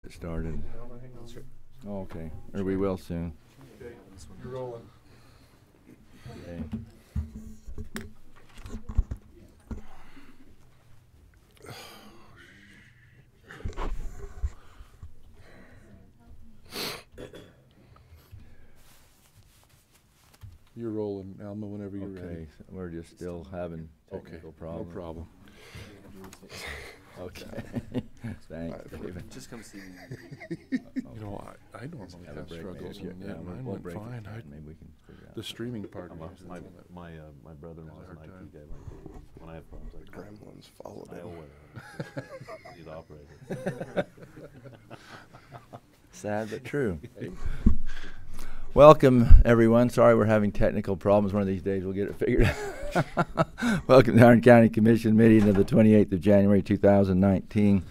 Started. Oh, okay. Or we will soon. Okay, you're rolling. Okay. You're rolling, Alma, whenever you're ready. Okay, so we're just still having technical problems. No problem. Okay. Thanks, David. Just come see me. You know, I normally Have a have break, struggles, maybe. and Yeah, mine we'll went break it. fine. Maybe we can figure out. The streaming part. of it, My brother-in-law's Hard an time. IT guy like Dave. When I have problems, I call him. Gremlins followed I him. owe He's operator. Sad but true. Welcome, everyone. Sorry we're having technical problems. One of these days we'll get it figured out. Welcome to the Iron County Commission meeting of the 28th of January, 2019.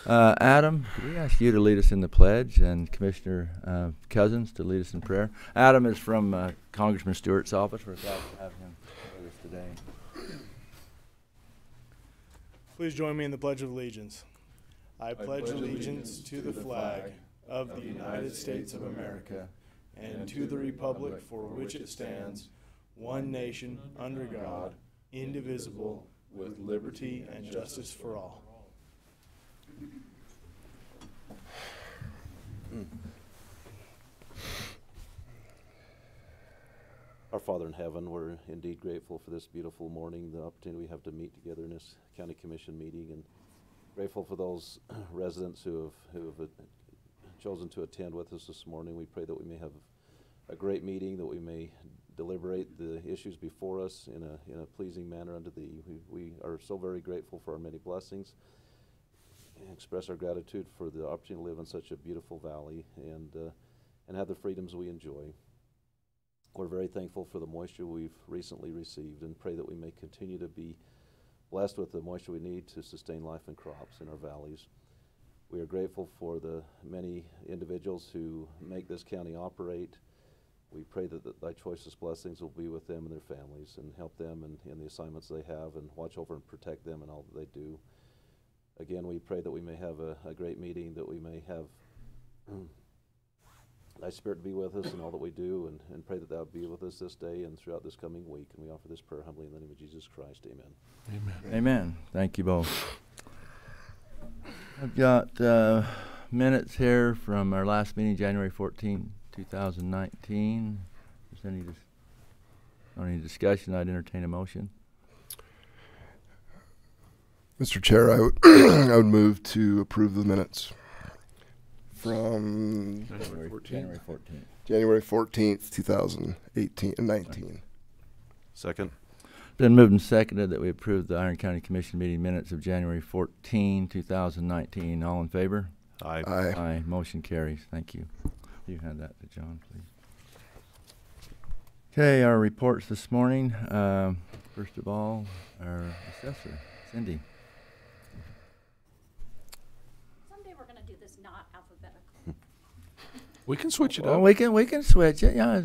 Adam, could we ask you to lead us in the pledge, and Commissioner Cousins to lead us in prayer? Adam is from Congressman Stewart's office. We're glad to have him with us today. Please join me in the Pledge of Allegiance. I pledge allegiance to the flag of the United States of America and to the republic for which it stands, one nation, under God, indivisible, with liberty and justice for all. Our Father in heaven, we're indeed grateful for this beautiful morning, the opportunity we have to meet together in this county commission meeting, and grateful for those residents who have chosen to attend with us this morning. We pray that we may have a great meeting, that we may deliberate the issues before us in a pleasing manner unto Thee. We are so very grateful for our many blessings, and express our gratitude for the opportunity to live in such a beautiful valley and have the freedoms we enjoy. We're very thankful for the moisture we've recently received, and pray that we may continue to be blessed with the moisture we need to sustain life and crops in our valleys. We are grateful for the many individuals who make this county operate. We pray that Thy choicest blessings will be with them and their families, and help them in the assignments they have, and watch over and protect them in all that they do. Again, we pray that we may have a great meeting, that we may have Thy Spirit to be with us in all that we do, and pray that Thou be with us this day and throughout this coming week. And we offer this prayer humbly in the name of Jesus Christ. Amen. Amen. Amen. Thank you both. I've got minutes here from our last meeting, January 14, 2019. If there's any discussion, I'd entertain a motion. Mr. Chair, I would move to approve the minutes from January 14th. January 14th. January 14th, 2018 and 19. Second. Been moved and seconded that we approve the Iron County Commission meeting minutes of January 14, 2019. All in favor? Aye. Aye. Aye. Motion carries. Thank you. You hand that to John, please. Okay, our reports this morning. First of all, our assessor, Cindy. Someday we're going to do this not alphabetical. We can switch it Well, up. we can switch it. Yeah.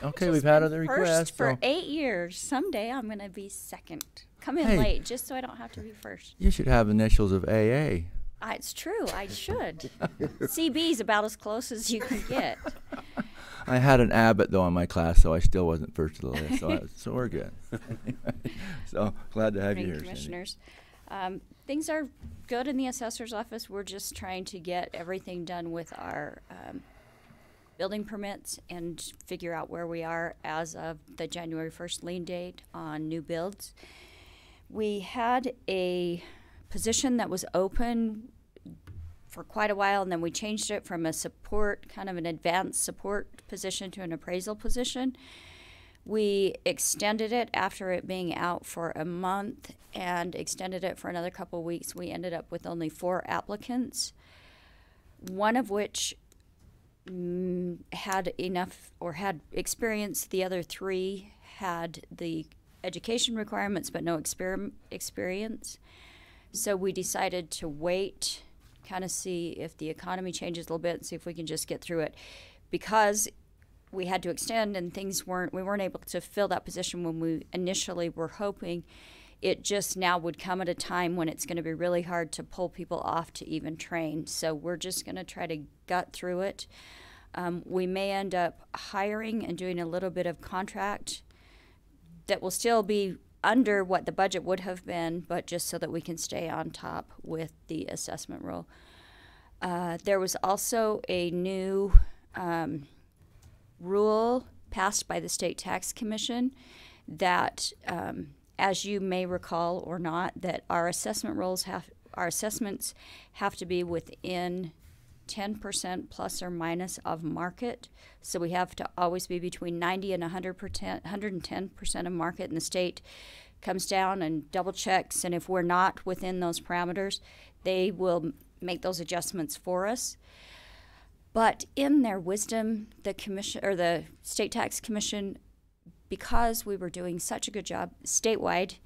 Okay, we've had other First requests. for So 8 years. Someday I'm going to be second. Come in Hey. late just so I don't have to be first. you should have initials of AA. It's true. I should. CB is about as close as you can get. I had an Abbott though in my class, so I still wasn't first of the list. So we're good. So glad to have you Morning, here, Cindy. Commissioners. Things are good in the assessor's office. We're just trying to get everything done with our building permits and figure out where we are as of the January 1st lien date on new builds. We had a position that was open for quite a while, and then we changed it from a support, kind of an advanced support position, to an appraisal position. We extended it after it being out for a month and extended it for another couple weeks. We ended up with only 4 applicants, one of which had enough or had experience. The other 3 had the education requirements but no experience. So we decided to wait, kind of see if the economy changes a little bit and see if we can just get through it. Because we had to extend and we weren't able to fill that position when we initially were hoping, It just now would come at a time when it's going to be really hard to pull people off to even train. So we're just going to try to gut through it. We may end up hiring and doing a little bit of contract that will still be under what the budget would have been, but just so that we can stay on top with the assessment role. There was also a new rule passed by the State Tax Commission that, as you may recall or not, that our assessments have to be within 10% plus or minus of market. So we have to always be between 90 and 110% of market, and the state comes down and double checks, and if we're not within those parameters, they will make those adjustments for us. But in their wisdom, the commission, or the State Tax Commission, because we were doing such a good job statewide,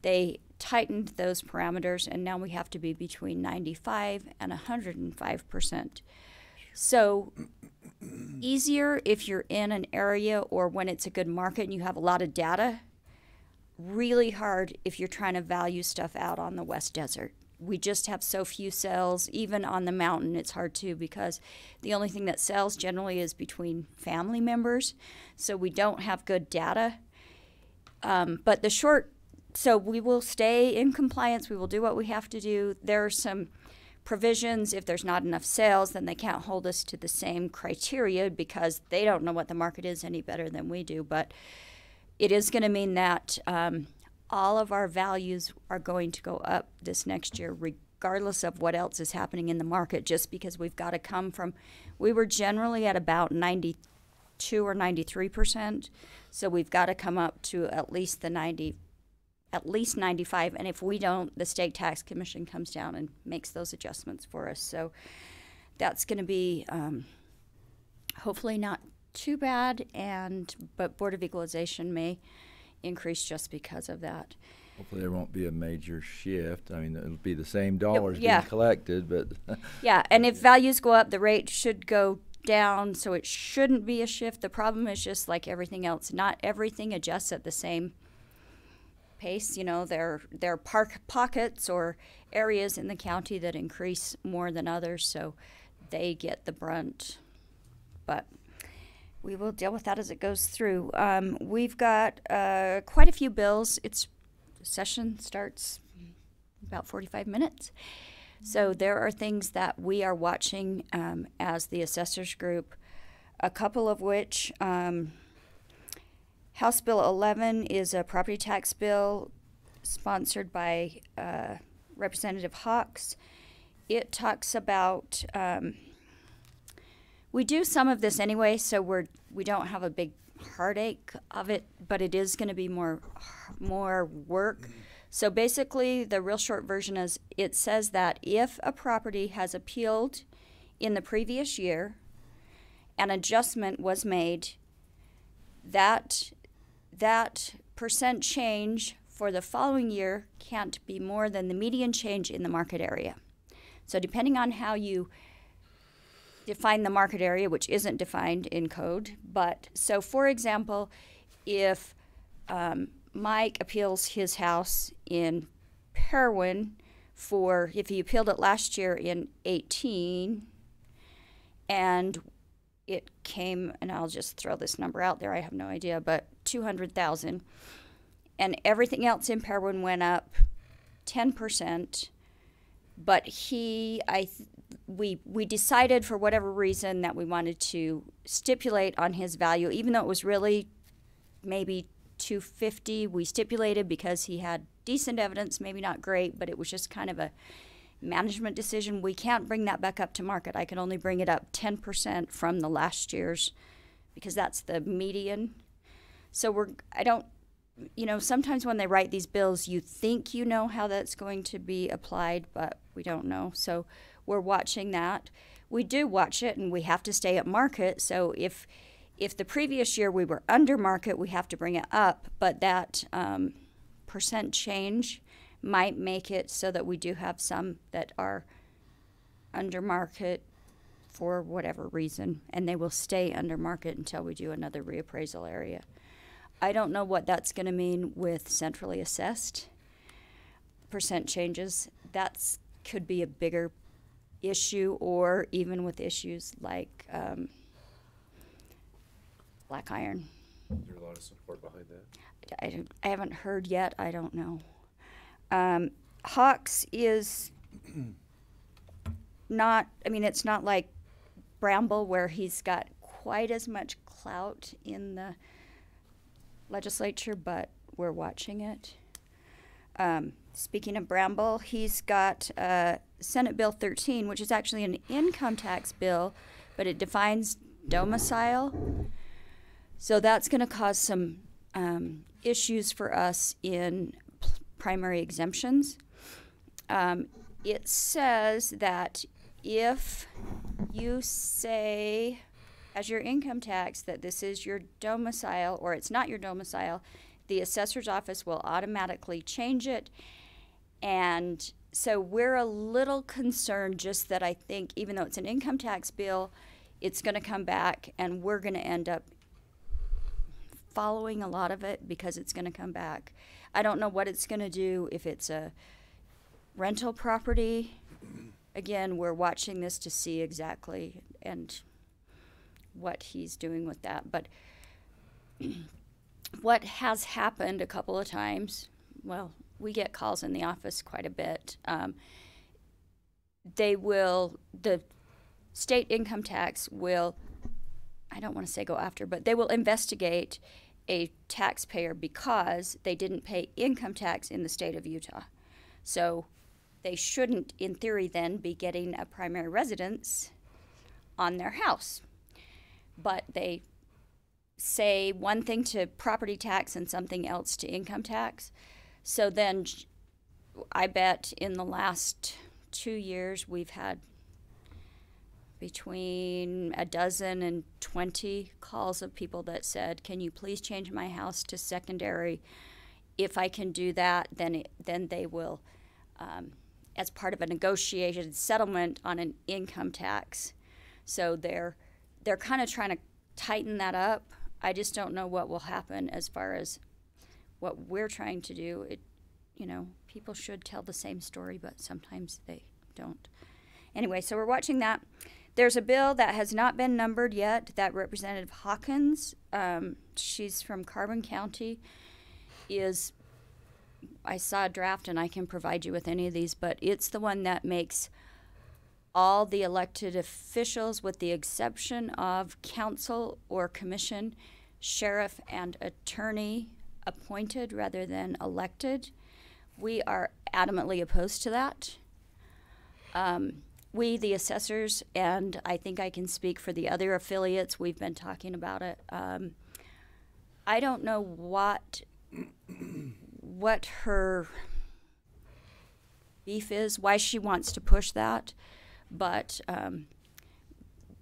they tightened those parameters, and now we have to be between 95 and 105%. So easier if you're in an area or when it's a good market and you have a lot of data. Really hard if you're trying to value stuff out on the West Desert. We just have so few sales. Even on the mountain, it's hard too, because the only thing that sells generally is between family members. So we don't have good data. But so we will stay in compliance. We will do what we have to do. There are some provisions. If there's not enough sales, then they can't hold us to the same criteria because they don't know what the market is any better than we do. But it is going to mean that all of our values are going to go up this next year, regardless of what else is happening in the market, just because we've got to come from, we were generally at about 92 or 93%. So we've got to come up to at least 95, and if we don't, the State Tax Commission comes down and makes those adjustments for us. So that's going to be hopefully not too bad, but Board of Equalization may increase just because of that. Hopefully there won't be a major shift. I mean, it'll be the same dollars yeah. being collected, but yeah, and if values go up, the rate should go down, so it shouldn't be a shift. The problem is just like everything else, not everything adjusts at the same pace. You know, there are pockets or areas in the county that increase more than others, so they get the brunt. But we will deal with that as it goes through. We've got quite a few bills. Session starts about 45 minutes. So there are things that we are watching as the assessors group, a couple of which House Bill 11 is a property tax bill sponsored by Representative Hawks. It talks about, we do some of this anyway, so we don't have a big heartache of it, but it is going to be more work. So basically, the real short version is it says that if a property has appealed in the previous year, an adjustment was made, that percent change for the following year can't be more than the median change in the market area. So depending on how you define the market area, which isn't defined in code, but so for example, if Mike appeals his house in Perwin if he appealed it last year in 18, and it came, and I'll just throw this number out there, I have no idea, but 200,000, and everything else in Perwin went up 10%, but we decided for whatever reason that we wanted to stipulate on his value, even though it was really maybe 250. We stipulated because he had decent evidence, maybe not great, but it was just kind of a management decision. We can't bring that back up to market. I can only bring it up 10% from the last year's, because that's the median. So sometimes when they write these bills, you think you know how that's going to be applied, but we don't know. So we're watching that. We do watch it, and we have to stay at market. So if the previous year we were under market, we have to bring it up, but that percent change might make it so that we do have some that are under market for whatever reason, and they will stay under market until we do another reappraisal area. I don't know what that's going to mean with centrally assessed. percent changes, that's could be a bigger issue, or even with issues like black iron. Is there a lot of support behind that? I haven't heard yet. I don't know. Hawks is not, I mean, it's not like Bramble where he's got quite as much clout in the legislature, but we're watching it. Speaking of Bramble, he's got Senate Bill 13, which is actually an income tax bill, but it defines domicile. So that's going to cause some issues for us in primary exemptions. It says that if you say as your income tax that this is your domicile or it's not your domicile, the assessor's office will automatically change it. And so we're a little concerned just that I think even though it's an income tax bill, it's going to come back and we're going to end up following a lot of it because it's going to come back. I don't know what it's going to do if it's a rental property. Again, we're watching this to see exactly and what he's doing with that. But what has happened a couple of times, well, we get calls in the office quite a bit. The state income tax will, I don't want to say go after, but they will investigate a taxpayer because they didn't pay income tax in the state of Utah. So they shouldn't, in theory, then be getting a primary residence on their house. But they say one thing to property tax and something else to income tax. So then I bet in the last 2 years we've had between a dozen and 20 calls of people that said, can you please change my house to secondary? If I can do that, then they will, as part of a negotiated settlement on an income tax. So they're kind of trying to tighten that up. I just don't know what will happen as far as what we're trying to do. People should tell the same story, but sometimes they don't. Anyway, so we're watching that. There's a bill that has not been numbered yet that Representative Hawkins, she's from Carbon County, I saw a draft and I can provide you with any of these, but it's the one that makes all the elected officials, with the exception of council or commission, sheriff and attorney, appointed rather than elected. We are adamantly opposed to that. We, the assessors, and I think I can speak for the other affiliates, we've been talking about it. I don't know what her beef is, why she wants to push that, but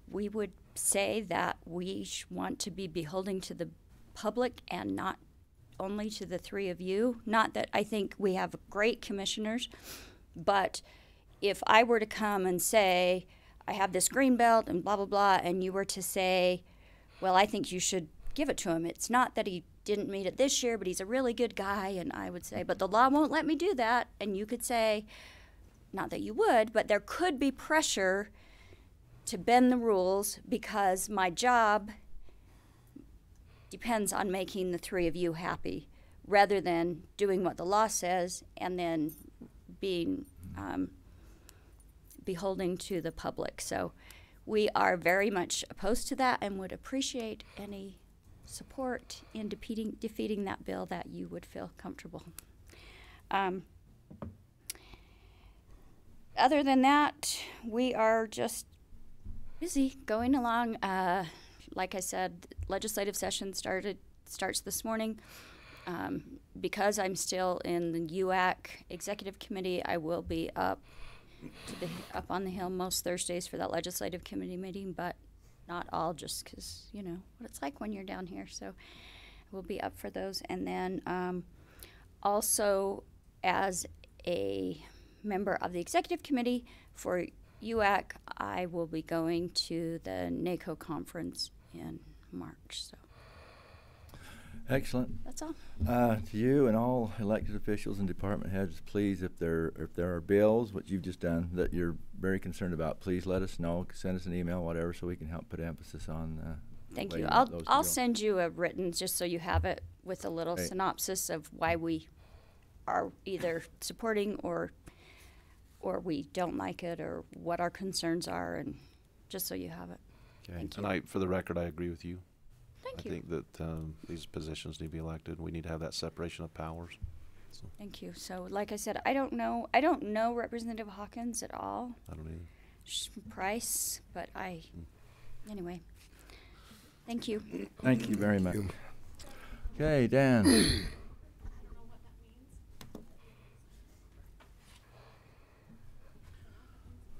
we would say that we want to be beholden to the public and not only to the three of you. Not that I think we have great commissioners, but if I were to come and say, I have this green belt and blah, blah, blah, and you were to say, well, I think you should give it to him. It's not that he didn't meet it this year, but he's a really good guy. And I would say, but the law won't let me do that. And you could say, not that you would, but there could be pressure to bend the rules because my job depends on making the three of you happy rather than doing what the law says and then being beholden to the public. So we are very much opposed to that and would appreciate any support in defeating that bill that you would feel comfortable. Other than that, we are just busy going along. Like I said, legislative session starts this morning. Because I'm still in the UAC Executive Committee, I will be up on the Hill most Thursdays for that legislative committee meeting, but not all, just because you know what it's like when you're down here. So we'll be up for those. And then also as a member of the Executive Committee for UAC, I will be going to the NACO conference in March. So. Excellent. That's all. To you and all elected officials and department heads, please, if there are bills, what you've just done, that you're very concerned about, please let us know. Send us an email, whatever, so we can help put emphasis on. Thank way you. to I'll get those to I'll go. send you a written just so you have it with a little Okay. synopsis of why we are either supporting or we don't like it, or what our concerns are, and just so you have it. Okay. Thank you. And for the record, I agree with you. Thank I you. think that these positions need to be elected. We need to have that separation of powers. So, Thank you. So, like I said, I don't know Representative Hawkins at all, I don't know. Price, but anyway. Thank you. Thank you very much. Okay, Dan.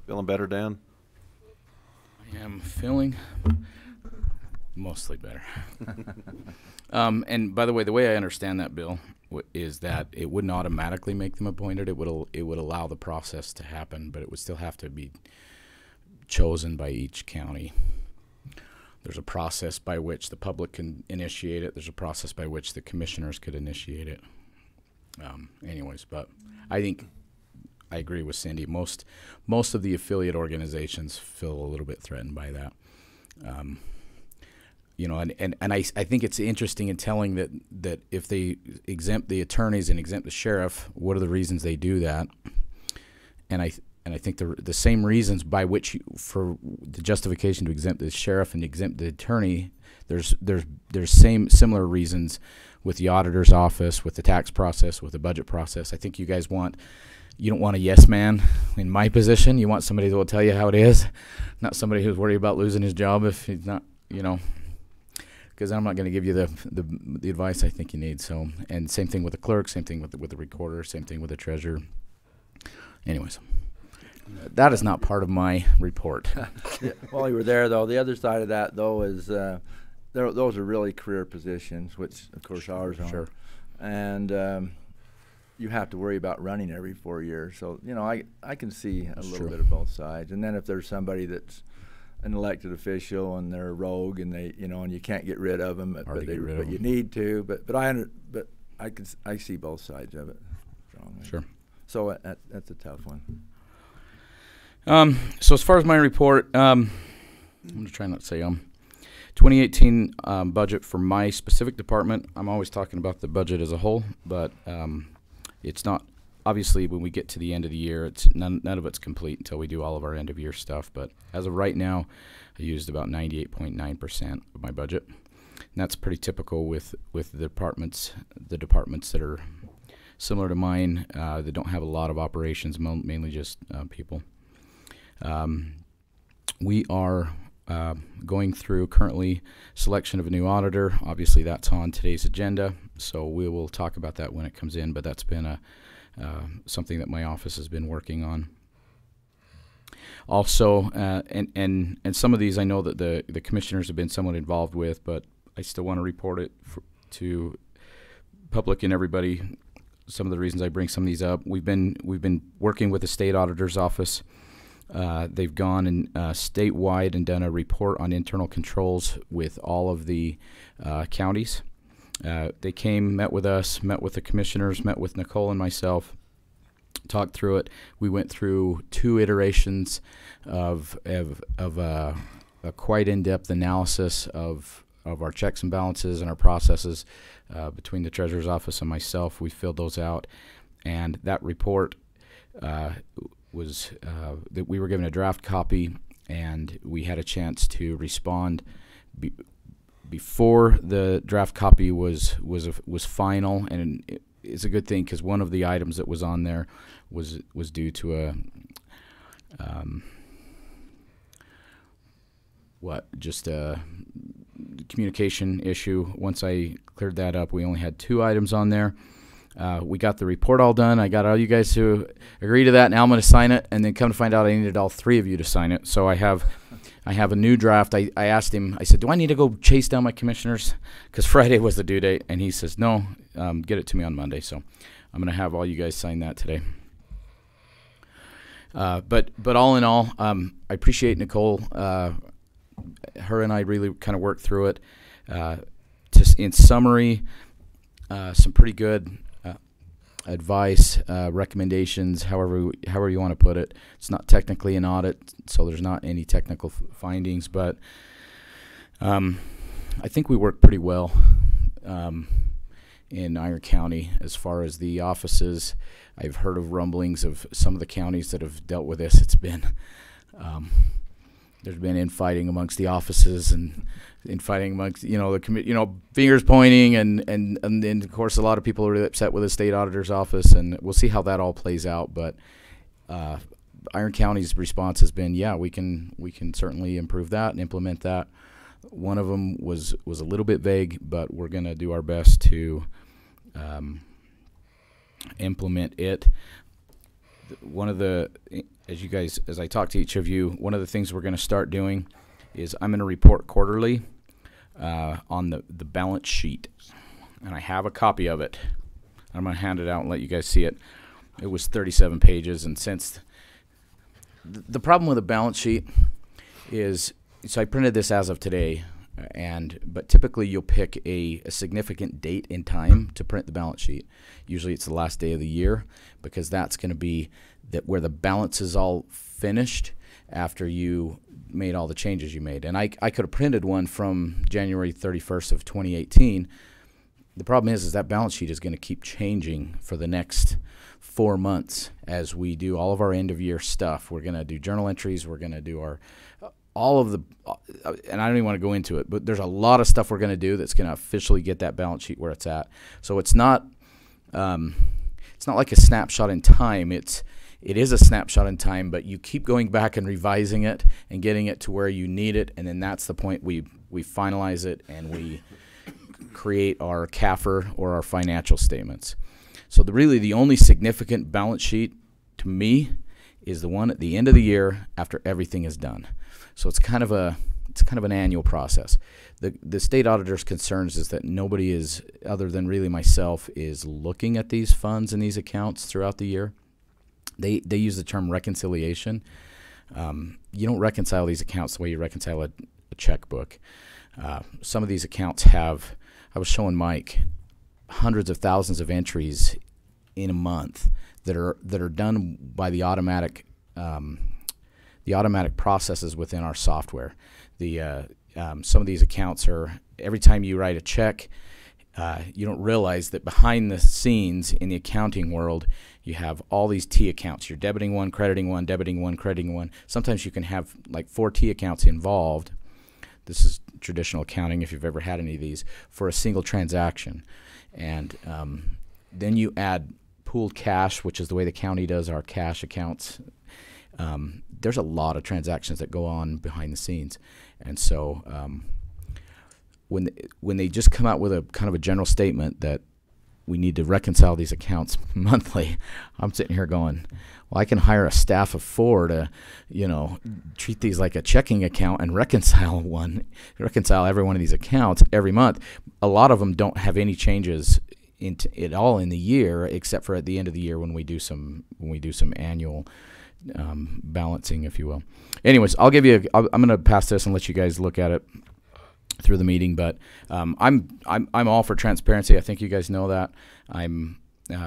Feeling better, Dan? I am feeling mostly better. And by the way I understand that, Bill, is that it wouldn't automatically make them appointed. It would allow the process to happen, but it would still have to be chosen by each county. There's a process by which the public can initiate it. There's a process by which the commissioners could initiate it. Anyways, but I think I agree with Cindy. Most of the affiliate organizations feel a little bit threatened by that. And I think it's interesting and telling that if they exempt the attorneys and exempt the sheriff, what are the reasons they do that? And I think the same reasons by which for the justification to exempt the sheriff and exempt the attorney, there's similar reasons with the auditor's office, with the tax process, with the budget process. I think you guys you don't want a yes man in my position. You want somebody that will tell you how it is, not somebody who's worried about losing his job if he's not, because I'm not going to give you the advice I think you need. So, and same thing with the clerk, same thing with the recorder, same thing with the treasurer. Anyways, that is not part of my report. Yeah, while you were there, though, the other side of that, though, is those are really career positions, which, of course, ours are. Sure. And you have to worry about running every 4 years. So, I can see a little true. bit of both sides. And then if there's somebody that's an elected official and they're a rogue and they, and you can't get rid of them, but you need to. But I see both sides of it strongly. Sure. So that's a tough one. So as far as my report, I'm going to try not to say 2018 budget for my specific department. I'm always talking about the budget as a whole, but it's not. Obviously, when we get to the end of the year, it's none of it's complete until we do all of our end of year stuff. But as of right now, I used about 98.9% of my budget. And that's pretty typical with the departments that are similar to mine. That don't have a lot of operations, mainly just people. We are going through currently selection of a new auditor. Obviously, that's on today's agenda, so we will talk about that when it comes in. But that's been something that my office has been working on. Also, and some of these I know that the commissioners have been somewhat involved with, but I still want to report it to public and everybody. Some of the reasons I bring some of these up. We've been working with the state auditor's office. They've gone and statewide and done a report on internal controls with all of the counties. They came, met with us, met with the commissioners, met with Nicole and myself, talked through it. We went through 2 iterations of a quite in-depth analysis of our checks and balances and our processes between the treasurer's office and myself. We filled those out, and that report was that we were given a draft copy, and we had a chance to respond before the draft copy was final, and it's a good thing because one of the items that was on there was due to a communication issue. Once I cleared that up, we only had 2 items on there. We got the report all done. I got all you guys to agree to that. Now I'm going to sign it, and then come to find out I needed all 3 of you to sign it. So I have a new draft. I asked him, I said, do I need to go chase down my commissioners? Because Friday was the due date. And he says, no, get it to me on Monday. So I'm going to have all you guys sign that today. But all in all, I appreciate Nicole. Her and I really kind of worked through it. in summary, some pretty good advice, recommendations, however you want to put it. It's not technically an audit, so there's not any technical findings, but I think we work pretty well in Iron County as far as the offices. I've heard of rumblings of some of the counties that have dealt with this. It's been there's been infighting amongst the offices and infighting amongst the fingers pointing and of course a lot of people are really upset with the state auditor's office, and we'll see how that all plays out. But Iron County's response has been, yeah, we can certainly improve that and implement that. One of them was a little bit vague, but we're going to do our best to implement it. One of the, as I talk to each of you, one of the things we're going to start doing is I'm going to report quarterly on the balance sheet, and I have a copy of it. I'm going to hand it out and let you guys see it. It was 37 pages, and since the problem with a balance sheet is, so I printed this as of today, but typically you'll pick a significant date in time to print the balance sheet. Usually it's the last day of the year, because that's going to be where the balance is all finished after you made all the changes you made. And I could have printed one from January 31st of 2018. The problem is that balance sheet is going to keep changing for the next 4 months as we do all of our end of year stuff. We're going to do journal entries. We're going to do all of the, and I don't even want to go into it, but there's a lot of stuff we're going to do that's going to officially get that balance sheet where it's at. So it's not like a snapshot in time. It is a snapshot in time, but you keep going back and revising it and getting it to where you need it, and then that's the point we finalize it and we create our CAFR or our financial statements. So really the only significant balance sheet to me is the one at the end of the year after everything is done. So it's kind of an annual process. The state auditor's concerns is that nobody is, other than really myself, is looking at these funds and these accounts throughout the year. They use the term reconciliation. You don't reconcile these accounts the way you reconcile a checkbook. Some of these accounts have, I was showing Mike, hundreds of thousands of entries in a month that are done by the automatic processes within our software. Some of these accounts are, every time you write a check, you don't realize that behind the scenes in the accounting world, you have all these T accounts. You're debiting one, crediting one, debiting one, crediting one. Sometimes you can have like 4 T accounts involved. This is traditional accounting, if you've ever had any of these, for a single transaction. And then you add pooled cash, which is the way the county does our cash accounts. There's a lot of transactions that go on behind the scenes. And so when they just come out with a kind of a general statement that we need to reconcile these accounts monthly, I'm sitting here going, well, I can hire a staff of 4 to, treat these like a checking account and reconcile every one of these accounts every month. A lot of them don't have any changes at all in the year, except for at the end of the year when we do some annual balancing, if you will. Anyways, I'm going to pass this and let you guys look at it through the meeting, but I'm all for transparency. I think you guys know that. I'm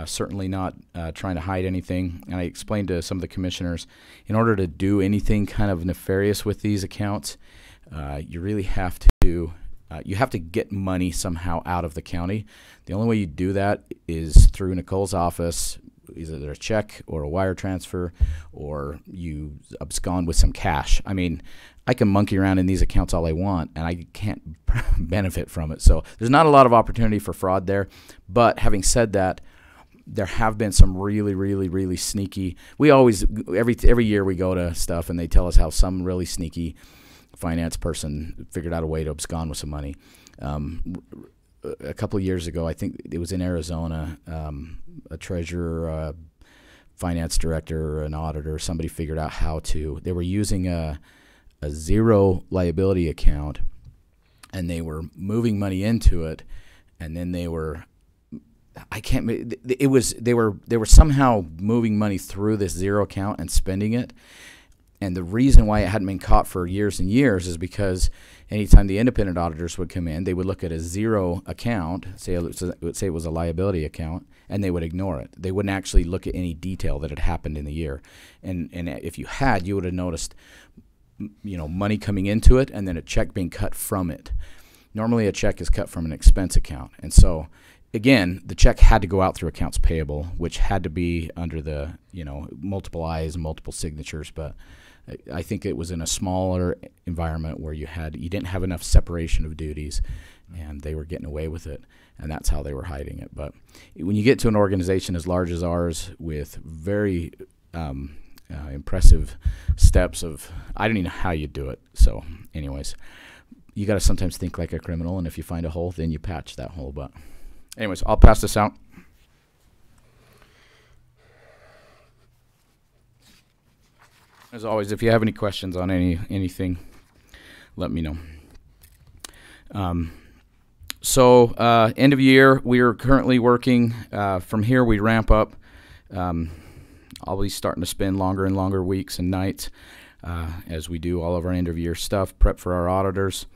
certainly not trying to hide anything, and I explained to some of the commissioners, in order to do anything kind of nefarious with these accounts, you really have to get money somehow out of the county. The only way you do that is through Nicole's office, either a check or a wire transfer, or you abscond with some cash. I mean, I can monkey around in these accounts all I want, and I can't benefit from it. So there's not a lot of opportunity for fraud there. But having said that, there have been some really, really, really sneaky. We always, every year we go to stuff, and they tell us how some really sneaky finance person figured out a way to abscond with some money. A couple of years ago, I think it was in Arizona, a treasurer, a finance director, an auditor, somebody figured out how to. They were using a zero liability account, and they were moving money into it, and then they were somehow moving money through this zero account and spending it. And the reason why it hadn't been caught for years and years is because anytime the independent auditors would come in, they would look at a zero account, say it was a liability account, and they would ignore it. They wouldn't actually look at any detail that had happened in the year. And if you had, you would have noticed, money coming into it and then a check being cut from it. Normally a check is cut from an expense account. And so, again, the check had to go out through accounts payable, which had to be under the, multiple eyes and multiple signatures. But I think it was in a smaller environment where you didn't have enough separation of duties, and they were getting away with it, and that's how they were hiding it. But when you get to an organization as large as ours with very impressive steps I don't even know how you do it. So anyways, you got to sometimes think like a criminal, and if you find a hole, then you patch that hole. But anyways, I'll pass this out. As always, if you have any questions on anything, let me know. So end of year, we are currently working. From here, we ramp up. I'll be starting to spend longer and longer weeks and nights as we do all of our end of year stuff, prep for our auditors.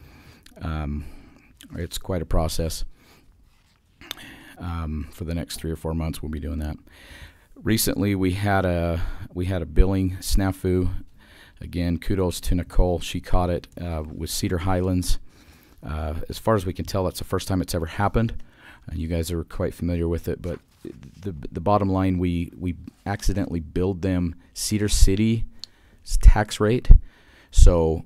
It's quite a process. For the next 3 or 4 months, we'll be doing that. Recently, we had a billing snafu. Again, kudos to Nicole. She caught it with Cedar Highlands. As far as we can tell, that's the first time it's ever happened. You guys are quite familiar with it, but the bottom line, we accidentally billed them Cedar City's tax rate. So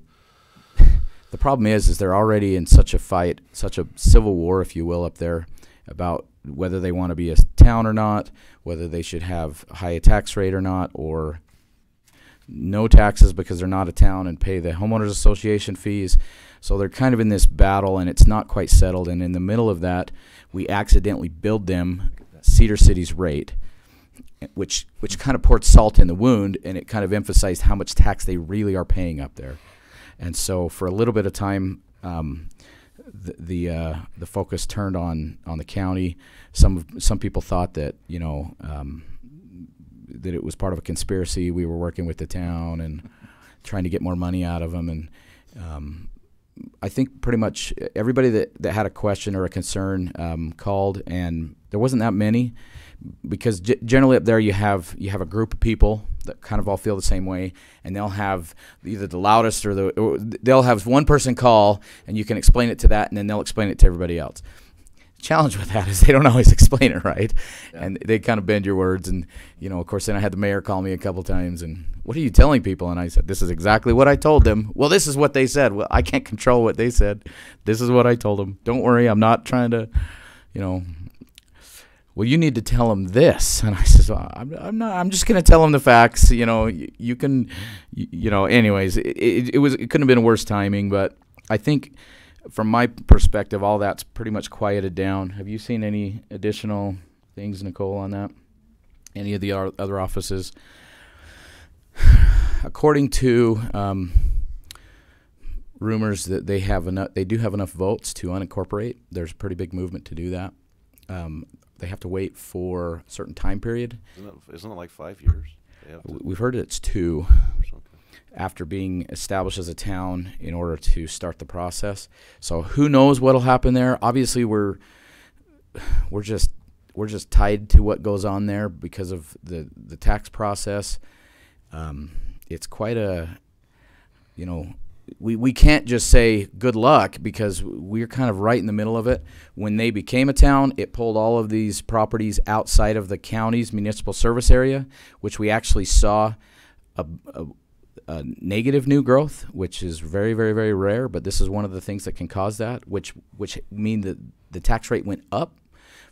the problem is they're already in such a fight, such a civil war, if you will, up there about whether they want to be a town or not, whether they should have a high tax rate or not, or no taxes because they're not a town and pay the homeowners association fees. So they're kind of in this battle, and it's not quite settled. And in the middle of that, we accidentally billed them Cedar City's rate, which kind of poured salt in the wound, and it kind of emphasized how much tax they really are paying up there. And so for a little bit of time, the focus turned on the county. Some people thought that that it was part of a conspiracy. We were working with the town and trying to get more money out of them. And I think pretty much everybody that had a question or a concern called, and there wasn't that many, because generally up there you have a group of people that kind of all feel the same way, and they'll have either the loudest or they'll have one person call, and you can explain it to that, and then they'll explain it to everybody else. The challenge with that is they don't always explain it right, and they kind of bend your words. And of course, then I had the mayor call me a couple times, and what are you telling people? And I said, this is exactly what I told them. Well, this is what they said. Well, I can't control what they said. This is what I told them. Don't worry, I'm not trying to, well, you need to tell them this. And I said, well, I'm not. I'm just going to tell them the facts. You can, anyways, it couldn't have been worse timing. But I think from my perspective, all that's pretty much quieted down. Have you seen any additional things, Nicole, on that? Any of the other offices? According to rumors that they do have enough votes to unincorporate. There's a pretty big movement to do that. They have to wait for a certain time period. Isn't it like 5 years? We've heard it's 2 after being established as a town in order to start the process. So who knows what'll happen there? Obviously, we're just tied to what goes on there because of the tax process. It's quite a, we can't just say good luck because we're kind of right in the middle of it. When they became a town, it pulled all of these properties outside of the county's municipal service area, which we actually saw a negative new growth, which is very, very, very rare. But this is one of the things that can cause that, which mean that the tax rate went up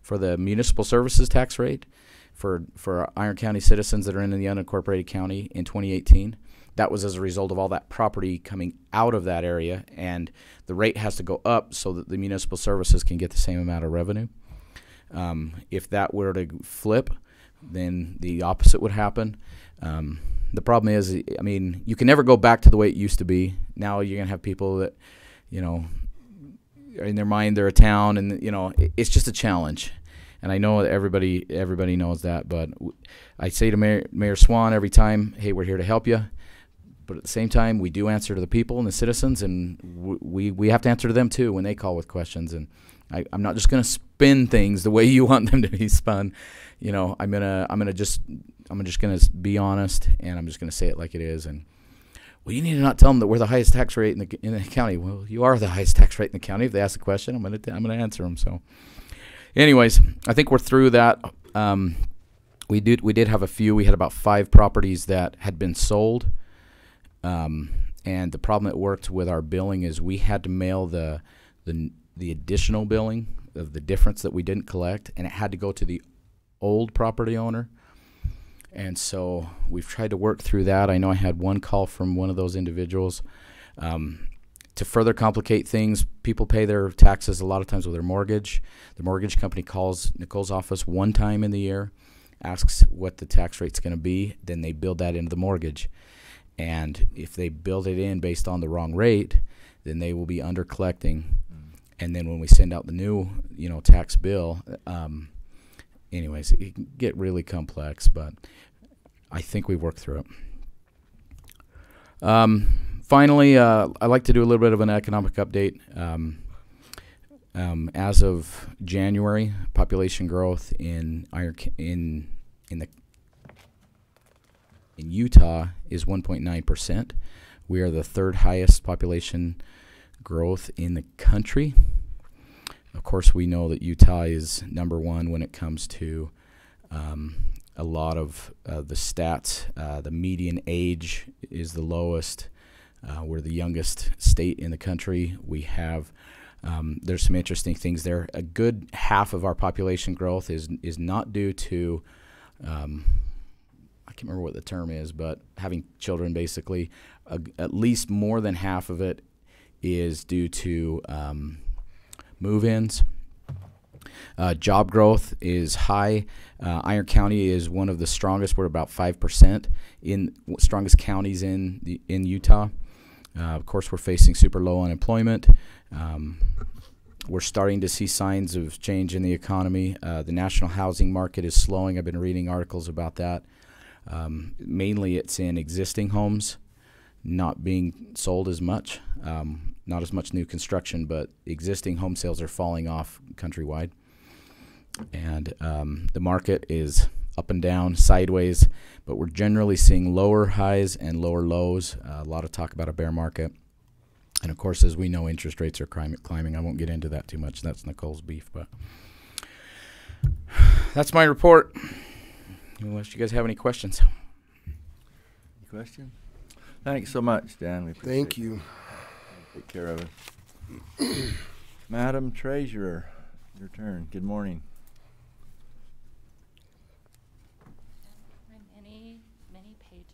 for the municipal services tax rate for Iron County citizens that are in the unincorporated county in 2018. That was as a result of all that property coming out of that area, and the rate has to go up so that the municipal services can get the same amount of revenue. If that were to flip, then the opposite would happen. The problem is, you can never go back to the way it used to be. Now you're going to have people that, in their mind they're a town, and, it's just a challenge. And I know that everybody knows that, but I say to Mayor Swan every time, hey, we're here to help you. but at the same time, we do answer to the people and the citizens, and we have to answer to them too when they call with questions. And I'm not just going to spin things the way you want them to be spun. You know, I'm just going to be honest, and I'm just going to say it like it is. And well, you need to not tell them that we're the highest tax rate in the county. Well, you are the highest tax rate in the county. If they ask a question, I'm going to answer them. So, anyways, I think we're through that. We did have a few. We had about 5 properties that had been sold. And the problem that worked with our billing is we had to mail the additional billing of the difference that we didn't collect, and it had to go to the old property owner. And so we've tried to work through that. I know I had one call from one of those individuals. To further complicate things, people pay their taxes a lot of times with their mortgage. The mortgage company calls Nicole's office one time in the year, asks what the tax rate's going to be, then they build that into the mortgage. And if they build it in based on the wrong rate, then they will be under collecting. And then when we send out the new, tax bill, anyways, it can get really complex, but I think we've worked through it. Finally, I'd like to do a little bit of an economic update. As of January, population growth in Utah is 1.9%. We are the 3rd highest population growth in the country. Of course, we know that Utah is number 1 when it comes to a lot of the stats. The median age is the lowest. We're the youngest state in the country. We have there's some interesting things there. A good half of our population growth is not due to I can't remember what the term is, but having children, basically. At least more than half of it is due to move-ins. Job growth is high. Iron County is one of the strongest. We're about 5% in strongest counties in Utah. Of course, we're facing super low unemployment. We're starting to see signs of change in the economy. The national housing market is slowing. I've been reading articles about that. Mainly it's in existing homes, not being sold as much. Not as much new construction, but existing home sales are falling off countrywide. And the market is up and down, sideways, but we're generally seeing lower highs and lower lows. A lot of talk about a bear market. And, of course, as we know, interest rates are climbing. I won't get into that too much. That's Nicole's beef. But that's my report, unless you guys have any questions. Any questions? Thanks so much, Dan. We appreciate Thank you. Take care of it. Madam Treasurer, your turn. Good morning. Many pages.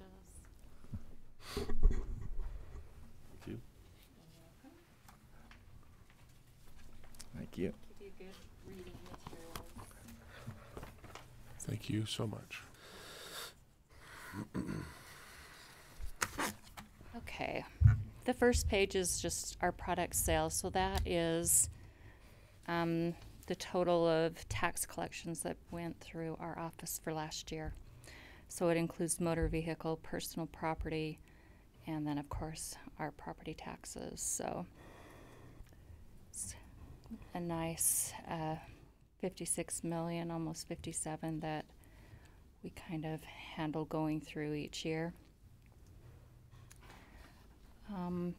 Thank you. Give you good reading materials. Thank you so much. Okay. The first page is just our product sales. So that is the total of tax collections that went through our office for last year. So it includes motor vehicle, personal property, and then, of course, our property taxes. So it's a nice 56 million, almost 57 that we kind of handle going through each year.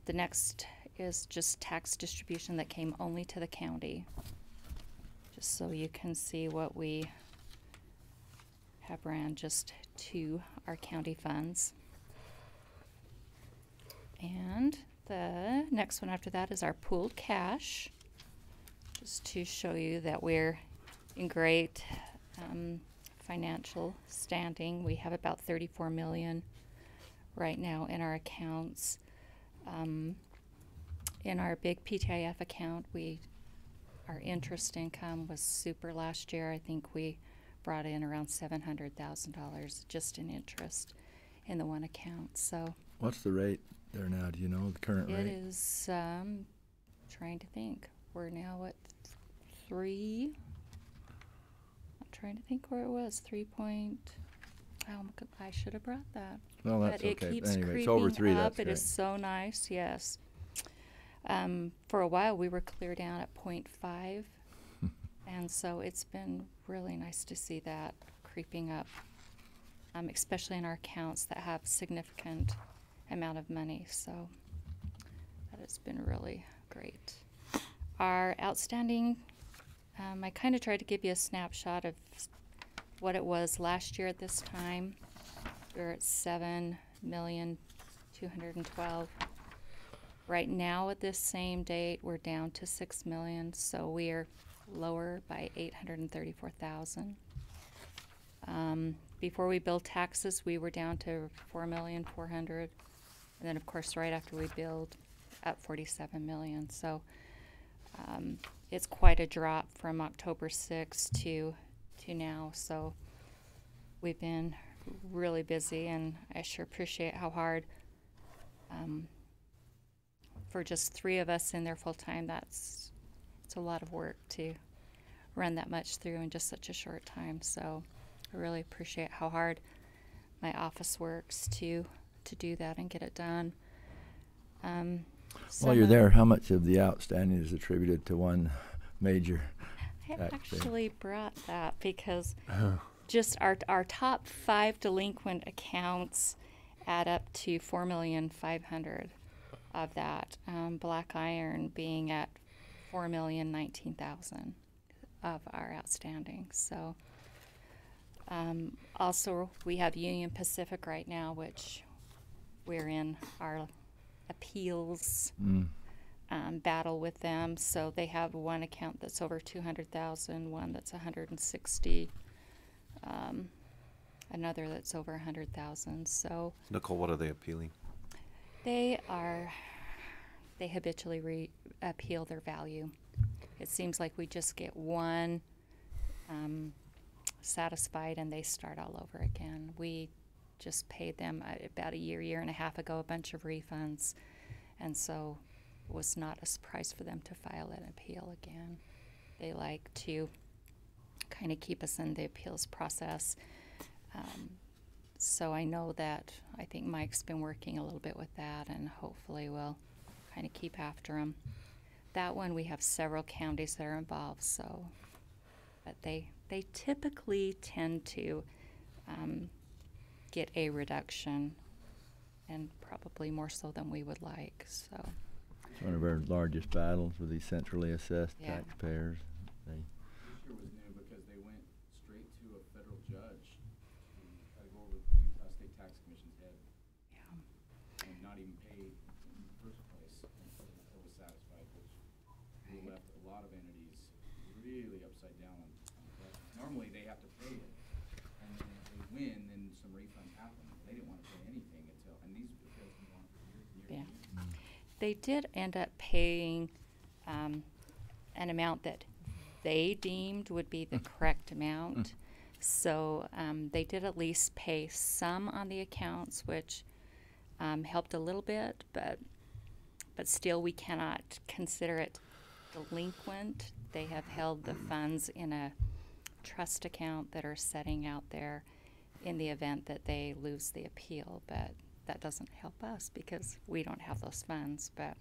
The next is just tax distribution that came only to the county, just so you can see what we have ran just to our county funds. And the next one after that is our pooled cash, just to show you that we're in great financial standing. We have about 34 million right now in our accounts. In our big PTIF account, our interest income was super last year. I think we brought in around $700,000 just in interest in the one account. So What's the rate there now? Do you know the current rate? it is, trying to think. We're now at 3. I'm trying to think where it was. 3 point. Oh, I should have brought that. Well, that's but it okay. keeps Anyway, creeping it's over 3. up. That's It great. is so nice, yes. For a while, we were clear down at 0.5, and so it's been really nice to see that creeping up, especially in our accounts that have significant amount of money. So that has been really great. Our outstanding, I kind of tried to give you a snapshot of what it was last year at this time. We were at 7,212,000. Right now at this same date, we're down to 6 million, so we are lower by 834,000. Before we billed taxes, we were down to 4,400,000, and then of course right after we billed, at 47 million. So it's quite a drop from October 6th to now. So we've been really busy, and I sure appreciate how hard. For just 3 of us in there full time, it's a lot of work to run that much through in just such a short time. So I really appreciate how hard my office works to do that and get it done. While you're there, how much of the outstanding is attributed to one major I taxpayer? actually brought that because just our top 5 delinquent accounts add up to 4,500,000 of that. Black Iron being at 4,019,000 of our outstanding. So also we have Union Pacific right now, which we're in our appeals battle with them. So they have one account that's over 200,000, one that's 160, another that's over 100,000. So Nicole, what are they appealing? they habitually appeal their value. It seems like we just get one satisfied and they start all over again. We just paid them about a year and a half ago a bunch of refunds, and so it was not a surprise for them to file an appeal again. They like to kind of keep us in the appeals process. So I know that I think Mike's been working a little bit with that, and hopefully we'll kind of keep after them. That one, we have several counties that are involved, so, but they typically tend to get a reduction, and probably more so than we would like. So It's one of our largest battles with these centrally assessed Yeah. taxpayers. They, This year was new because they went straight to a federal judge to try to go over the Utah State Tax Commission's head yeah. and not even pay in the first place until it was satisfied, which left a lot of entities really upside down on collections. Normally they have to pay it, and then if they win, then some refunds happen. They didn't want to pay anything until, and these appeals have been on for years and years. Yeah. And years. They did end up paying an amount that they deemed would be the correct amount. So they did at least pay some on the accounts, which helped a little bit, but still we cannot consider it delinquent. They have held the funds in a trust account that are setting out there in the event that they lose the appeal, but that doesn't help us because we don't have those funds. But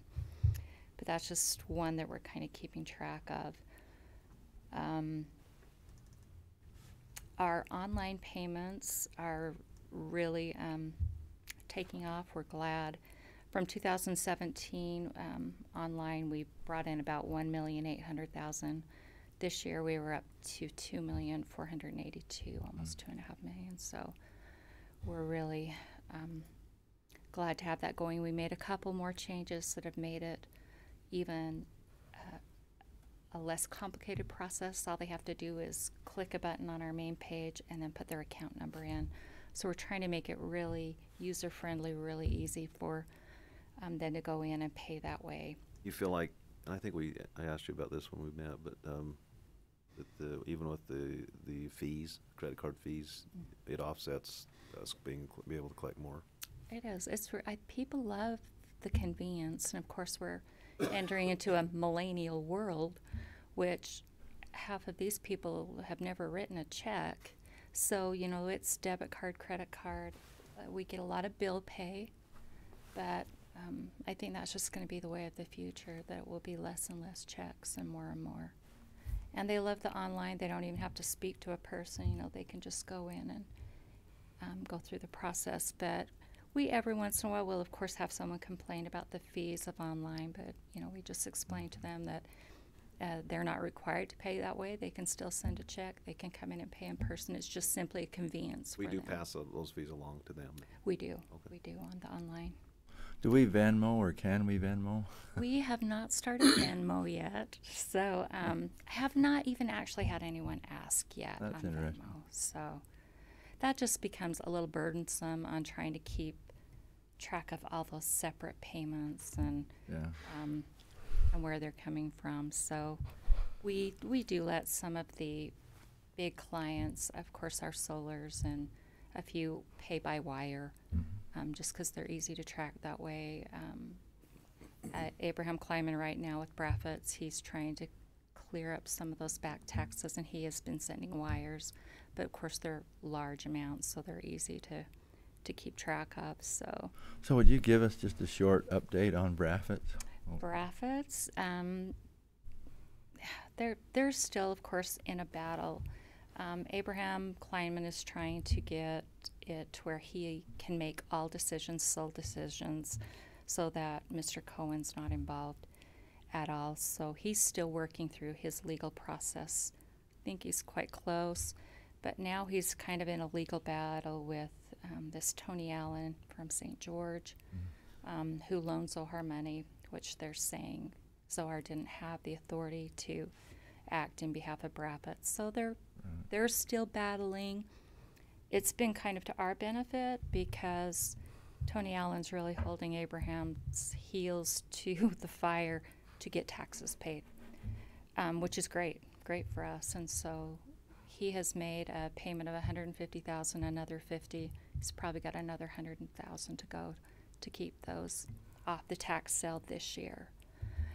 that's just one that we're kind of keeping track of. Our online payments are really taking off. We're glad. From 2017 online, we brought in about 1,800,000. This year we were up to 2,482,000, almost 2.5 million. So we're really glad to have that going. We made a couple more changes that have made it even a less complicated process. All they have to do is click a button on our main page and then put their account number in. So we're trying to make it really user-friendly, really easy for them to go in and pay that way. You feel like, and I think I asked you about this when we met, but that even with the fees, credit card fees, it offsets us be able to collect more. It is. People love the convenience, and of course we're entering into a millennial world, which half of these people have never written a check. So, it's debit card, credit card, We get a lot of bill pay, but I think that's just going to be the way of the future, that it will be less and less checks and more. And they love the online. They don't even have to speak to a person. You know, they can just go in and go through the process. But we, every once in a while, will, of course, have someone complain about the fees of online. But, you know, we just explain to them that they're not required to pay that way. They can still send a check. They can come in and pay in person. It's just simply a convenience We for do them. pass those fees along to them. We do. Okay. We do on the online. Do we Venmo or can we Venmo? We have not started Venmo yet, so I have not even actually had anyone ask yet That's on interesting. Venmo. So that just becomes a little burdensome on trying to keep track of all those separate payments and Yeah. and where they're coming from. So we do let some of the big clients, of course, our solars and a few pay by wire. Just because they're easy to track that way. Abraham Kleiman right now with Braffitts, he's trying to clear up some of those back taxes, and he has been sending wires. But of course, they're large amounts, so they're easy to keep track of. So So would you give us just a short update on Braffitts? Braffitts, they're still, of course, in a battle. Abraham Kleinman is trying to get it to where he can make all decisions, sole decisions, so that Mr. Cohen's not involved at all. So he's still working through his legal process. I think he's quite close, but now he's kind of in a legal battle with this Tony Allen from St. George, who loaned Zohar money, which they're saying Zohar didn't have the authority to act in behalf of Braffitts. So they're still battling. It's been kind of to our benefit because Tony Allen's really holding Abraham's heels to the fire to get taxes paid, which is great for us. And so he has made a payment of $150,000, another $50,000. He's probably got another $100,000 to go to keep those off the tax sale this year.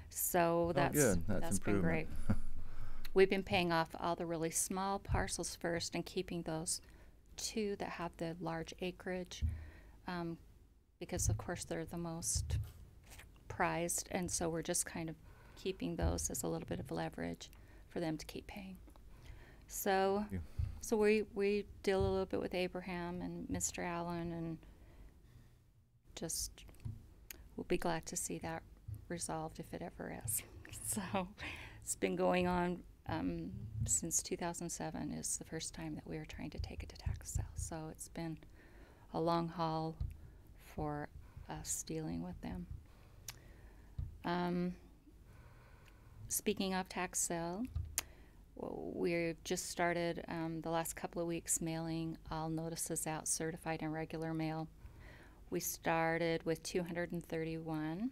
So that's good. That's been great. improvement. We've been paying off all the really small parcels first and keeping those two that have the large acreage, because of course they're the most prized, and so we're just kind of keeping those as a little bit of leverage for them to keep paying. So we deal a little bit with Abraham and Mr. Allen, and just we'll be glad to see that resolved if it ever is. So it's been going on since 2007 is the first time that we were trying to take it to tax sale. So it's been a long haul for us dealing with them. Speaking of tax sale, we've just started the last couple of weeks mailing all notices out, certified and regular mail. We started with 231,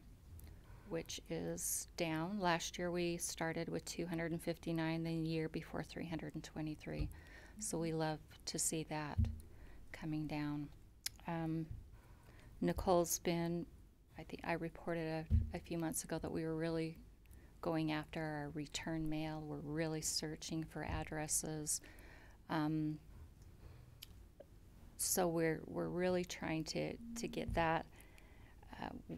which is down. Last year we started with 259, the year before 323. So we love to see that coming down. Nicole's been, I think I reported a few months ago that we were really going after our return mail. We're really searching for addresses. So we're really trying to get that.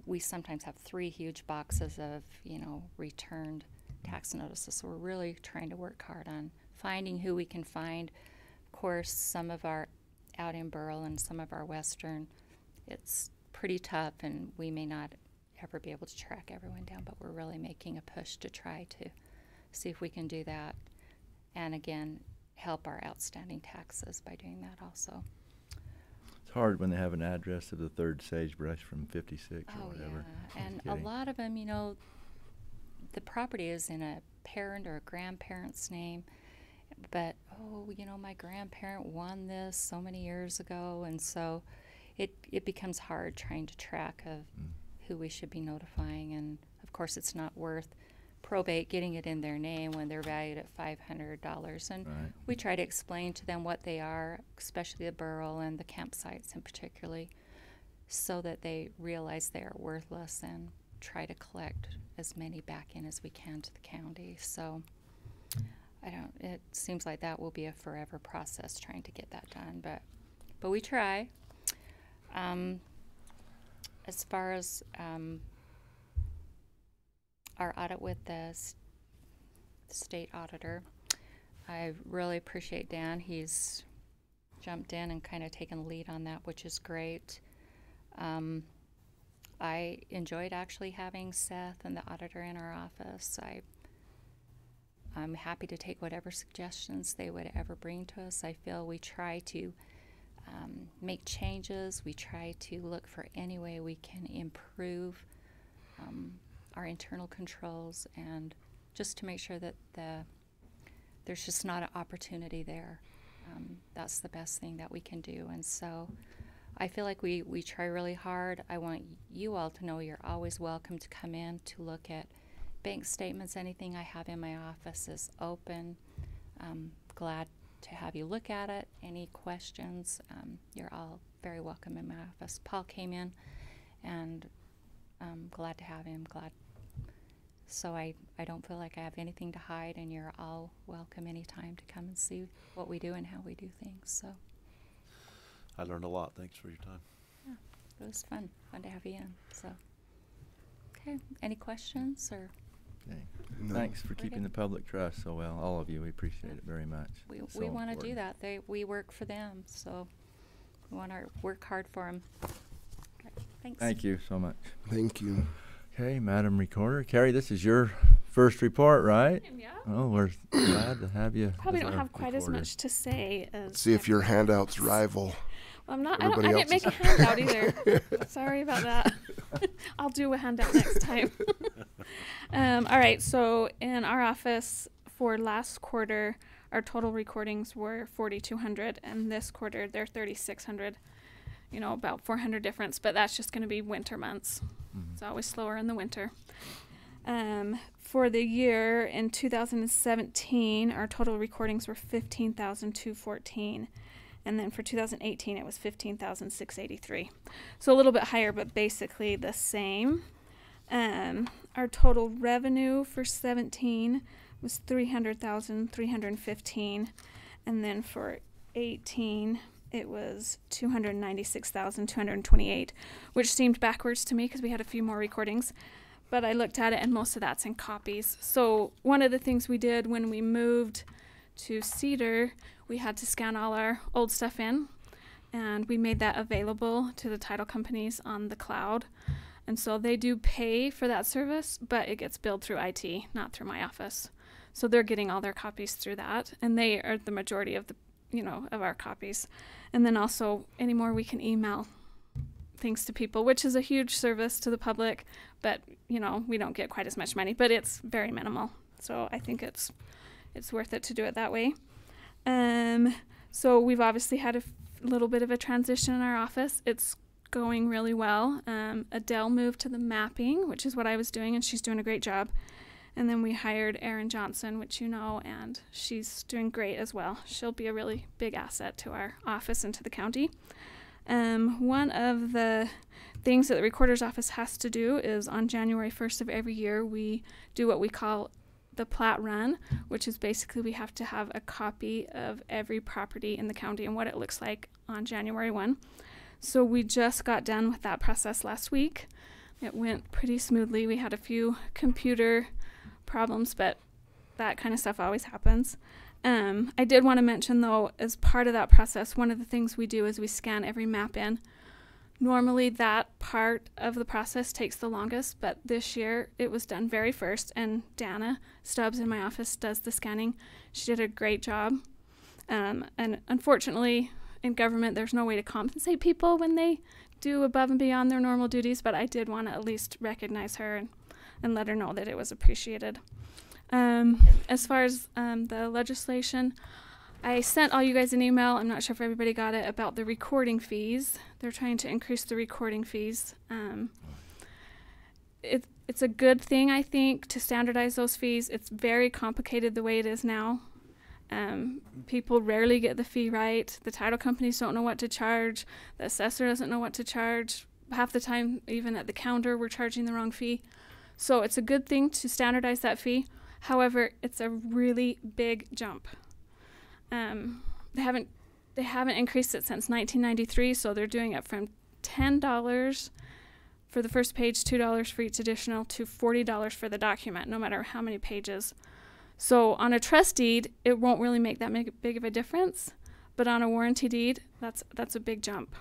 We sometimes have 3 huge boxes of, returned tax notices. So we're really trying to work hard on finding who we can find. Of course, some of our out in Burl and some of our western, it's pretty tough, and we may not ever be able to track everyone down, but we're really making a push to try to see if we can do that. And again, help our outstanding taxes by doing that also. It's hard when they have an address of the 3rd Sagebrush from 56 or whatever. Yeah, and a lot of them, the property is in a parent or a grandparent's name, but my grandparent won this so many years ago, and so it becomes hard trying to track of who we should be notifying. And of course, it's not worth probate getting it in their name when they're valued at $500. And Right. we try to explain to them what they are, especially the borough and the campsites in particularly, so that they realize they are worthless, and try to collect as many back in as we can to the county. So it seems like that will be a forever process trying to get that done, but we try. As far as our audit with the state auditor, I really appreciate Dan. He's jumped in and kind of taken the lead on that, which is great. I enjoyed actually having Seth and the auditor in our office. I'm happy to take whatever suggestions they would ever bring to us. I feel we try to make changes. We try to look for any way we can improve our internal controls, and just to make sure that there's just not an opportunity there. That's the best thing that we can do. And so I feel like we try really hard. I want you all to know you're always welcome to come in to look at bank statements. Anything I have in my office is open. Glad to have you look at it. Any questions, you're all very welcome in my office. Paul came in, and I'm glad to have him. So I don't feel like I have anything to hide, and you're all welcome anytime to come and see what we do and how we do things. So I learned a lot. Thanks for your time. yeah, it was fun to have you in. So okay, any questions or? Okay. No. Thanks for keeping the public trust so well. All of you, we appreciate it very much. We It's so want to do important. that. We work for them, so we want to work hard for them. Okay, thanks. Thank you so much. Thank you. Okay, Madam Recorder. Carrie, this is your first report, right? Yeah. Oh, we're glad to have you. Probably as don't our have quite as recorder. much to say as. See if your handouts rival. Well, I'm not. I everybody didn't make a else's. handout either. Sorry about that. I'll do a handout next time. All right. So in our office for last quarter, our total recordings were 4,200, and this quarter they're 3,600. You know, about 400 difference, but that's just going to be winter months. It's always slower in the winter. For the year in 2017, our total recordings were 15,214. And then for 2018, it was 15,683. So a little bit higher, but basically the same. Our total revenue for 17 was 300,315. And then for 18, it was 296,228, which seemed backwards to me because we had a few more recordings. But I looked at it, and most of that's in copies. So one of the things we did when we moved to Cedar, we had to scan all our old stuff in, and we made that available to the title companies on the cloud. And so they do pay for that service, but it gets billed through IT, not through my office. So they're getting all their copies through that, and they are the majority of the, of our copies. And then also any more we can email things to people, which is a huge service to the public, but we don't get quite as much money, but it's very minimal. So I think it's worth it to do it that way. So we've obviously had a little bit of a transition in our office. It's going really well. Adele moved to the mapping, which is what I was doing, and she's doing a great job. And then we hired Erin Johnson, which and she's doing great as well. She'll be a really big asset to our office and to the county. One of the things that the recorder's office has to do is on January 1st of every year, we do what we call the plat run, which is basically we have to have a copy of every property in the county and what it looks like on January 1. So we just got done with that process last week. It went pretty smoothly. We had a few computer problems, but that kind of stuff always happens. I did want to mention, though, as part of that process, one of the things we do is we scan every map in. Normally that part of the process takes the longest, but this year it was done very first, and Dana Stubbs in my office does the scanning. She did a great job. And unfortunately, in government, there's no way to compensate people when they do above and beyond their normal duties, but I did want to at least recognize her and let her know that it was appreciated. As far as the legislation, I sent all you guys an email, I'm not sure if everybody got it, about the recording fees. They're trying to increase the recording fees. It's a good thing, I think, to standardize those fees. It's very complicated the way it is now. People rarely get the fee right. The title companies don't know what to charge. The assessor doesn't know what to charge. Half the time, even at the counter, we're charging the wrong fee. So it's a good thing to standardize that fee. However, it's a really big jump. They haven't increased it since 1993, so they're doing it from $10 for the first page, $2 for each additional, to $40 for the document, no matter how many pages. So on a trust deed, it won't really make that big of a difference, but on a warranty deed, that's a big jump.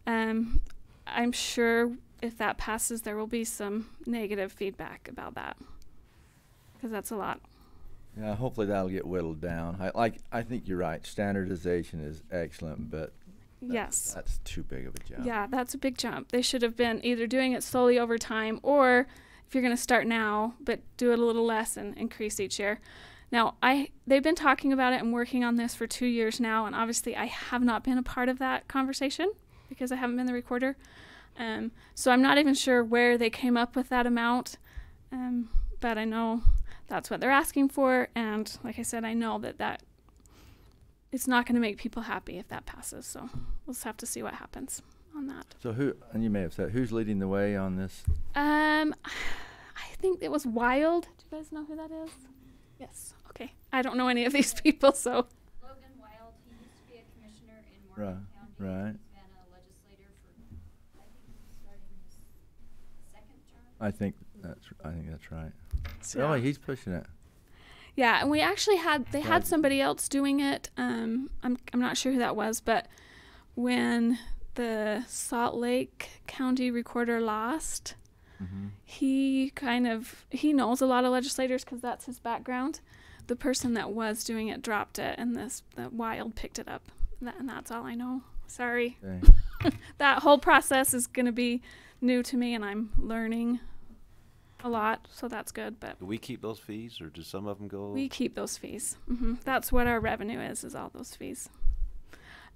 I'm sure if that passes, there will be some negative feedback about that, because that's a lot. Yeah, hopefully that'll get whittled down. I think you're right. Standardization is excellent, but Yes. that's too big of a jump. Yeah, that's a big jump. They should have been either doing it slowly over time, or if you're going to start now, but do it a little less and increase each year. Now, they've been talking about it and working on this for 2 years now, and obviously I have not been a part of that conversation because I haven't been the recorder. So I'm not even sure where they came up with that amount, but I know that's what they're asking for, and like I said, I know that it's not going to make people happy if that passes, so we'll just have to see what happens on that. So and you may have said, who's leading the way on this? I think it was Wild. Do you guys know who that is? Yes. Okay. I don't know any of these people, so. Logan Wild, he used to be a commissioner in Morgan County. Right. He's been a legislator for, I think he's starting his second term. I think that's right. So Really, he's pushing it. yeah, and we actually had somebody else doing it. I'm not sure who that was, but when the Salt Lake County recorder lost, he knows a lot of legislators because that's his background. The person that was doing it dropped it, and the Wild picked it up. And that's all I know. Sorry. Okay. That whole process is going to be new to me, and I'm learning a lot, so that's good. But Do we keep those fees, or do some of them go? we keep those fees. That's what our revenue is all those fees.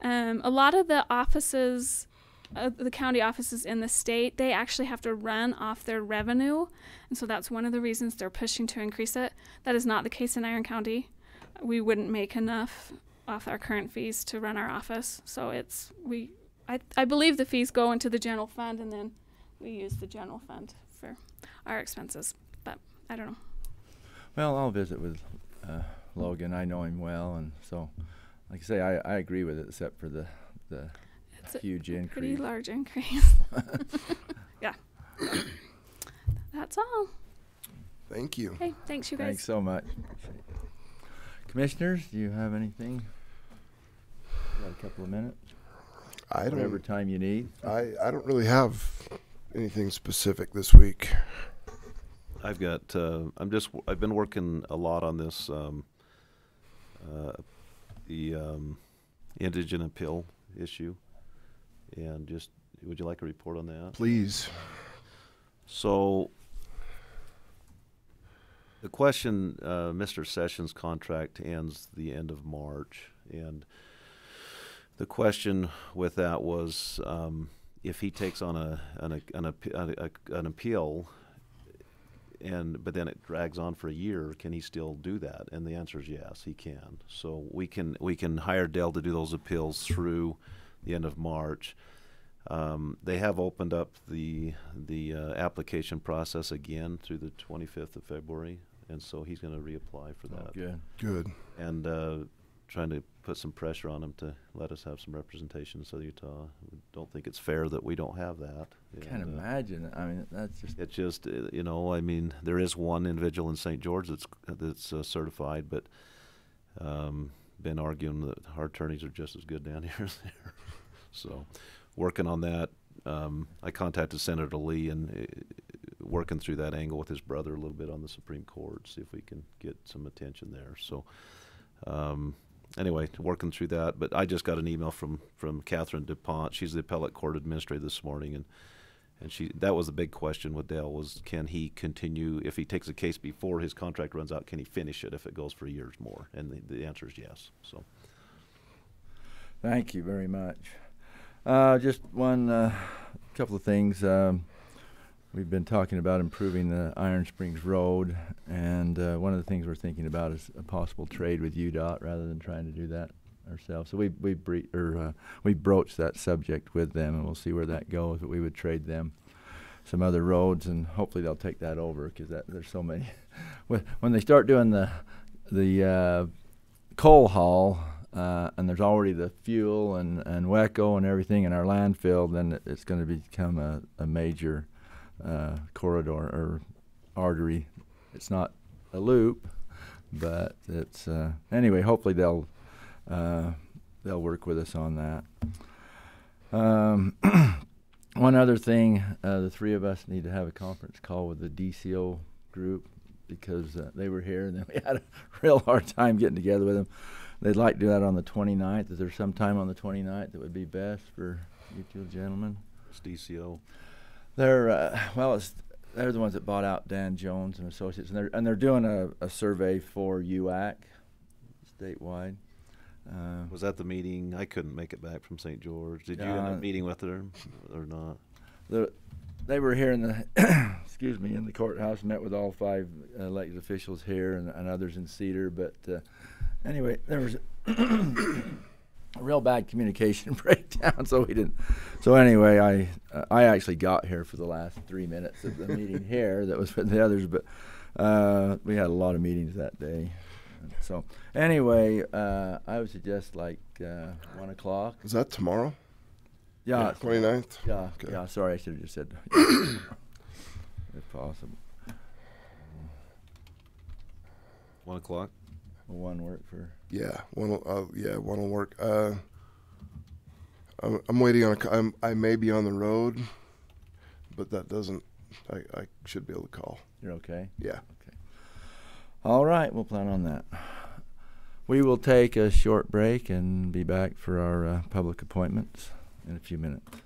A lot of the offices, the county offices in the state, they actually have to run off their revenue, and so that's one of the reasons they're pushing to increase it. That is not the case in Iron County. We wouldn't make enough off our current fees to run our office, so I believe the fees go into the general fund, and then we use the general fund for our expenses, but I don't know. Well, I'll visit with Logan. I know him well, and so, like I say, I agree with it, except for the It's huge a increase. pretty large increase. Yeah. That's all. Thank you. Okay, thanks you guys. Thanks so much. Commissioners, do you have anything? Got a couple of minutes? Whatever time you need. I don't really have anything specific this week. I've got. I've been working a lot on this. The indigent appeal issue, and just would you like a report on that? Please. So the question, Mr. Sessions' contract ends the end of March, and the question with that was if he takes on an appeal, but then it drags on for a year, can he still do that? And the answer is yes, he can. So we can hire Dell to do those appeals through the end of March. They have opened up the application process again through the 25th of February, and so he's going to reapply for that. Good. Good. And trying to put some pressure on him to let us have some representation in Southern Utah. We don't think it's fair that we don't have that. Can't imagine. I mean, that's just. It's just I mean, there is one individual in St. George that's certified, but been arguing that our attorneys are just as good down here as there. So, working on that. I contacted Senator Lee and working through that angle with his brother a little bit on the Supreme Court, see if we can get some attention there. So, anyway, working through that. But I just got an email from Catherine DuPont. She's the appellate court administrator this morning, and that was the big question with Dale was, can he continue, if he takes a case before his contract runs out, can he finish it if it goes for years more? And the answer is yes. So, Thank you very much. Just one couple of things. We've been talking about improving the Iron Springs Road, and one of the things we're thinking about is a possible trade with UDOT rather than trying to do that ourselves. So we broached that subject with them, and we'll see where that goes. But we would trade them some other roads, and hopefully they'll take that over, because there's so many. When they start doing the coal haul, and there's already the fuel and WECO and everything in our landfill, then it's going to become a major corridor or artery. It's not a loop, but it's anyway. Hopefully they'll work with us on that. One other thing, the three of us need to have a conference call with the DCO group because they were here and then we had a real hard time getting together with them. They'd like to do that on the 29th. Is there some time on the 29th that would be best for you two gentlemen? It's DCO. They're they're the ones that bought out Dan Jones and Associates, and they're doing a survey for UAC statewide. Was that the meeting? I couldn't make it back from St. George. Did you end up meeting with them or not? They were here in the excuse me, in the courthouse, met with all 5 elected officials here and others in Cedar. But anyway, there was a real bad communication breakdown, so we didn't. So anyway, I actually got here for the last 3 minutes of the meeting here. That was with the others, but we had a lot of meetings that day. So anyway, I would suggest like 1 o'clock. Is that tomorrow? Yeah. 29th? Yeah. Okay. Yeah. Sorry, I should have just said if possible. 1 o'clock? Will 1 work for? Yeah, one will work. I'm waiting on. I may be on the road, but that doesn't. I should be able to call. You're okay? Yeah. Okay. All right, we'll plan on that. We will take a short break and be back for our public appointments in a few minutes.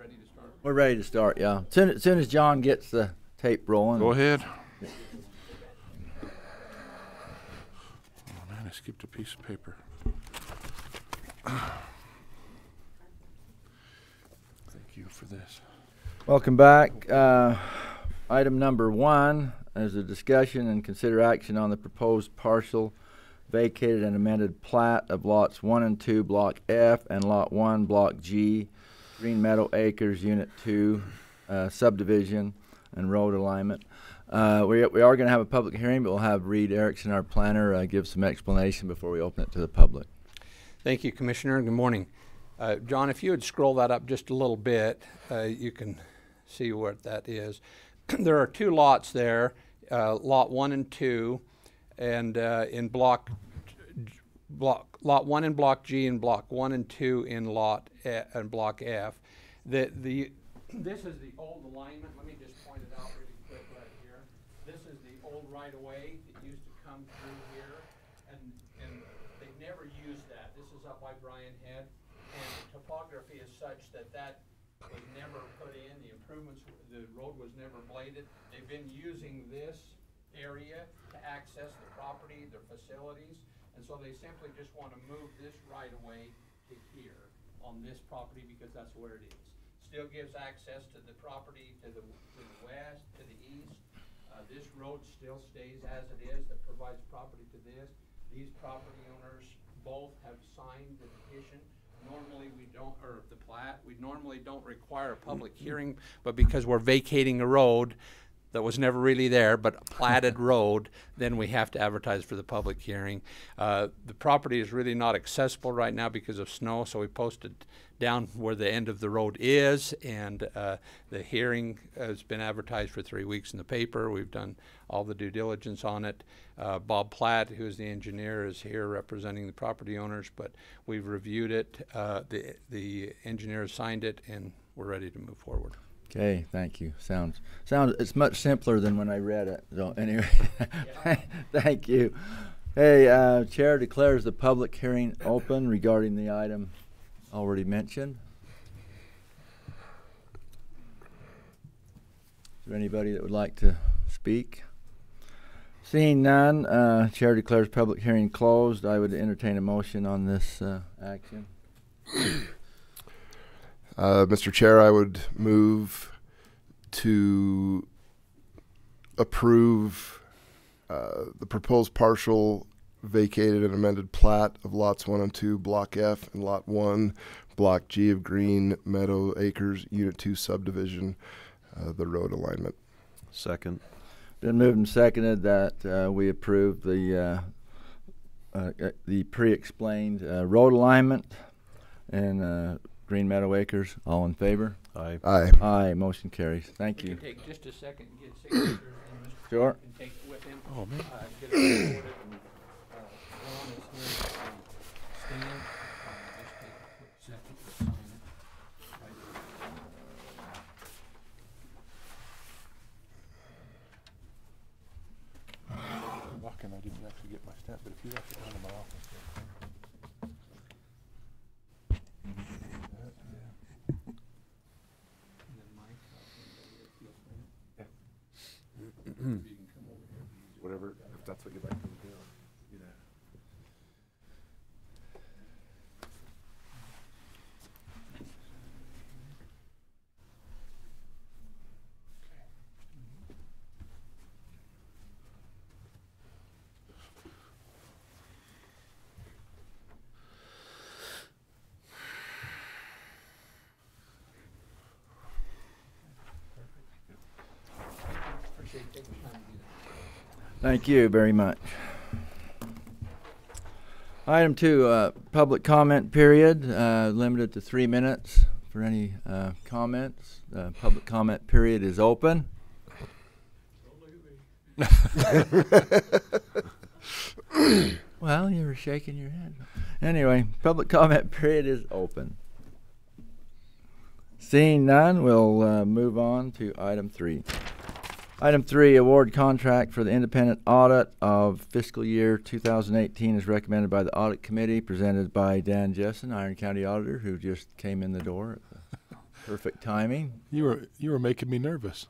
ready to start? We're ready to start, yeah. Soon as John gets the tape rolling. Go ahead. Oh man, I skipped a piece of paper. Thank you for this. Welcome back. Item number 1 is a discussion and consider action on the proposed partial vacated and amended plat of lots 1 and 2, Block F, and Lot 1, Block G, Green Meadow Acres, Unit 2, subdivision and road alignment. We are going to have a public hearing, but we'll have Reed Erickson, our planner, give some explanation before we open it to the public. Thank you, Commissioner. Good morning. John, if you would scroll that up just a little bit, you can see what that is. There are 2 lots there, Lot 1 and 2, and in Lot 1 in Block G and Block 1 and 2 in Block F. This is the old alignment. Let me just point it out really quick right here. This is the old right-of-way that used to come through here, and they never used that. This is up by Bryan Head, and the topography is such that was never put in. The improvements, the road was never bladed. They've been using this area to access the property, their facilities, and so they simply just want to move this right-of-way to here on this property because that's where it is. Still gives access to the property to the west, to the east. This road still stays as it is that provides property to this. These property owners both have signed the petition. Normally we don't, or the plat, we normally don't require a public hearing, but because we're vacating a road that was never really there, but a platted road, then we have to advertise for the public hearing. The property is really not accessible right now because of snow, so we posted down where the end of the road is, and the hearing has been advertised for 3 weeks in the paper. We've done all the due diligence on it. Bob Platt, who is the engineer, is here representing the property owners, but we've reviewed it. The engineer signed it, and we're ready to move forward. Okay, thank you. Sounds it's much simpler than when I read it. So anyway, thank you. Hey, Chair declares the public hearing open regarding the item already mentioned. Is there anybody that would like to speak? Seeing none, Chair declares public hearing closed. I would entertain a motion on this action. Mr. Chair, I would move to approve the proposed partial vacated and amended plat of lots 1 and 2, Block F, and Lot 1, Block G of Green Meadow Acres, Unit 2 subdivision, the road alignment. Second. Been moved and seconded that we approve the pre-explained road alignment and Green Meadow Acres. All in favor? Aye. Aye. Aye. Motion carries. Thank you. You can take just a second and get signatures, and Mr. Sure. Clark can take it with him. Oh, man. Get it recorded, and Ron is here to stand. Just take a quick second to sign it. Walking, I didn't actually get my stamp, but if you left it down in my office. Whatever, if that's what you'd like to do, do that. Appreciate you taking the time to do that. Thank you very much. Item 2, public comment period, limited to 3 minutes for any comments. Public comment period is open. Well, you were shaking your head. Anyway, public comment period is open. Seeing none, we'll move on to item 3. Item 3, award contract for the independent audit of fiscal year 2018 is recommended by the audit committee, presented by Dan Jessen, Iron County Auditor, who just came in the door at the Perfect timing. You were making me nervous.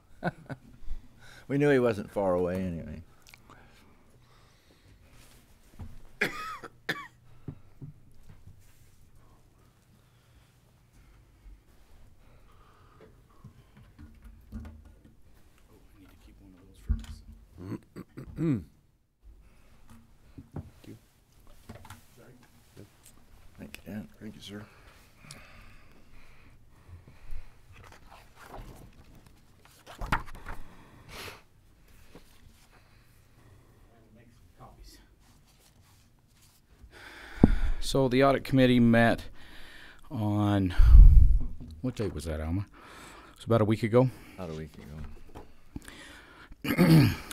We knew he wasn't far away anyway. Thank you, Dan. Thank you, sir. So the audit committee met on, what date was that, Alma? It was about a week ago. About a week ago.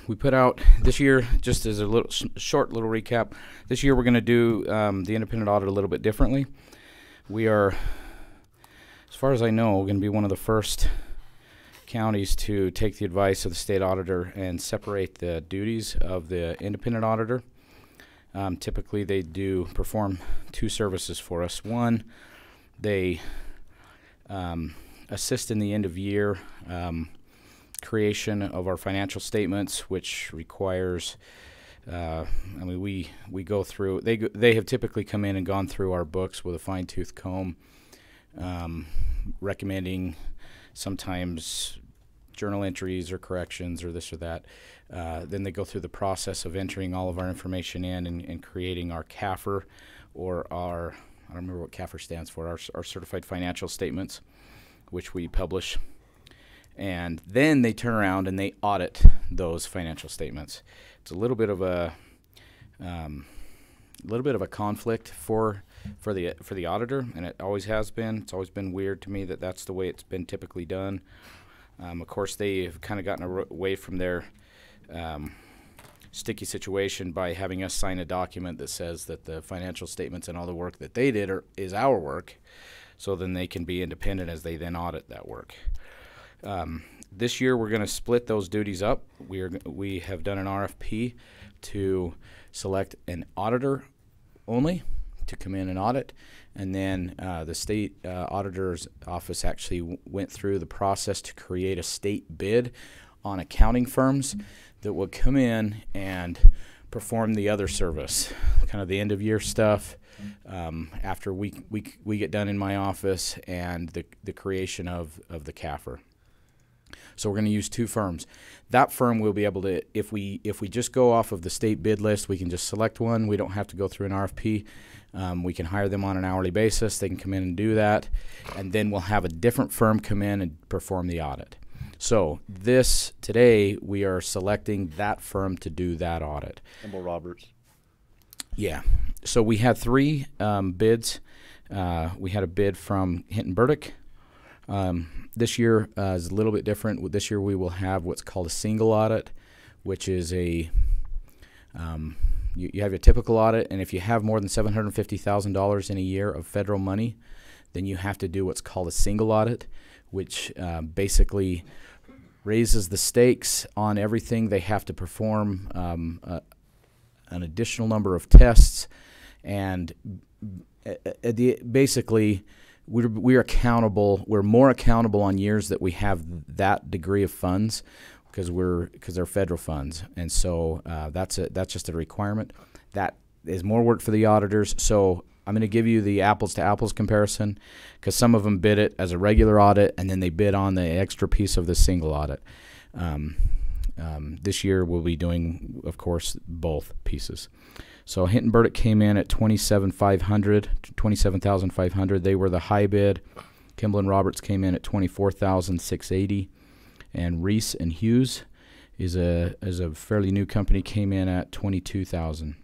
We put out this year, just as a little short little recap, this year we're going to do the independent audit a little bit differently. We are, as far as I know, going to be one of the first counties to take the advice of the state auditor and separate the duties of the independent auditor. Typically they do perform two services for us. One, they assist in the end of year creation of our financial statements, which requires, I mean, we go through, they have typically come in and gone through our books with a fine-tooth comb, recommending sometimes journal entries or corrections or this or that. Then they go through the process of entering all of our information in and creating our CAFR, or our, I don't remember what CAFR stands for, our certified financial statements, which we publish. And then they turn around and they audit those financial statements. It's a little bit of a conflict for the auditor, and it always has been. It's always been weird to me that that's the way it's been typically done. Of course, they've kind of gotten away from their sticky situation by having us sign a document that says that the financial statements and all the work that they did is our work, so then they can be independent as they then audit that work. This year we're going to split those duties up. We have done an RFP to select an auditor only to come in and audit, and then the state auditor's office actually went through the process to create a state bid on accounting firms that would come in and perform the other service, kind of the end of year stuff, after we get done in my office, and the creation of the CAFR. So we're going to use two firms. That firm will be able to, if we just go off of the state bid list, we can just select one. We don't have to go through an RFP. We can hire them on an hourly basis. They can come in and do that, and then we'll have a different firm come in and perform the audit. So today we are selecting that firm to do that audit. Kimball Roberts. Yeah. So we had three bids. We had a bid from Hinton Burdick. This year is a little bit different. This year we will have what's called a single audit, which is you have your typical audit, and if you have more than $750,000 in a year of federal money, then you have to do what's called a single audit, which basically raises the stakes on everything. They have to perform an additional number of tests, and basically we're accountable. We're more accountable on years that we have that degree of funds, because they're federal funds, and so that's just a requirement. That is more work for the auditors. So I'm going to give you the apples to apples comparison, because some of them bid it as a regular audit, and then they bid on the extra piece of the single audit. This year we'll be doing, of course, both pieces. So Hinton Burdick came in at $27,500. They were the high bid. Kimball and Roberts came in at $24,680, and Reese and Hughes is a fairly new company, came in at $22,000.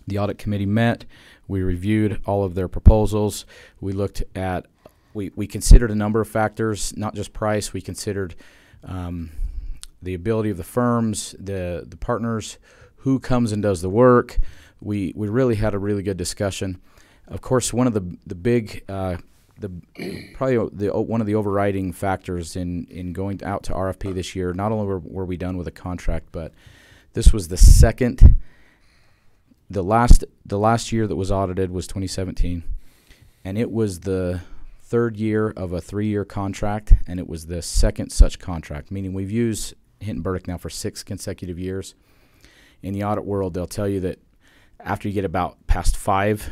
The audit committee met. We reviewed all of their proposals. We looked at, we considered a number of factors, not just price. We considered the ability of the firms, the partners, who comes and does the work. We really had a really good discussion. Of course, one of the big, one of the overriding factors in going out to RFP this year, not only were we done with a contract, but this was the last year that was audited was 2017, and it was the third year of a 3-year contract, and it was the second such contract, meaning we've used Hinton Burdick now for 6 consecutive years. In the audit world, they'll tell you that after you get about past 5,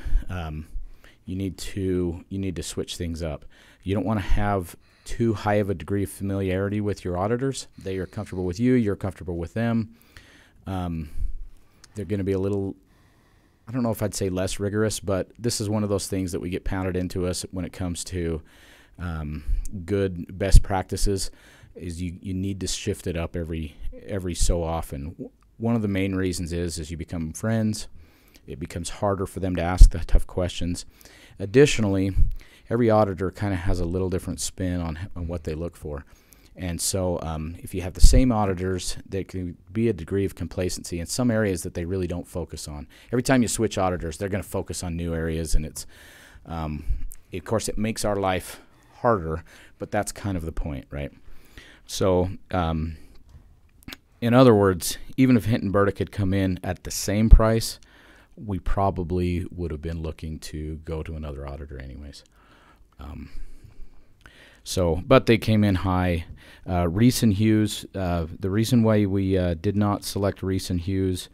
you need to switch things up. You don't want to have too high of a degree of familiarity with your auditors. They are comfortable with you. You're comfortable with them. They're going to be a little, I don't know if I'd say less rigorous, but this is one of those things that we get pounded into us when it comes to good best practices. Is you need to shift it up every so often. One of the main reasons is you become friends. It becomes harder for them to ask the tough questions. Additionally, every auditor kind of has a little different spin on what they look for. And so if you have the same auditors, there can be a degree of complacency in some areas that they really don't focus on. Every time you switch auditors, they're going to focus on new areas, and it's, of course, it makes our life harder, but that's kind of the point, right? So in other words, even if Hinton Burdick had come in at the same price, we probably would have been looking to go to another auditor anyways. But they came in high. Reese and Hughes, the reason why we did not select Reese and Hughes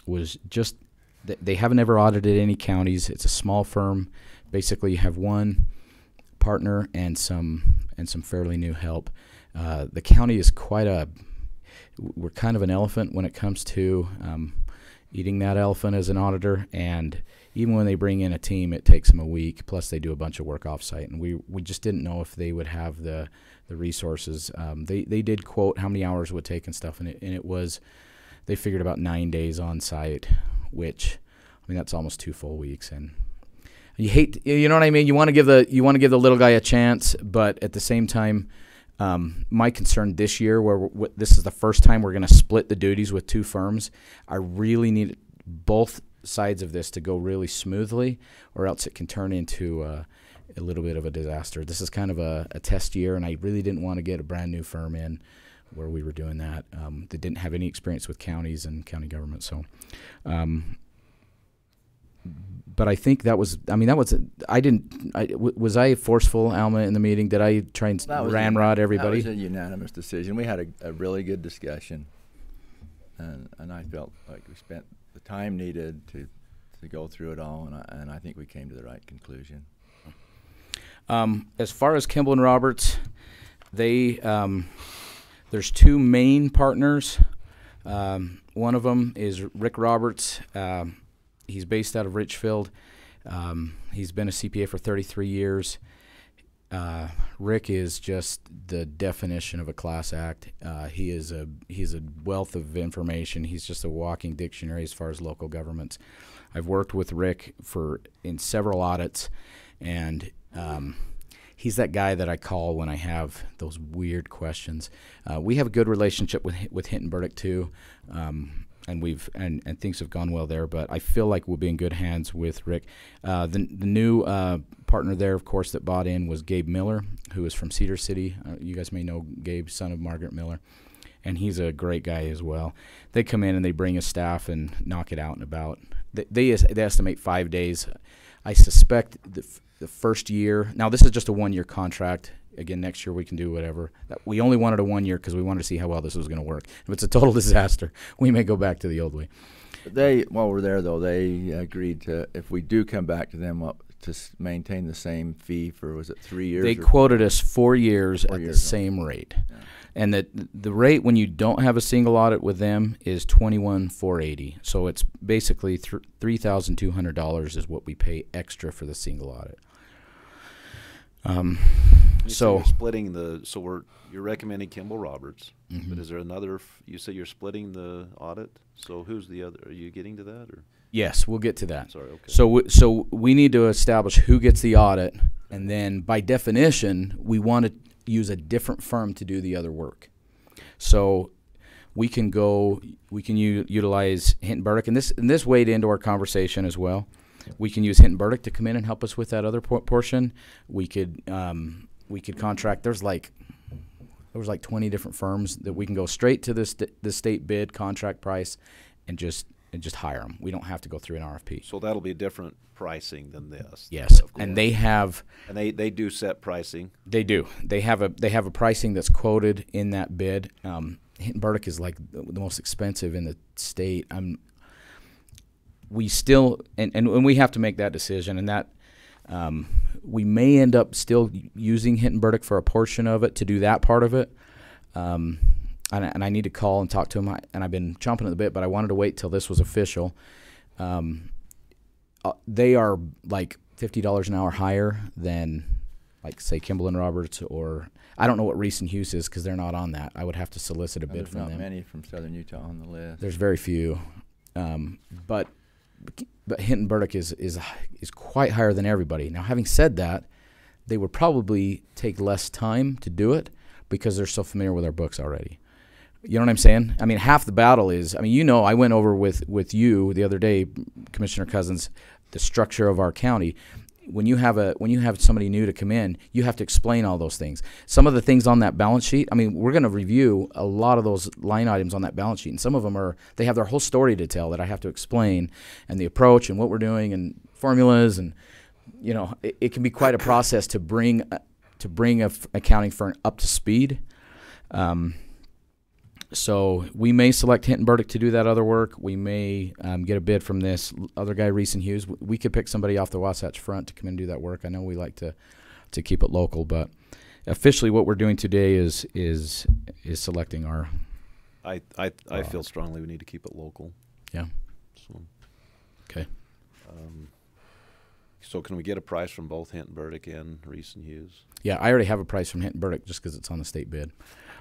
was just they haven't ever audited any counties. It's a small firm. Basically, you have one partner and some fairly new help. The county is we're kind of an elephant when it comes to eating that elephant as an auditor, and even when they bring in a team, it takes them a week, plus they do a bunch of work off-site, and we just didn't know if they would have the resources. They did quote how many hours it would take and stuff, and it was, they figured about 9 days on site, which, I mean, that's almost 2 full weeks, and you know what I mean? You want to give the little guy a chance, but at the same time, my concern this year, this is the first time we're going to split the duties with 2 firms, I really need both sides of this to go really smoothly, or else it can turn into a little bit of a disaster. This is kind of a test year, and I really didn't want to get a brand new firm in where we were doing that that didn't have any experience with counties and county government. So, but I think was I forceful, Alma, in the meeting? Did I try and ramrod everybody? That was a unanimous decision. We had a really good discussion, and I felt like we spent the time needed to go through it all, and I think we came to the right conclusion. As far as Kimball and Roberts, there's 2 main partners. One of them is Rick Roberts. He's based out of Richfield. He's been a CPA for 33 years. Rick is just the definition of a class act. He's a wealth of information. He's just a walking dictionary as far as local governments. I've worked with Rick in several audits, and he's that guy that I call when I have those weird questions. We have a good relationship with Hinton Burdick too, and things have gone well there. But I feel like we'll be in good hands with Rick. The new partner there, of course, that bought in was Gabe Miller, who is from Cedar City. You guys may know Gabe, son of Margaret Miller, and he's a great guy as well. They come in and they bring a staff and knock it out and about. They estimate 5 days. I suspect the first year. Now this is just a 1-year contract. Again, next year we can do whatever. We only wanted a 1 year because we wanted to see how well this was going to work. If it's a total disaster, we may go back to the old way. While we're there though, they agreed to, if we do come back to them, to maintain the same fee for, was it 3 years? They quoted us 4 years at the same rate. Yeah. And the rate when you don't have a single audit with them is $21,480. So it's basically $3,200 is what we pay extra for the single audit. So you're splitting you're recommending Kimball Roberts, but is there another? You say you're splitting the audit. So who's the other? Are you getting to that, or? Yes, we'll get to that. Sorry. Okay. So we need to establish who gets the audit, and then by definition, we want to use a different firm to do the other work. So we can utilize Hinton Burdick, and this weighed into our conversation as well. We can use Hinton Burdick to come in and help us with that other portion. We could contract. There was like 20 different firms that we can go straight to the state bid contract price, and just just hire them. We don't have to go through an RFP. So that'll be different pricing than this. Yes, of and course. they have. And they do set pricing. They do. They have a pricing that's quoted in that bid. Hinton Burdick is like the most expensive in the state. We still and we have to make that decision, and that we may end up still using Hinton Burdick for a portion of it to do that part of it. And I need to call and talk to him. And I've been chomping at the bit, but I wanted to wait till this was official. They are like $50 an hour higher than, like, say, Kimball and Roberts, or I don't know what Reese and Hughes is because they're not on that. I would have to solicit a bid There's from not them. many from Southern Utah on the list. There's very few, but Hinton Burdick is quite higher than everybody. Now, having said that, they would probably take less time to do it because they're so familiar with our books already. You know what I'm saying? I mean, half the battle is, I mean, you know, I went over with you the other day, Commissioner Cousins, the structure of our county. When you have somebody new to come in, you have to explain all those things. Some of the things on that balance sheet, I mean, we're going to review a lot of those line items on that balance sheet, and some of them they have their whole story to tell that I have to explain, and the approach and what we're doing and formulas, and you know, it can be quite a process to bring accounting firm up to speed. So we may select Hinton Burdick to do that other work. We may get a bid from this other guy, Reese and Hughes. We could pick somebody off the Wasatch Front to come and do that work. I know we like to keep it local, but officially what we're doing today is selecting our. I feel strongly we need to keep it local. Yeah. So. Okay. So can we get a price from both Hinton Burdick and Reese and Hughes? Yeah, I already have a price from Hinton Burdick just because it's on the state bid.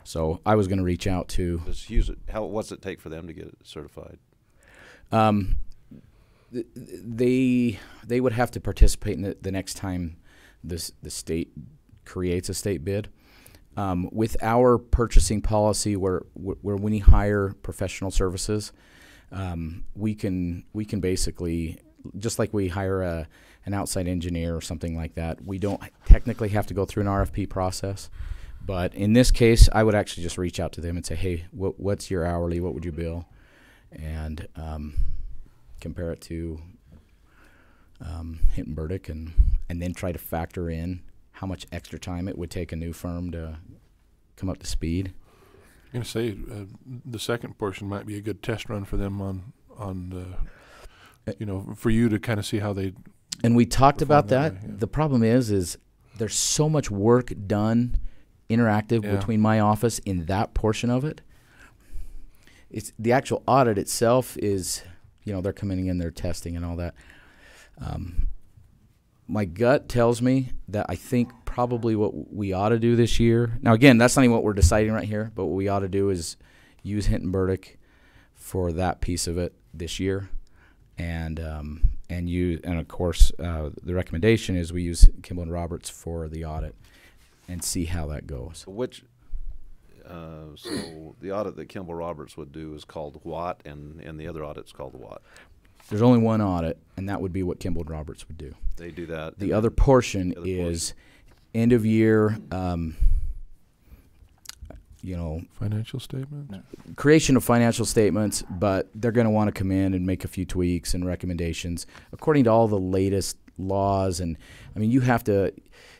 So I was going to reach out to. Does Hughes, what's it take for them to get it certified? They would have to participate in the next time the state creates a state bid. With our purchasing policy, where when we hire professional services, we can basically, just like we hire an outside engineer or something like that, we don't technically have to go through an RFP process. But in this case, I would actually just reach out to them and say, hey, what's your hourly? What would you bill? And compare it to Hinton Burdick, and then try to factor in how much extra time it would take a new firm to come up to speed. I'm going to say the second portion might be a good test run for them on you know, for you to kind of see how they. And we talked about that. Yeah. The problem is there's so much work done interactive between my office in that portion of it. It's the actual audit itself is, you know, they're coming in, they're testing and all that. My gut tells me that I think probably what we ought to do this year. Now, again, that's not even what we're deciding right here, but what we ought to do is use Hinton Burdick for that piece of it this year, and of course the recommendation is we use Kimball and Roberts for the audit and see how that goes. So the audit that Kimball Roberts would do is called what, and the other audit's called what? There's only one audit, and that would be what Kimball and Roberts would do. They do that. The other portion is end of year, you know, financial statements, creation of financial statements, but they're going to want to come in and make a few tweaks and recommendations according to all the latest laws. And I mean, you have to,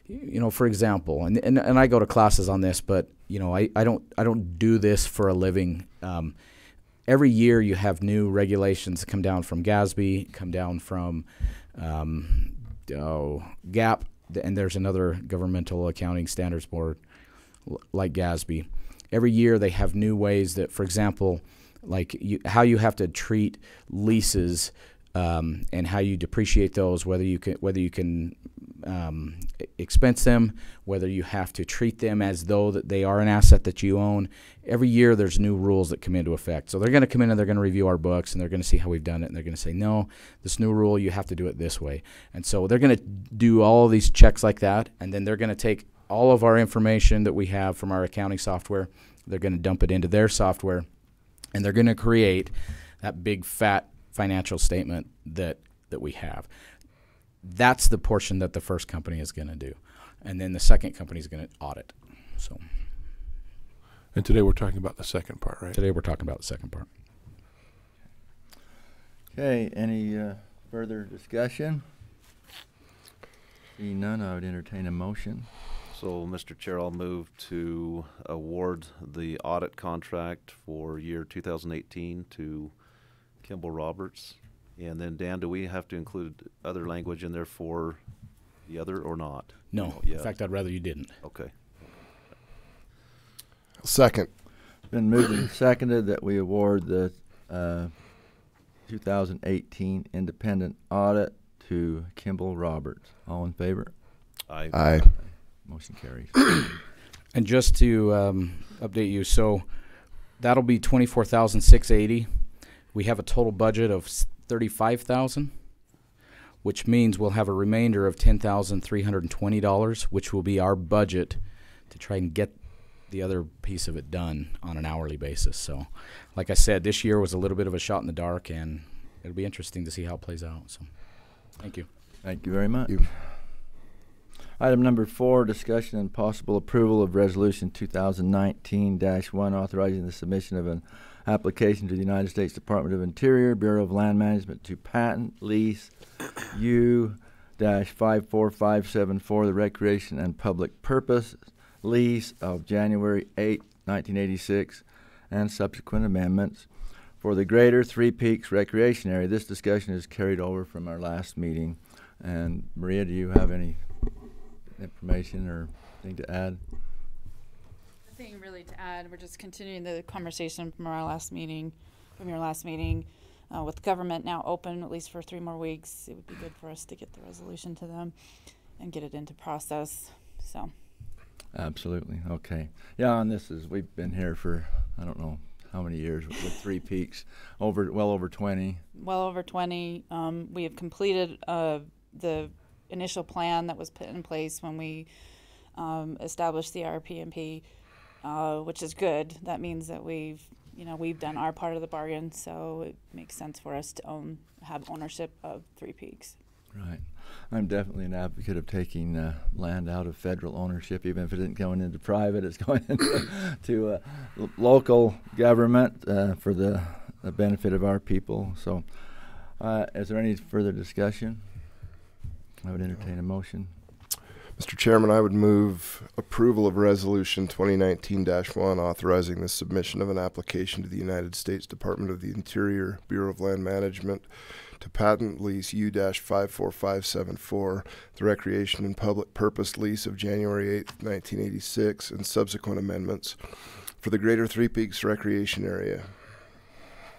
you know, for example, and I go to classes on this, but you know, I don't do this for a living. Every year you have new regulations that come down from GASB, come down from GAP, and there's another governmental accounting standards board like GASB. Every year they have new ways that, for example, like how you have to treat leases and how you depreciate those, whether you can expense them, whether you have to treat them as though that they are an asset that you own. Every year there's new rules that come into effect. So they're going to come in and they're going to review our books and they're going to see how we've done it, and they're going to say, no, this new rule, you have to do it this way. And so they're going to do all of these checks like that, and then they're going to take all of our information that we have from our accounting software, they're going to dump it into their software, and they're going to create that big fat financial statement that we have. That's the portion that the first company is going to do, and then the second company is going to audit. So. And today we're talking about the second part, right? Today we're talking about the second part. Okay, any further discussion? Seeing none, I would entertain a motion. So, Mr. Chair, I'll move to award the audit contract for year 2018 to Kimball Roberts. And then, Dan, do we have to include other language in there for the other or not? No. Yeah. In fact, I'd rather you didn't. Okay. Second. Been moved and seconded that we award the 2018 independent audit to Kimball Roberts. All in favor? Aye. Motion carries. And just to update you, so that'll be $24,680. We have a total budget of $35,000, which means we'll have a remainder of $10,320, which will be our budget to try and get the other piece of it done on an hourly basis. So, like I said, this year was a little bit of a shot in the dark, and it'll be interesting to see how it plays out. So, thank you. Thank you very much. Thank you. Item number 4, discussion and possible approval of Resolution 2019-1, authorizing the submission of an application to the United States Department of Interior, Bureau of Land Management to patent lease U-54574, the recreation and public purpose lease of January 8, 1986, and subsequent amendments for the Greater Three Peaks Recreation Area. This discussion is carried over from our last meeting. And Maria, do you have any information or thing to add? Nothing really to add. We're just continuing the conversation from our last meeting, with government now open at least for 3 more weeks. It would be good for us to get the resolution to them and get it into process. So. Absolutely. Okay. Yeah, and we've been here for, I don't know how many years with Three Peaks, well over 20. Well over 20. We have completed the initial plan that was put in place when we established the RPMP, which is good. That means that we've done our part of the bargain, so it makes sense for us to have ownership of Three Peaks. Right. I'm definitely an advocate of taking land out of federal ownership, even if it isn't going into private. It's going into local government for the benefit of our people. So is there any further discussion? I would entertain a motion. Mr. Chairman, I would move approval of Resolution 2019-1, authorizing the submission of an application to the United States Department of the Interior, Bureau of Land Management, to patent lease U-54574, the recreation and public purpose lease of January 8, 1986, and subsequent amendments for the Greater Three Peaks Recreation Area.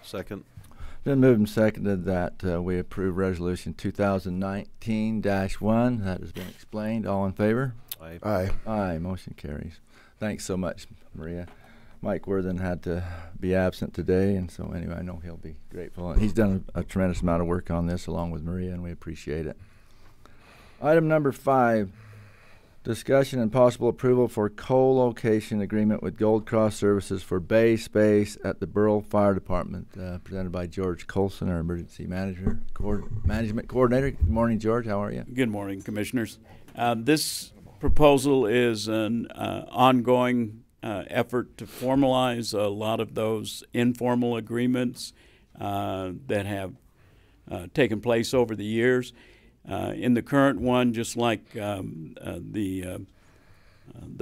Second. Been moved and seconded that we approve Resolution 2019-1. That has been explained. All in favor? Aye. Aye. Aye. Motion carries. Thanks so much, Maria. Mike Worthen had to be absent today, and so anyway, I know he'll be grateful. And he's done a tremendous amount of work on this along with Maria, and we appreciate it. Item number 5, discussion and possible approval for co-location agreement with Gold Cross Services for bay space at the Burrell Fire Department, presented by George Colson, our emergency management coordinator. Good morning, George. How are you? Good morning, Commissioners. This proposal is an ongoing effort to formalize a lot of those informal agreements that have taken place over the years. In the current one, just like the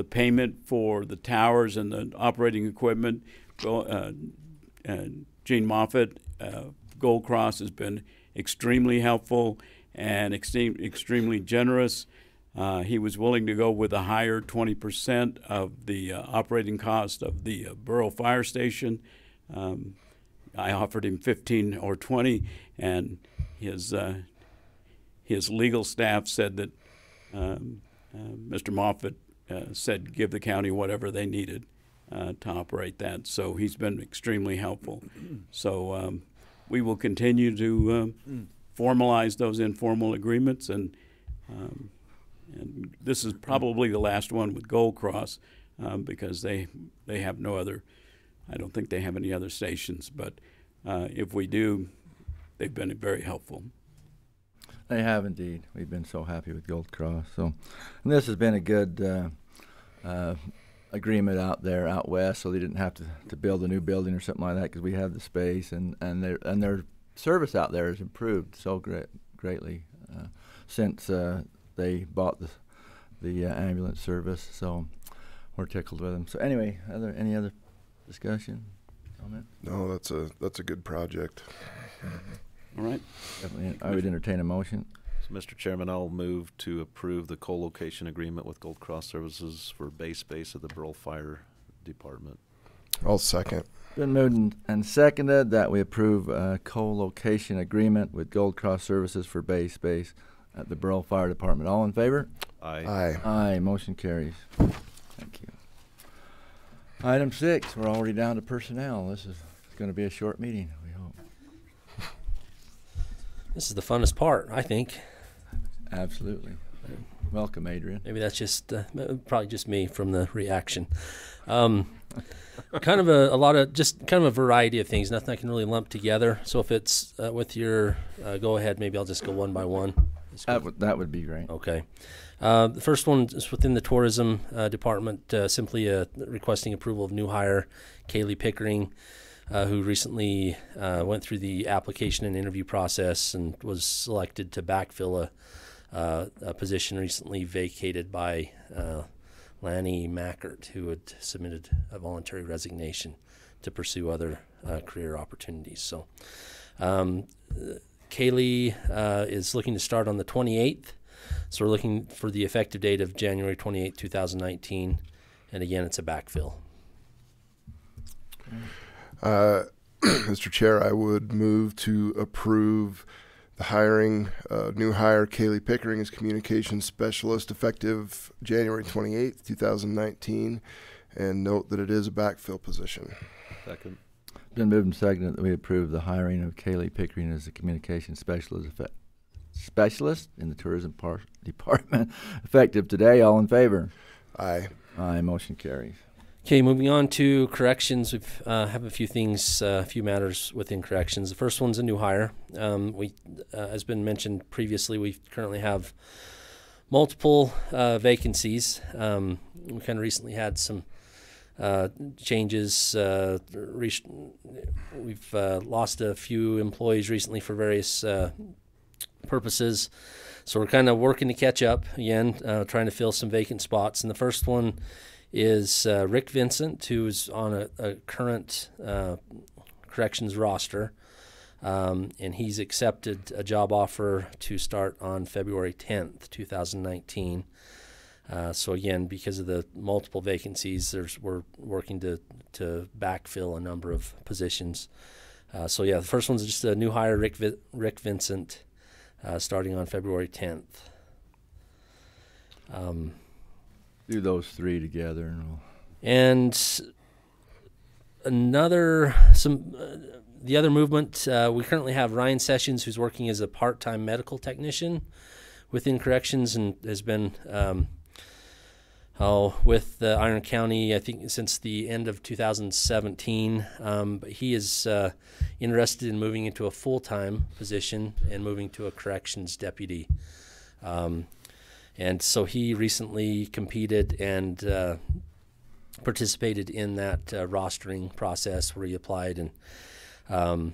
payment for the towers and the operating equipment, Gene Moffitt, Gold Cross has been extremely helpful and extremely generous. He was willing to go with a higher 20% of the operating cost of the Burrell Fire Station. I offered him 15 or 20, and his legal staff said that Mr. Moffitt said give the county whatever they needed to operate that. So he's been extremely helpful. So we will continue to formalize those informal agreements, and this is probably the last one with Gold Cross because they have no other. I don't think they have any other stations, but if we do, they've been very helpful. They have indeed. We've been so happy with Gold Cross. So, and this has been a good agreement out west, so they didn't have to build a new building or something like that because we have the space, and they're service out there has improved so greatly since they bought the ambulance service. So we're tickled with them. So anyway, any other discussion, comment? No, that's a good project. All right. Definitely, I would entertain a motion. So, Mr. Chairman, I'll move to approve the co-location agreement with Gold Cross Services for base space of the Burl Fire Department. I'll second. Been moved and seconded that we approve a co-location agreement with Gold Cross Services for base space at the Burl Fire Department. All in favor? Aye. Aye. Aye. Motion carries. Thank you. Item 6, we're already down to personnel. This is going to be a short meeting, we hope. This is the funnest part, I think. Absolutely. Welcome, Adrian. Maybe that's just probably just me from the reaction. Kind of a lot of just kind of a variety of things. Nothing I can really lump together. So if it's with your go ahead, maybe I'll just go one by one. That would be great. Okay. The first one is within the tourism department, simply requesting approval of new hire Kaylee Pickering, who recently went through the application and interview process and was selected to backfill a position recently vacated by Lanny Mackert, who had submitted a voluntary resignation to pursue other career opportunities. So Kaylee is looking to start on the 28th. So we're looking for the effective date of January 28, 2019. And again, it's a backfill. Mr. Chair, I would move to approve the hiring new hire Kaylee Pickering as communications specialist effective January 28th, 2019, and note that it is a backfill position. Second. Been moved and seconded that we approve the hiring of Kaylee Pickering as a communications specialist in the tourism department effective today. All in favor? Aye. Aye. Motion carries. Okay, moving on to corrections. We have a few things, a few matters within corrections. The first one's a new hire. As been mentioned previously, we currently have multiple vacancies. We kind of recently had some changes. We've lost a few employees recently for various purposes. So we're kind of working to catch up again, trying to fill some vacant spots. And the first one is Rick Vincent, who's on a current corrections roster, and he's accepted a job offer to start on February 10th, 2019. So again, because of the multiple vacancies, we're working to backfill a number of positions. So yeah, the first one's just a new hire, Rick Vincent, starting on February 10th. Do those three together. And the other movement, we currently have Ryan Sessions, who's working as a part-time medical technician within corrections and has been with Iron County, I think, since the end of 2017. But he is interested in moving into a full-time position and moving to a corrections deputy. And so he recently competed and participated in that rostering process where he applied and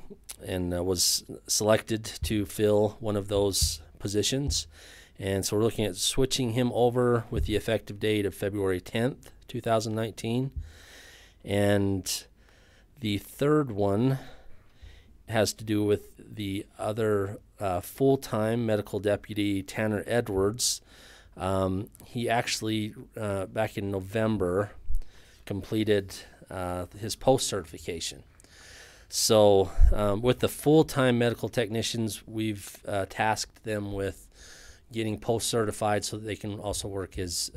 was selected to fill one of those positions. And so we're looking at switching him over with the effective date of February 10th, 2019. And the third one has to do with the other full-time medical deputy, Tanner Edwards. He actually, back in November, completed his post-certification. So with the full-time medical technicians, we've tasked them with getting post-certified so that they can also work as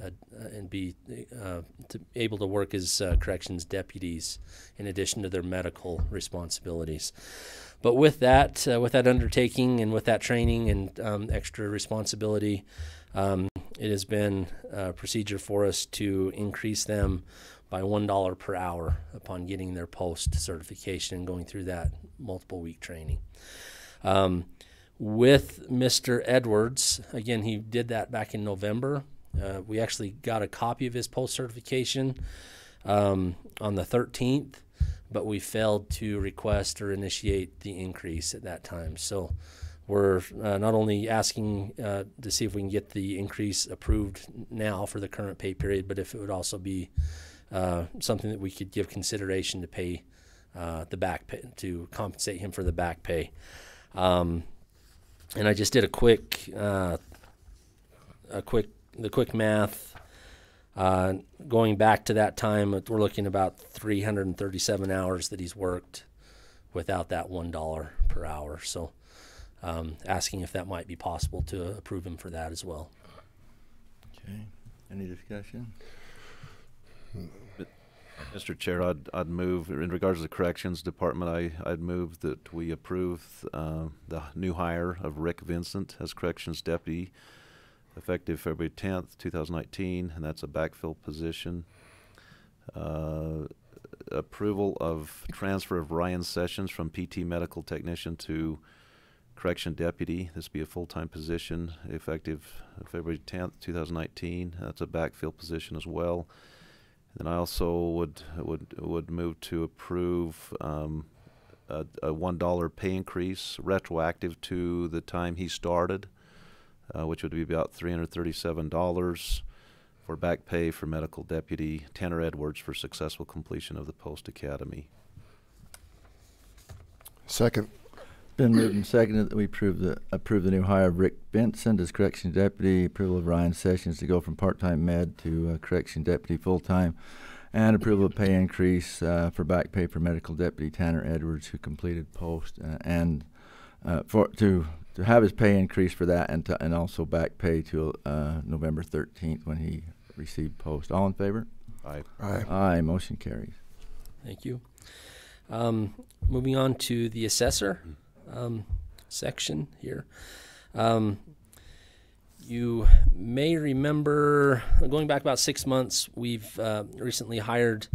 and be able to work as corrections deputies in addition to their medical responsibilities. But with that undertaking and with that training and extra responsibility, it has been a procedure for us to increase them by $1 per hour upon getting their post-certification and going through that multiple-week training. With Mr. Edwards, again, he did that back in November. We actually got a copy of his post-certification on the 13th, but we failed to request or initiate the increase at that time. So we're not only asking to see if we can get the increase approved now for the current pay period, but if it would also be something that we could give consideration to pay the back pay, to compensate him for the back pay. And I just did the quick math. Going back to that time, we're looking about 337 hours that he's worked without that $1 per hour. So asking if that might be possible to approve him for that as well. Okay. Any discussion? Mr. Chair, I'd move, in regards to the Corrections Department, I'd move that we approve the new hire of Rick Vincent as Corrections Deputy, effective February 10th, 2019, and that's a backfill position. Approval of transfer of Ryan Sessions from PT Medical Technician to Correction Deputy. This would be a full-time position, effective February 10th, 2019. That's a backfill position as well. And I also would move to approve a $1 pay increase retroactive to the time he started, which would be about $337 for back pay for Medical Deputy Tanner Edwards for successful completion of the Post Academy. Second. Been moved and seconded that we approve the new hire of Rick Vincent as Correction Deputy, approval of Ryan Sessions to go from part-time med to Correction Deputy full-time, and approval of pay increase for back pay for Medical Deputy Tanner Edwards, who completed post, and to have his pay increase for that, and also back pay to November 13th when he received post. All in favor? Aye. Aye. Aye. Motion carries. Thank you. Moving on to the assessor section here. You may remember, going back about 6 months, we've recently hired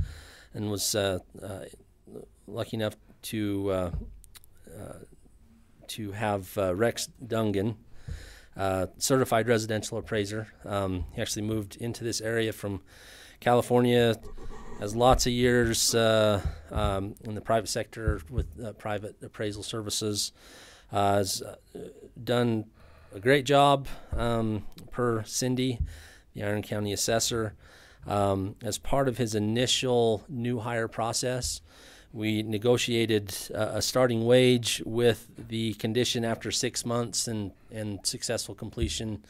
and was lucky enough to have Rex Dungan, certified residential appraiser. He actually moved into this area from California, has lots of years in the private sector with private appraisal services, has done a great job per Cindy, the Iron County assessor. As part of his initial new hire process, we negotiated a starting wage with the condition after 6 months and successful completion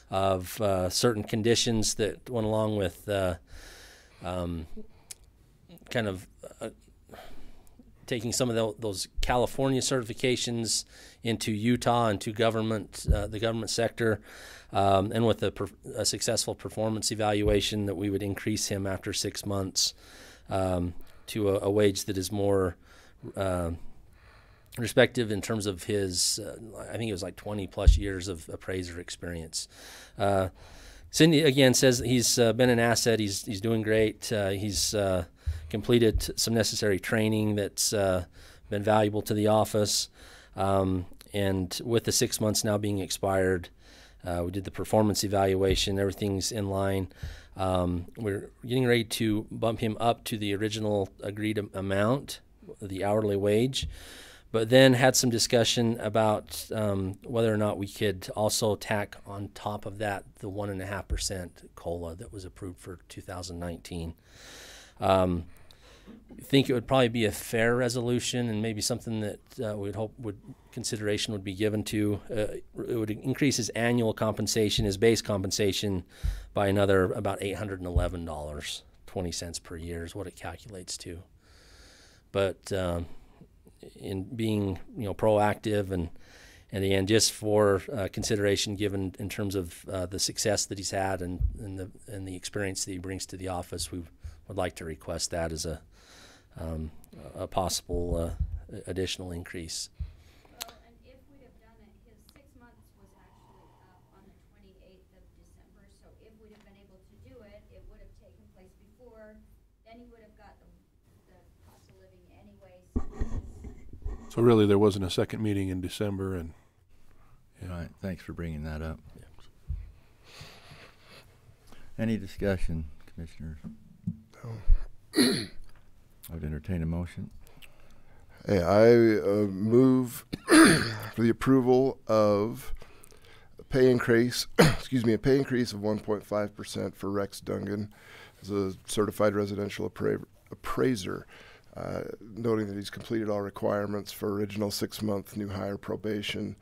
of certain conditions that went along with taking some of those California certifications into Utah and to government, the government sector, and with a successful performance evaluation that we would increase him after 6 months to a wage that is more respective in terms of his, I think it was like 20 plus years of appraiser experience. Cindy again says that he's been an asset. He's doing great. He's completed some necessary training that's been valuable to the office. And with the 6 months now being expired, we did the performance evaluation. Everything's in line. We're getting ready to bump him up to the original agreed amount, the hourly wage, but then had some discussion about whether or not we could also tack on top of that the 1.5% COLA that was approved for 2019. I think it would probably be a fair resolution and maybe something that we would hope consideration would be given to. It would increase his annual compensation, his base compensation, by another about $811.20 per year is what it calculates to. But in being proactive and again just for consideration given in terms of the success that he's had and the experience that he brings to the office, we would like to request that as a possible additional increase. Well, and if we'd have done it, his 6 months was actually up on the 28th of December, so if we'd have been able to do it, it would have taken place before, then he would have got the cost of living anyway. So really there wasn't a second meeting in December, and yeah. Right, thanks for bringing that up. Yeah. Any discussion, commissioners? No. I would entertain a motion. Hey, I move for the approval of a pay increase, excuse me, a pay increase of 1.5% for Rex Dungan as a certified residential appraiser, noting that he's completed all requirements for original 6-month new hire probation.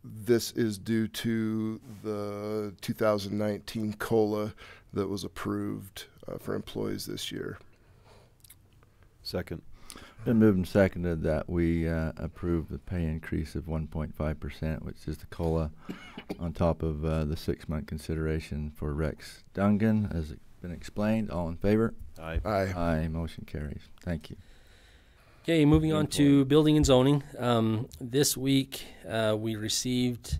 This is due to the 2019 COLA that was approved for employees this year. Second. Been moved and seconded that we approve the pay increase of 1.5%, which is the COLA, on top of the 6-month consideration for Rex Dungan, as it's been explained. All in favor? Aye. Aye. Aye. Motion carries. Thank you. Okay, moving on to building and zoning. This week we received,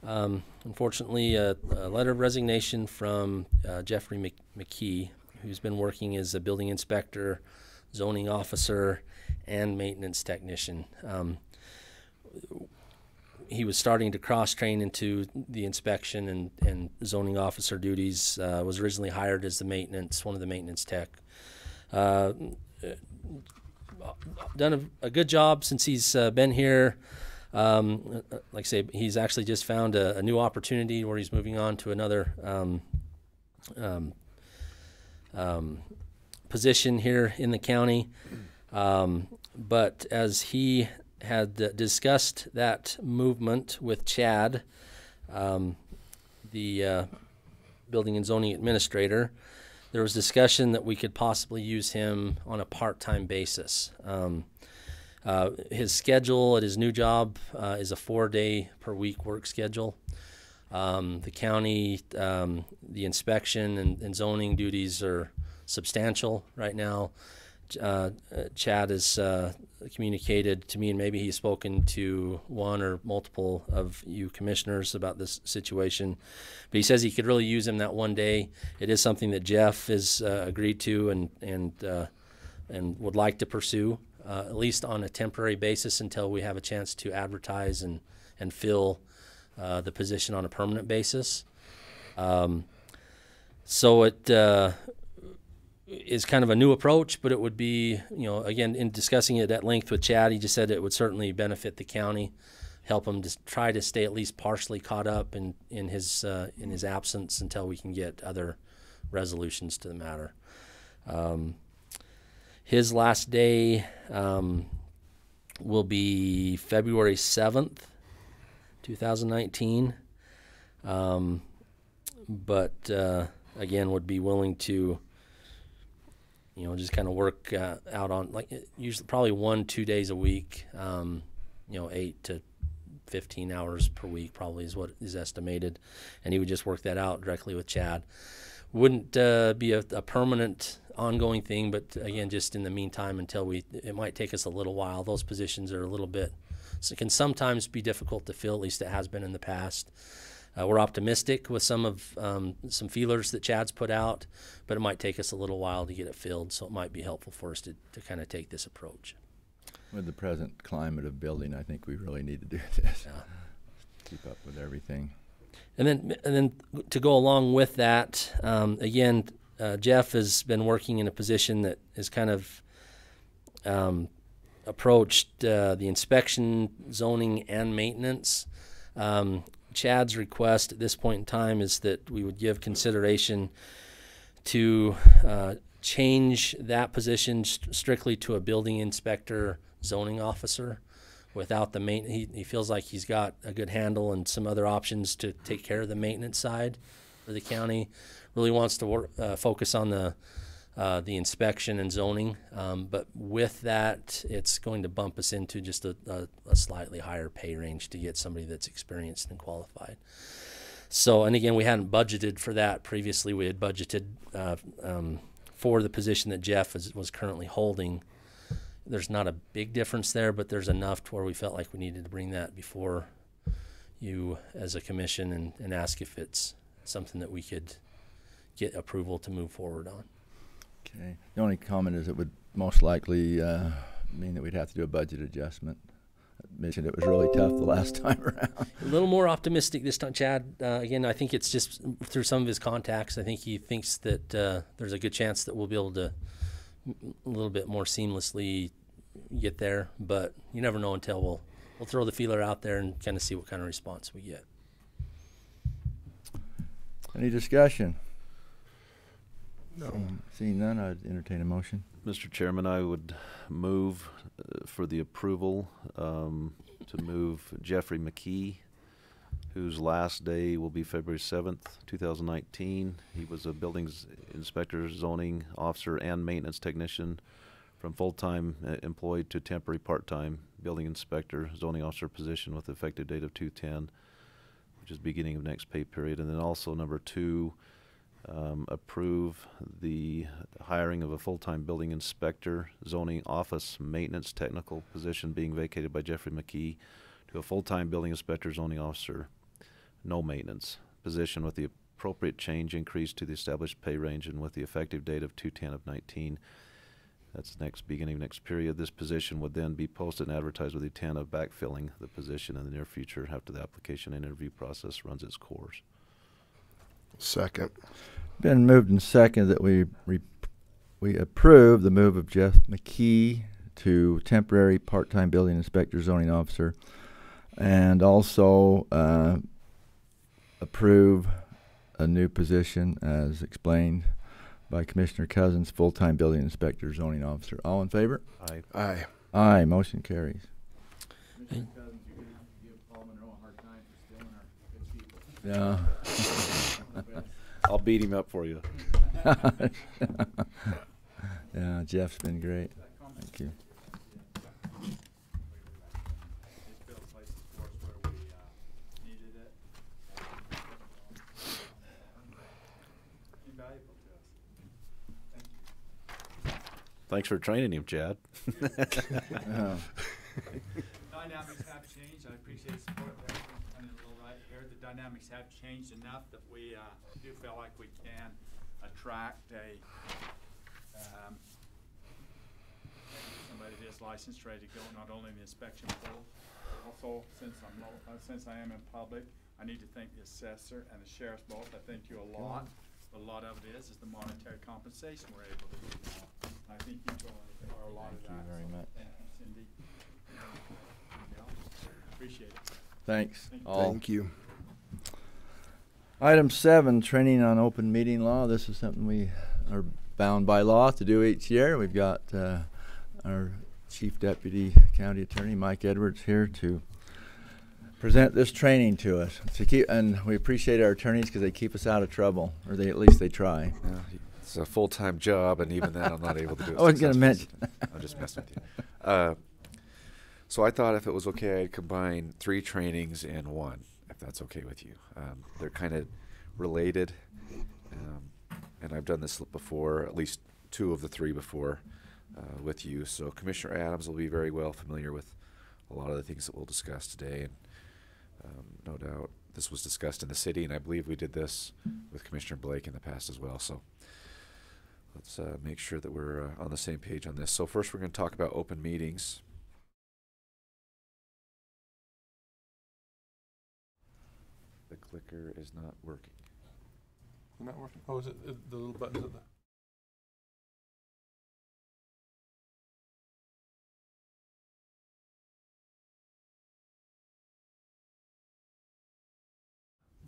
unfortunately, a letter of resignation from Jeffrey McKee, who's been working as a building inspector, zoning officer, and maintenance technician. He was starting to cross-train into the inspection and zoning officer duties. Was originally hired as one of the maintenance tech. Done a good job since he's been here. Like I say, he's actually just found a new opportunity where he's moving on to another position here in the county. But as he had discussed that movement with Chad, the building and zoning administrator, there was discussion that we could possibly use him on a part-time basis. His schedule at his new job is a 4-day-per-week work schedule. The county, the inspection and zoning duties are substantial right now. Chad has communicated to me, and maybe he's spoken to one or multiple of you commissioners about this situation, but he says he could really use him that one day. It is something that Jeff has agreed to and would like to pursue, at least on a temporary basis until we have a chance to advertise and fill the position on a permanent basis. So it is kind of a new approach, but it would be, again, in discussing it at length with Chad, he just said it would certainly benefit the county, help him to try to stay at least partially caught up in his absence until we can get other resolutions to the matter. His last day will be February 7th, 2019. But again, would be willing to just kind of work out on, like, usually probably 1-2 days a week, 8 to 15 hours per week probably is what is estimated. And he would just work that out directly with Chad. Wouldn't be a permanent ongoing thing, but again, just in the meantime until it might take us a little while. Those positions are a little bit, so it can sometimes be difficult to fill, at least it has been in the past. We're optimistic with some feelers that Chad's put out, but it might take us a little while to get it filled, so it might be helpful for us to kind of take this approach. With the present climate of building, I think we really need to do this. Yeah. Keep up with everything. And then to go along with that, again, Jeff has been working in a position that is kind of approached the inspection, zoning, and maintenance. Chad's request at this point in time is that we would give consideration to change that position strictly to a building inspector, zoning officer, without the he feels like he's got a good handle and some other options to take care of the maintenance side for the county. Really wants to focus on the inspection and zoning, but with that, it's going to bump us into just a slightly higher pay range to get somebody that's experienced and qualified. So, and again, we hadn't budgeted for that previously. We had budgeted for the position that Jeff was currently holding. There's not a big difference there, but there's enough to where we felt like we needed to bring that before you as a commission and ask if it's something that we could get approval to move forward on. Okay. The only comment is it would most likely mean that we'd have to do a budget adjustment. I mentioned it was really tough the last time around. A little more optimistic this time, Chad. Again, I think it's just through some of his contacts. I think he thinks that there's a good chance that we'll be able to a little bit more seamlessly get there. But you never know until we'll throw the feeler out there and kind of see what kind of response we get. Any discussion? No. Seeing none, I'd entertain a motion. Mr. Chairman, I would move for the approval to move Jeffrey McKee, whose last day will be February 7th, 2019. He was a buildings inspector, zoning officer, and maintenance technician, from full-time employed to temporary part-time building inspector, zoning officer position with effective date of 2/10, which is beginning of next pay period. And then also number 2, approve the hiring of a full-time building inspector, zoning office maintenance technical position being vacated by Jeffrey McKee, to a full-time building inspector, zoning officer, no maintenance position with the appropriate change increase to the established pay range and with the effective date of 2/10 of 19. That's beginning of next period. This position would then be posted and advertised with the intent of backfilling the position in the near future after the application and interview process runs its course. Second. Been moved and second that we approve the move of Jeff McKee to temporary part-time building inspector, zoning officer, and also approve a new position as explained by Commissioner Cousins, full-time building inspector, zoning officer. All in favor? Aye. Aye. Aye. Motion carries. Commissioner Cousins, you're going to have to give Paul Monroe a hard time for stealing our good people. Yeah. I'll beat him up for you. Yeah, Jeff's been great. Thank you. Thanks for training him, Chad. Dynamics have changed. I appreciate the support there. And a little right here. The dynamics have changed enough that we do feel like we can attract somebody that is licensed, ready to go, not only in the inspection pool, but also since I am in public, I need to thank the assessor and the sheriff's both. I thank you a lot. But a lot of it is the monetary compensation we're able to do now. I think you are a lot of that. Thank you very much. Thank you, Cindy. Appreciate it. Thanks. Thank you. Item 7, training on open meeting law. This is something we are bound by law to do each year. We've got our Chief Deputy County Attorney, Mike Edwards, here to present this training to us. And we appreciate our attorneys because they keep us out of trouble, or at least they try. Yeah, it's a full-time job, and even then I'm not able to do it. I wasn't going to mention. I'm just messing with you. So I thought if it was okay, I'd combine 3 trainings in one, if that's okay with you. They're kind of related, and I've done this before, at least 2 of the 3 before with you. So Commissioner Adams will be very well familiar with a lot of the things that we'll discuss today, and no doubt this was discussed in the city, and I believe we did this with Commissioner Blake in the past as well. So let's make sure that we're on the same page on this. So first we're going to talk about open meetings. The clicker is not working. Not working? Oh, is it the little buttons at the...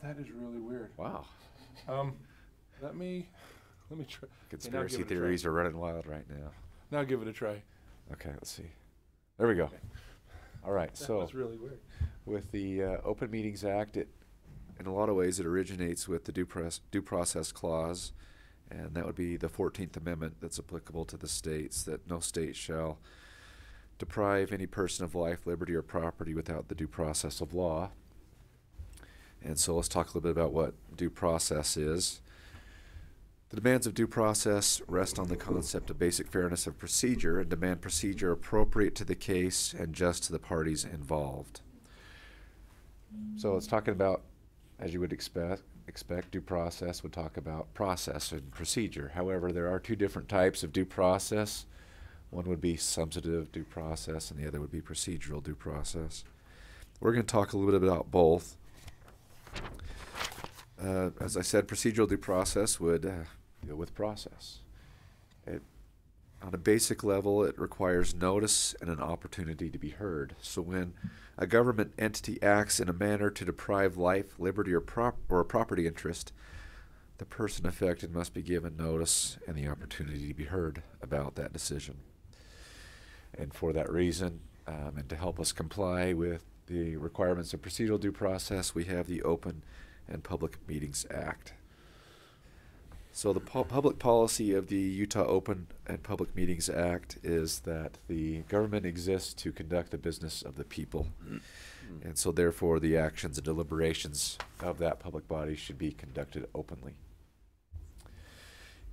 That is really weird. Wow. Let me try. Conspiracy theories are running wild right now. Now give it a try. Okay, let's see. There we go. Okay. All right, that so was really weird. With the Open Meetings Act, in a lot of ways it originates with the due process clause, and that would be the 14th Amendment that's applicable to the states, that no state shall deprive any person of life, liberty, or property without the due process of law. And so let's talk a little bit about what due process is. The demands of due process rest on the concept of basic fairness of procedure and demand procedure appropriate to the case and just to the parties involved. So it's talking about, as you would expect, due process would talk about process and procedure. However, there are 2 different types of due process. One would be substantive due process and the other would be procedural due process. We're going to talk a little bit about both. As I said, procedural due process would deal with process. on a basic level, it requires notice and an opportunity to be heard. So when a government entity acts in a manner to deprive life, liberty, or a property interest, the person affected must be given notice and the opportunity to be heard about that decision. And for that reason, and to help us comply with the requirements of procedural due process, we have the Open and Public Meetings Act. So the public policy of the Utah Open and Public Meetings Act is that the government exists to conduct the business of the people. And so therefore the actions and deliberations of that public body should be conducted openly.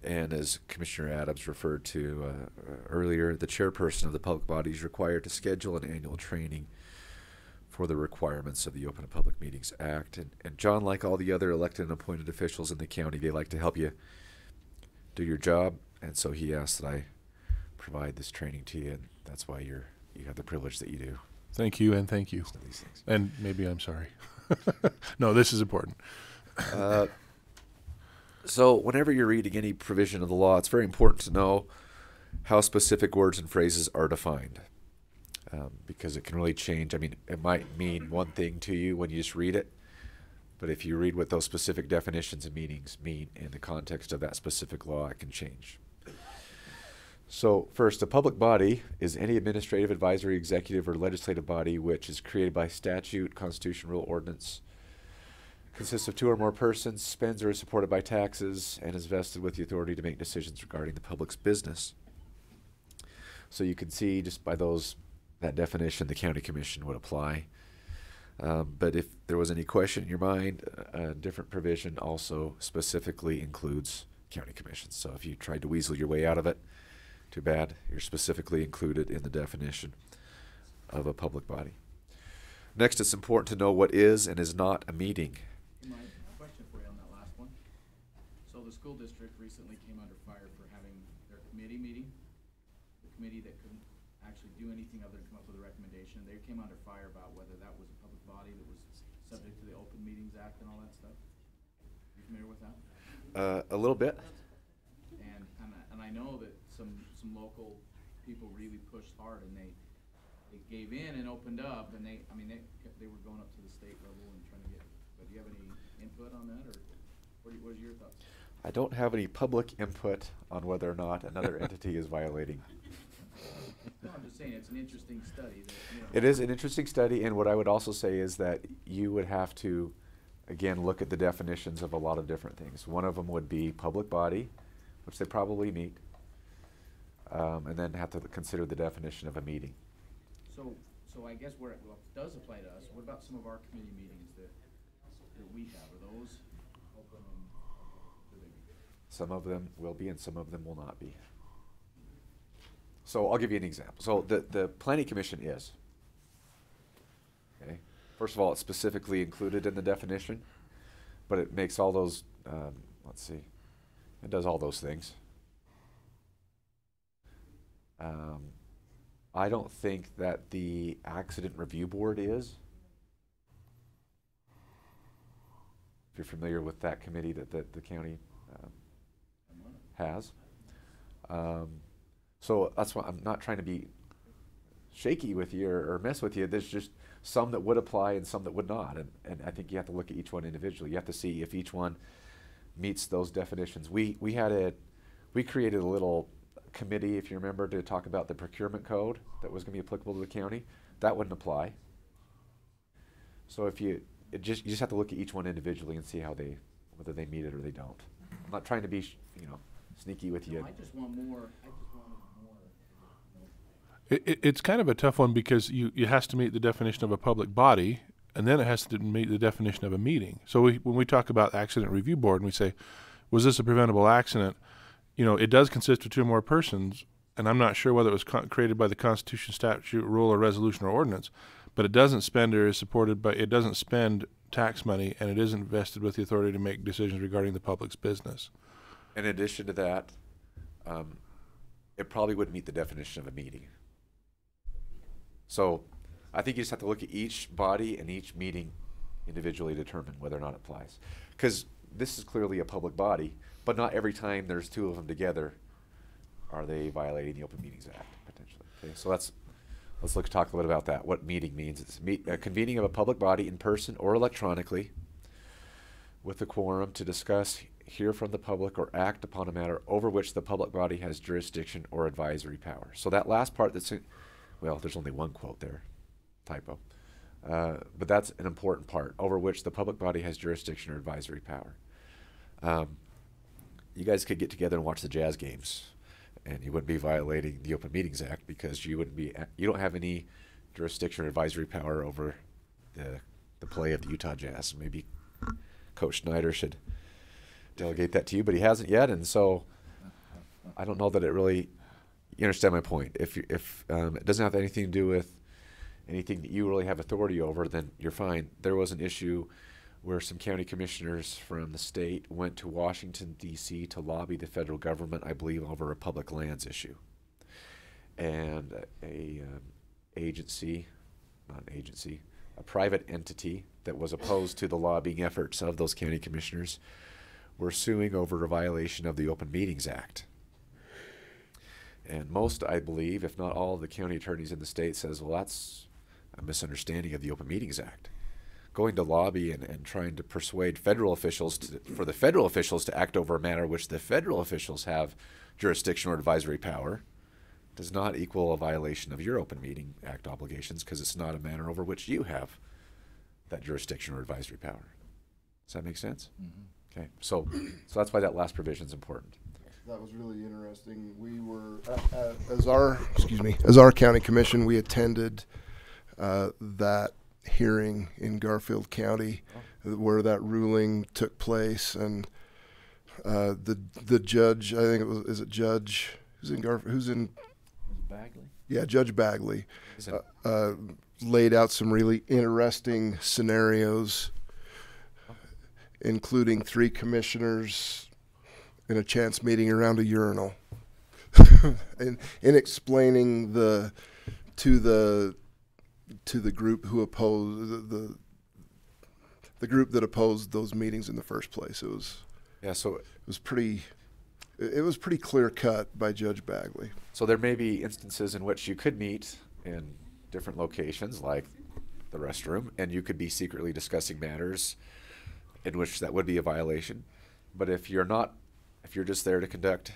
And as Commissioner Adams referred to earlier, the chairperson of the public body is required to schedule an annual training for the requirements of the Open and Public Meetings Act. And John, like all the other elected and appointed officials in the county, they like to help you do your job, and so he asked that I provide this training to you, and that's why you have the privilege that you do. Thank you, and thank you. And maybe I'm sorry. No, this is important. So whenever you're reading any provision of the law, it's very important to know how specific words and phrases are defined. Because it can really change. I mean, it might mean one thing to you when you just read it, but if you read what those specific definitions and meanings mean in the context of that specific law, it can change. So first, a public body is any administrative, advisory, executive, or legislative body which is created by statute, constitution, rule, ordinance, consists of 2 or more persons, spends or is supported by taxes, and is vested with the authority to make decisions regarding the public's business. So you can see just by that definition, the county commission would apply. But if there was any question in your mind, a different provision also specifically includes county commissions. So if you tried to weasel your way out of it, too bad. You're specifically included in the definition of a public body. Next, it's important to know what is and is not a meeting. My question for you on that last one. So the school district recently came under fire for having their committee meeting, the committee that couldn't actually do anything other than come up with a recommendation. They came under fire about whether that was a public body that was subject to the Open Meetings Act and all that stuff. You familiar with that? A little bit. And I know that some local people really pushed hard, and they gave in and opened up, and they were going up to the state level and trying to get. But do you have any input on that, or what is your thoughts? I don't have any public input on whether or not another entity is violating. No, I'm just saying it's an interesting study. It is an interesting study, and what I would also say is that you would have to, again, look at the definitions of a lot of different things. One of them would be public body, which they probably meet, and then have to consider the definition of a meeting. So I guess where it does apply to us, what about some of our committee meetings that we have? Are those open and Some of them will be and some of them will not be. So I'll give you an example. So the Planning Commission is. Okay. First of all, it's specifically included in the definition, but it makes all those, let's see, it does all those things. I don't think that the Accident Review Board is. If you're familiar with that committee that the county has. So that's why I'm not trying to be shaky with you or mess with you. There's just some that would apply and some that would not. And I think you have to look at each one individually. You have to see if each one meets those definitions. We created a little committee, if you remember, to talk about the procurement code that was going to be applicable to the county. That wouldn't apply. So you just have to look at each one individually and see whether they meet it or they don't. I'm not trying to be sneaky with you. I just want more. It's kind of a tough one because it has to meet the definition of a public body, and then it has to meet the definition of a meeting. So when we talk about Accident Review Board and we say, was this a preventable accident? It does consist of 2 or more persons, and I'm not sure whether it was created by the Constitution, statute, rule, or resolution, or ordinance, but it doesn't spend or is supported by, it doesn't spend tax money, and it isn't vested with the authority to make decisions regarding the public's business. In addition to that, it probably wouldn't meet the definition of a meeting. So I think you just have to look at each body and each meeting individually to determine whether or not it applies. Because this is clearly a public body, but not every time there's 2 of them together are they violating the Open Meetings Act potentially? Okay, so let's talk a little bit about that. What meeting means? It's convening of a public body in person or electronically with a quorum to discuss, hear from the public, or act upon a matter over which the public body has jurisdiction or advisory power. So that last part well, there's only one quote there, typo. But that's an important part, over which the public body has jurisdiction or advisory power. You guys could get together and watch the Jazz games, and you wouldn't be violating the Open Meetings Act because you don't have any jurisdiction or advisory power over the play of the Utah Jazz. Maybe Coach Snyder should delegate that to you, but he hasn't yet, and so I don't know that it really. You understand my point. If it doesn't have anything to do with anything that you really have authority over, then you're fine. There was an issue where some county commissioners from the state went to Washington, D.C. to lobby the federal government, I believe, over a public lands issue. And a private entity that was opposed to the lobbying efforts of those county commissioners were suing over a violation of the Open Meetings Act. And most, I believe, if not all, of the county attorneys in the state says, well, that's a misunderstanding of the Open Meetings Act. Going to lobby and trying to persuade federal officials for the federal officials to act over a matter which the federal officials have jurisdiction or advisory power does not equal a violation of your Open Meeting Act obligations, because it's not a matter over which you have that jurisdiction or advisory power. Does that make sense? Mm-hmm. Okay, so that's why that last provision is important. That was really interesting. We were, as our county commission, we attended that hearing in Garfield County where that ruling took place, and the judge, I think is it Judge who's in Bagley? Yeah, Judge Bagley laid out some really interesting scenarios, including 3 commissioners in a chance meeting around a urinal, in explaining to the group who opposed the group that opposed those meetings in the first place. It was pretty clear cut by Judge Bagley. So there may be instances in which you could meet in different locations, like the restroom, and you could be secretly discussing matters in which that would be a violation. But if you're just there to conduct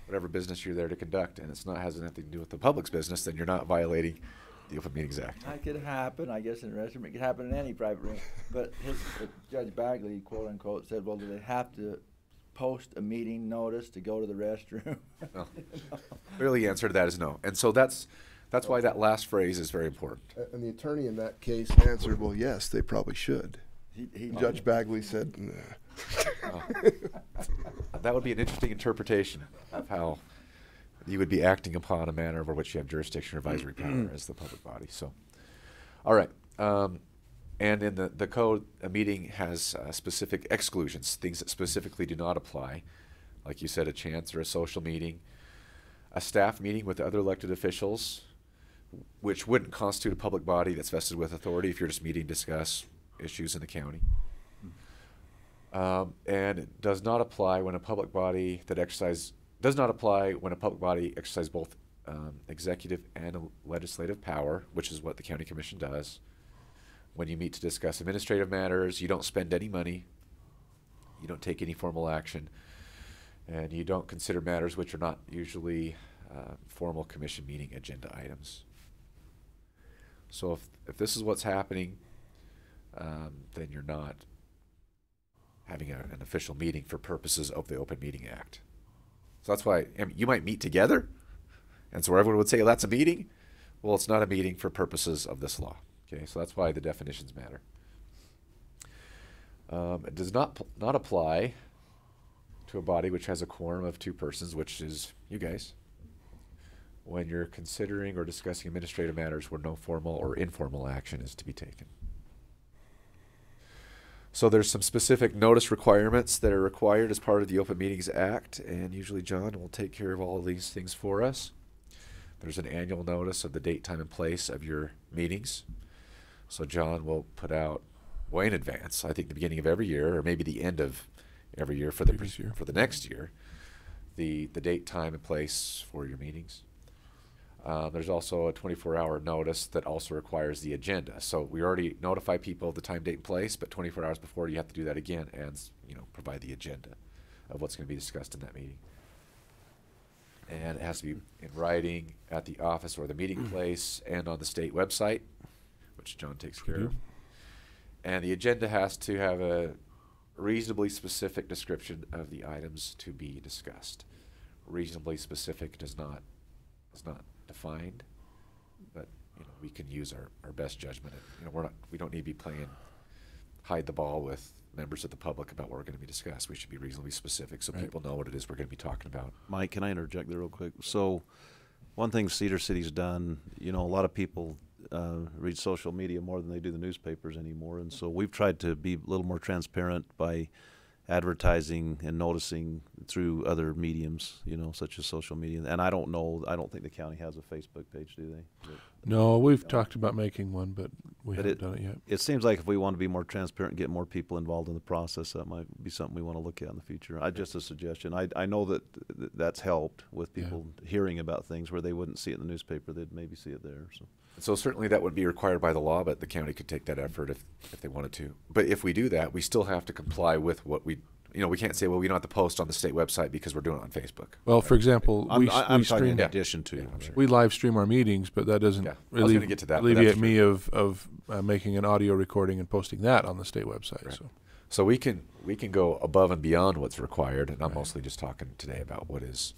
whatever business you're there to conduct, and has nothing to do with the public's business, then you're not violating the Open Meetings Act. That could happen, I guess, in a restroom. It could happen in any private room. But Judge Bagley, quote unquote, said, well, do they have to post a meeting notice to go to the restroom? No. Really, the answer to that is no. And so that's why that last phrase is very important. And the attorney in that case answered, well, yes, they probably should. Judge Bagley said, nah. Oh. That would be an interesting interpretation of how you would be acting upon a matter over which you have jurisdiction or advisory power as the public body. So, all right. And in the code, a meeting has specific exclusions, things that specifically do not apply. Like you said, a chance or a social meeting, a staff meeting with other elected officials, which wouldn't constitute a public body that's vested with authority if you're just meeting to discuss issues in the county. And it does not apply when a public body exercises both executive and legislative power, which is what the county commission does. When you meet to discuss administrative matters, you don't spend any money, you don't take any formal action, and you don't consider matters which are not usually formal commission meeting agenda items. So if this is what's happening, then you're not having an official meeting for purposes of the Open Meeting Act. So that's why you might meet together, and so everyone would say, well, that's a meeting. Well, it's not a meeting for purposes of this law. Okay, so that's why the definitions matter. It does not apply to a body which has a quorum of 2 persons, which is you guys, when you're considering or discussing administrative matters where no formal or informal action is to be taken. So there's some specific notice requirements that are required as part of the Open Meetings Act, and usually John will take care of all of these things for us. There's an annual notice of the date, time, and place of your meetings. So John will put out way in advance, I think the beginning of every year, or maybe the end of every year for the next year, the date, time, and place for your meetings. There's also a 24-hour notice that also requires the agenda. So we already notify people of the time, date, and place, but 24 hours before you have to do that again and provide the agenda of what's going to be discussed in that meeting. And it has to be in writing at the office or the meeting place and on the state website, which John takes care of. And the agenda has to have a reasonably specific description of the items to be discussed. Reasonably specific is not defined, but we can use our best judgment. We don't need to be playing hide the ball with members of the public about what we're going to be discussed. We should be reasonably specific so people know what it is we're going to be talking about. Mike, can I interject there real quick? So one thing Cedar City's done, a lot of people read social media more than they do the newspapers anymore, and so we've tried to be a little more transparent by advertising and noticing through other mediums, such as social media. And I don't think the county has a Facebook page, do they? No, we've talked about making one, but we haven't done it yet. It seems like if we want to be more transparent and get more people involved in the process, that might be something we want to look at in the future. Just a suggestion. I know that that's helped with people hearing about things where they wouldn't see it in the newspaper. They'd maybe see it there. So certainly that would be required by the law, but the county could take that effort if they wanted to. But if we do that, we still have to comply with what we can't say, well, we don't have to post on the state website because we're doing it on Facebook. Well, for example, I'm we talking stream in addition to. We live stream our meetings, but that doesn't alleviate me of making an audio recording and posting that on the state website. Right. So we can go above and beyond what's required, and I'm mostly just talking today about what is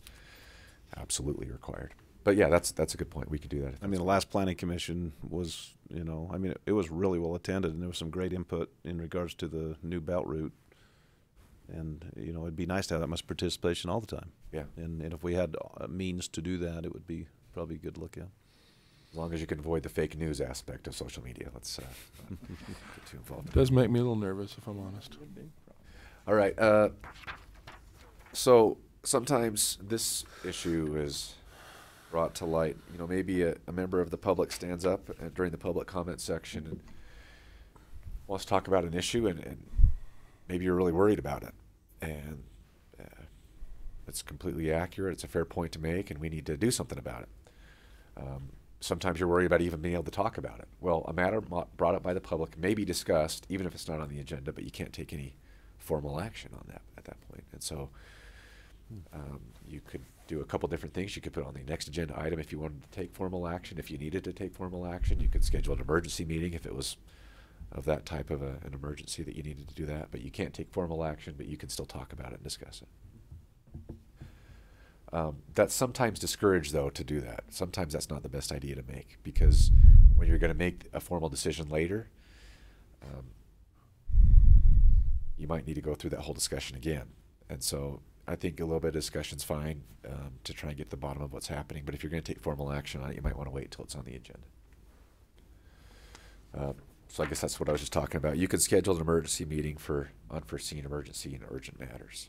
absolutely required. But yeah, that's a good point. We could do that. The last planning commission was, it was really well attended, and there was some great input in regards to the new belt route. And, it'd be nice to have that much participation all the time. Yeah. And if we had means to do that, it would be probably good to look at. As long as you can avoid the fake news aspect of social media. Let's not get too involved. It does make me a little nervous, if I'm honest. All right. So sometimes this issue is brought to light. Maybe a member of the public stands up during the public comment section and wants to talk about an issue, and maybe you're really worried about it. And it's completely accurate. It's a fair point to make, and we need to do something about it. Sometimes you're worried about even being able to talk about it. Well, a matter brought up by the public may be discussed, even if it's not on the agenda, but you can't take any formal action on that at that point. And so you could do a couple different things. You could put it on the next agenda item if you wanted to take formal action. If you needed to take formal action, you could schedule an emergency meeting if it was of that type of an emergency that you needed to do that. But you can't take formal action, but you can still talk about it and discuss it. That's sometimes discouraged, though, to do that. Sometimes that's not the best idea to make, because when you're going to make a formal decision later, you might need to go through that whole discussion again. And so I think a little bit of discussion's fine to try and get to the bottom of what's happening. But if you're going to take formal action on it, you might want to wait till it's on the agenda. So I guess that's what I was just talking about. You can schedule an emergency meeting for unforeseen emergency and urgent matters.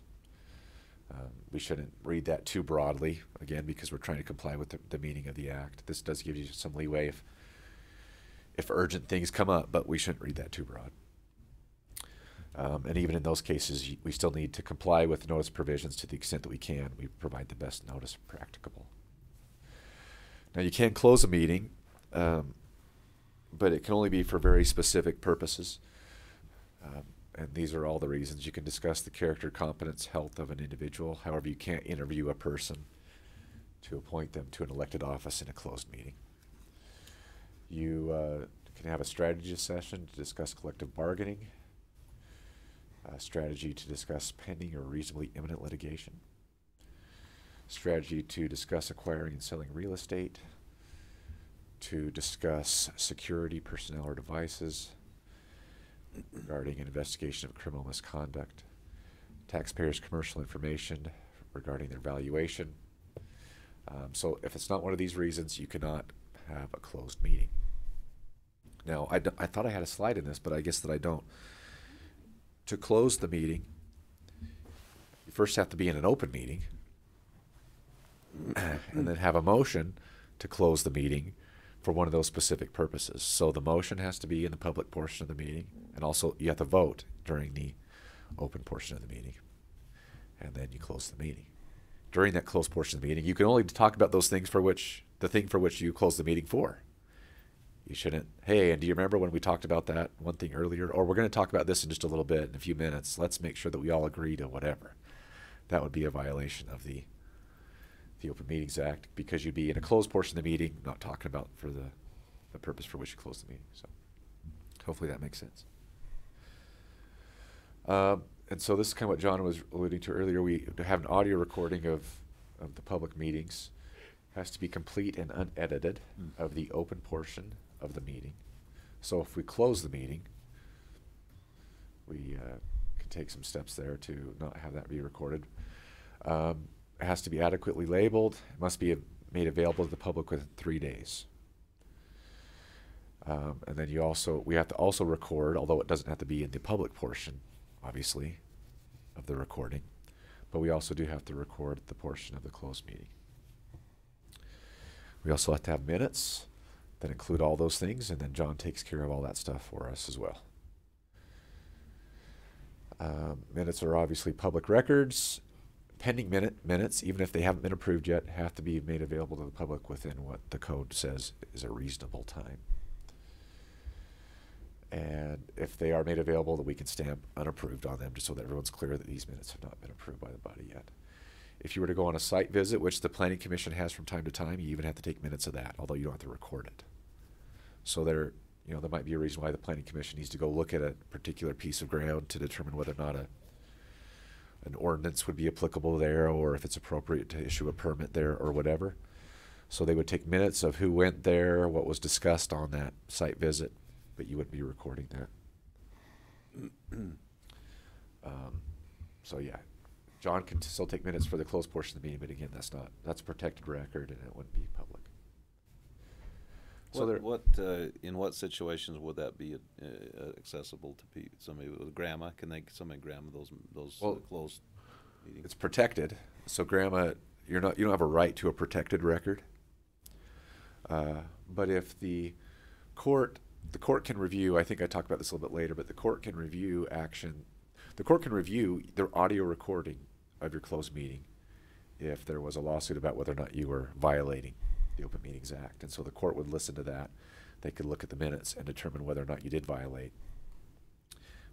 We shouldn't read that too broadly, again, because we're trying to comply with the meaning of the act. This does give you some leeway if urgent things come up, but we shouldn't read that too broad. And even in those cases, we still need to comply with notice provisions to the extent that we can. We provide the best notice practicable. Now, you can close a meeting, but it can only be for very specific purposes. And these are all the reasons. You can discuss the character, competence, health of an individual. However, you can't interview a person to appoint them to an elected office in a closed meeting. You can have a strategy session to discuss collective bargaining, a strategy to discuss pending or reasonably imminent litigation, strategy to discuss acquiring and selling real estate, to discuss security, personnel, or devices, regarding an investigation of criminal misconduct, taxpayers' commercial information regarding their valuation. So if it's not one of these reasons, you cannot have a closed meeting. Now, I thought I had a slide in this, but I guess that I don't. To close the meeting, you first have to be in an open meeting, and then have a motion to close the meeting for one of those specific purposes. So the motion has to be in the public portion of the meeting, and also you have to vote during the open portion of the meeting, and then you close the meeting. during that closed portion of the meeting, you can only talk about those things for which, the thing for which you close the meeting for. You shouldn't, hey, and do you remember when we talked about that one thing earlier? Or we're going to talk about this in just a little bit, in a few minutes. Let's make sure that we all agree to whatever. That would be a violation of the Open Meetings Act, because you'd be in a closed portion of the meeting, not talking about for the purpose for which you closed the meeting. So hopefully that makes sense. And so this is kind of what John was alluding to earlier. We have an audio recording of the public meetings. It has to be complete and unedited of the open portion of the meeting. So if we close the meeting, we can take some steps there to not have that be recorded. It has to be adequately labeled. It must be made available to the public within 3 days. And then we have to also record, although it doesn't have to be in the public portion, obviously, of the recording, but we also do have to record the portion of the closed meeting. We also have to have minutes that include all those things, and then John takes care of all that stuff for us as well. Minutes are obviously public records. Pending minutes, even if they haven't been approved yet, have to be made available to the public within what the code says is a reasonable time. And if they are made available, that we can stamp unapproved on them, just so that everyone's clear that these minutes have not been approved by the body yet. If you were to go on a site visit, which the Planning Commission has from time to time, you even have to take minutes of that, although you don't have to record it. So there might be a reason why the Planning Commission needs to go look at a particular piece of ground to determine whether or not an ordinance would be applicable there, or if it's appropriate to issue a permit there or whatever. So they would take minutes of who went there, what was discussed on that site visit, but you wouldn't be recording that. So yeah, John can still take minutes for the closed portion of the meeting, but again, that's a protected record, and it wouldn't be public. So in what situations would that be accessible to somebody with grandma? Can somebody grandma those closed meetings? It's protected. So grandma, you don't have a right to a protected record. But if the court can review, I think I talked about this a little bit later, but the court can review action. The court can review their audio recording of your closed meeting if there was a lawsuit about whether or not you were violating the Open Meetings Act. And so the court would listen to that. They could look at the minutes and determine whether or not you did violate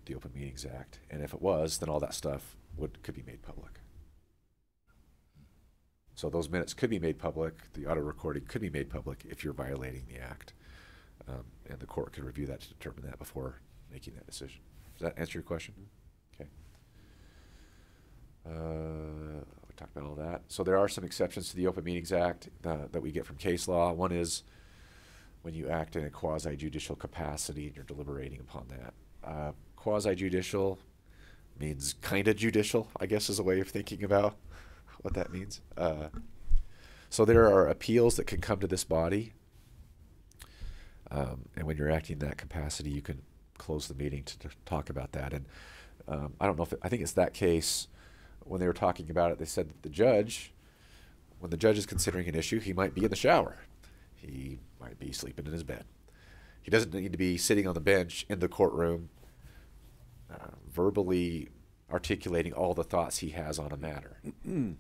the Open Meetings Act. And if it was, then all that stuff could be made public. So those minutes could be made public. The audio recording could be made public if you're violating the act. And the court could review that to determine that before making that decision. Does that answer your question? Okay. We talked about all that. So there are some exceptions to the Open Meetings Act that we get from case law. One is when you act in a quasi-judicial capacity and you're deliberating upon that. Quasi-judicial means kind of judicial, I guess, is a way of thinking about what that means. So there are appeals that can come to this body. And when you're acting in that capacity, you can close the meeting to talk about that. And I don't know I think it's that case, when they were talking about it, they said that when the judge is considering an issue, he might be in the shower. He might be sleeping in his bed. He doesn't need to be sitting on the bench in the courtroom, verbally articulating all the thoughts he has on a matter. And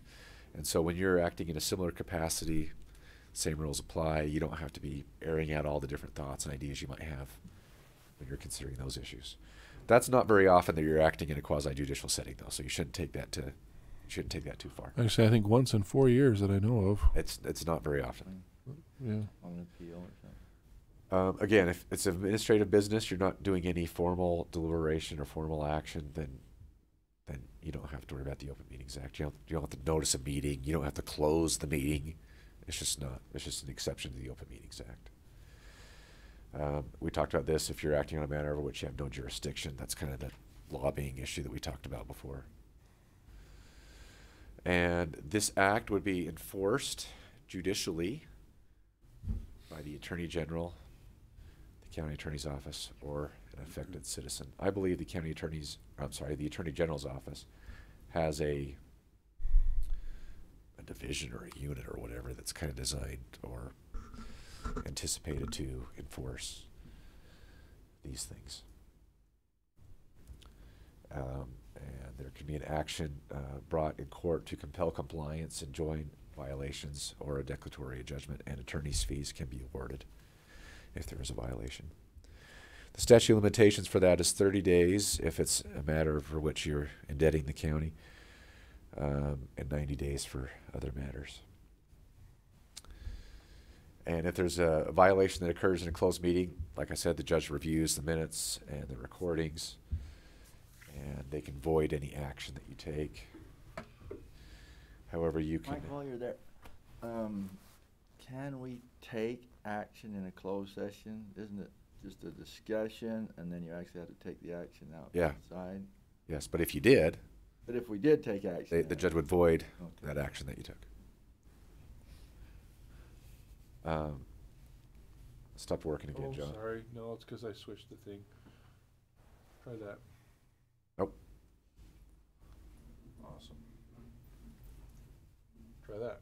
so when you're acting in a similar capacity, same rules apply. You don't have to be airing out all the different thoughts and ideas you might have when you're considering those issues. That's not very often that you're acting in a quasi-judicial setting, though, so you shouldn't take that too far. Actually, I think once in 4 years that I know of. It's not very often. Yeah. On an appeal or something. Again, if it's administrative business, you're not doing any formal deliberation or formal action, then you don't have to worry about the Open Meetings Act. You don't have to notice a meeting. You don't have to close the meeting. It's just an exception to the Open Meetings Act. We talked about this. If you're acting on a matter over which you have no jurisdiction, that's kind of the lobbying issue that we talked about before. And this act would be enforced judicially by the Attorney General, the County Attorney's Office, or an affected citizen. I believe the Attorney General's Office has a division or a unit or whatever that's kind of designed or anticipated to enforce these things. And there can be an action brought in court to compel compliance, enjoin violations, or a declaratory judgment, and attorney's fees can be awarded if there is a violation. The statute of limitations for that is 30 days if it's a matter for which you're indebting the county, and 90 days for other matters. And if there's a violation that occurs in a closed meeting, like I said, the judge reviews the minutes and the recordings, and they can void any action that you take. However, you can... Mike, while you're there, can we take action in a closed session? Isn't it just a discussion, and then you actually have to take the action outside? Yes, but if you did... But if we did take action... the judge would void that action that you took. Stopped working again, John. Sorry. No, it's because I switched the thing. Try that. Nope. Awesome. Try that.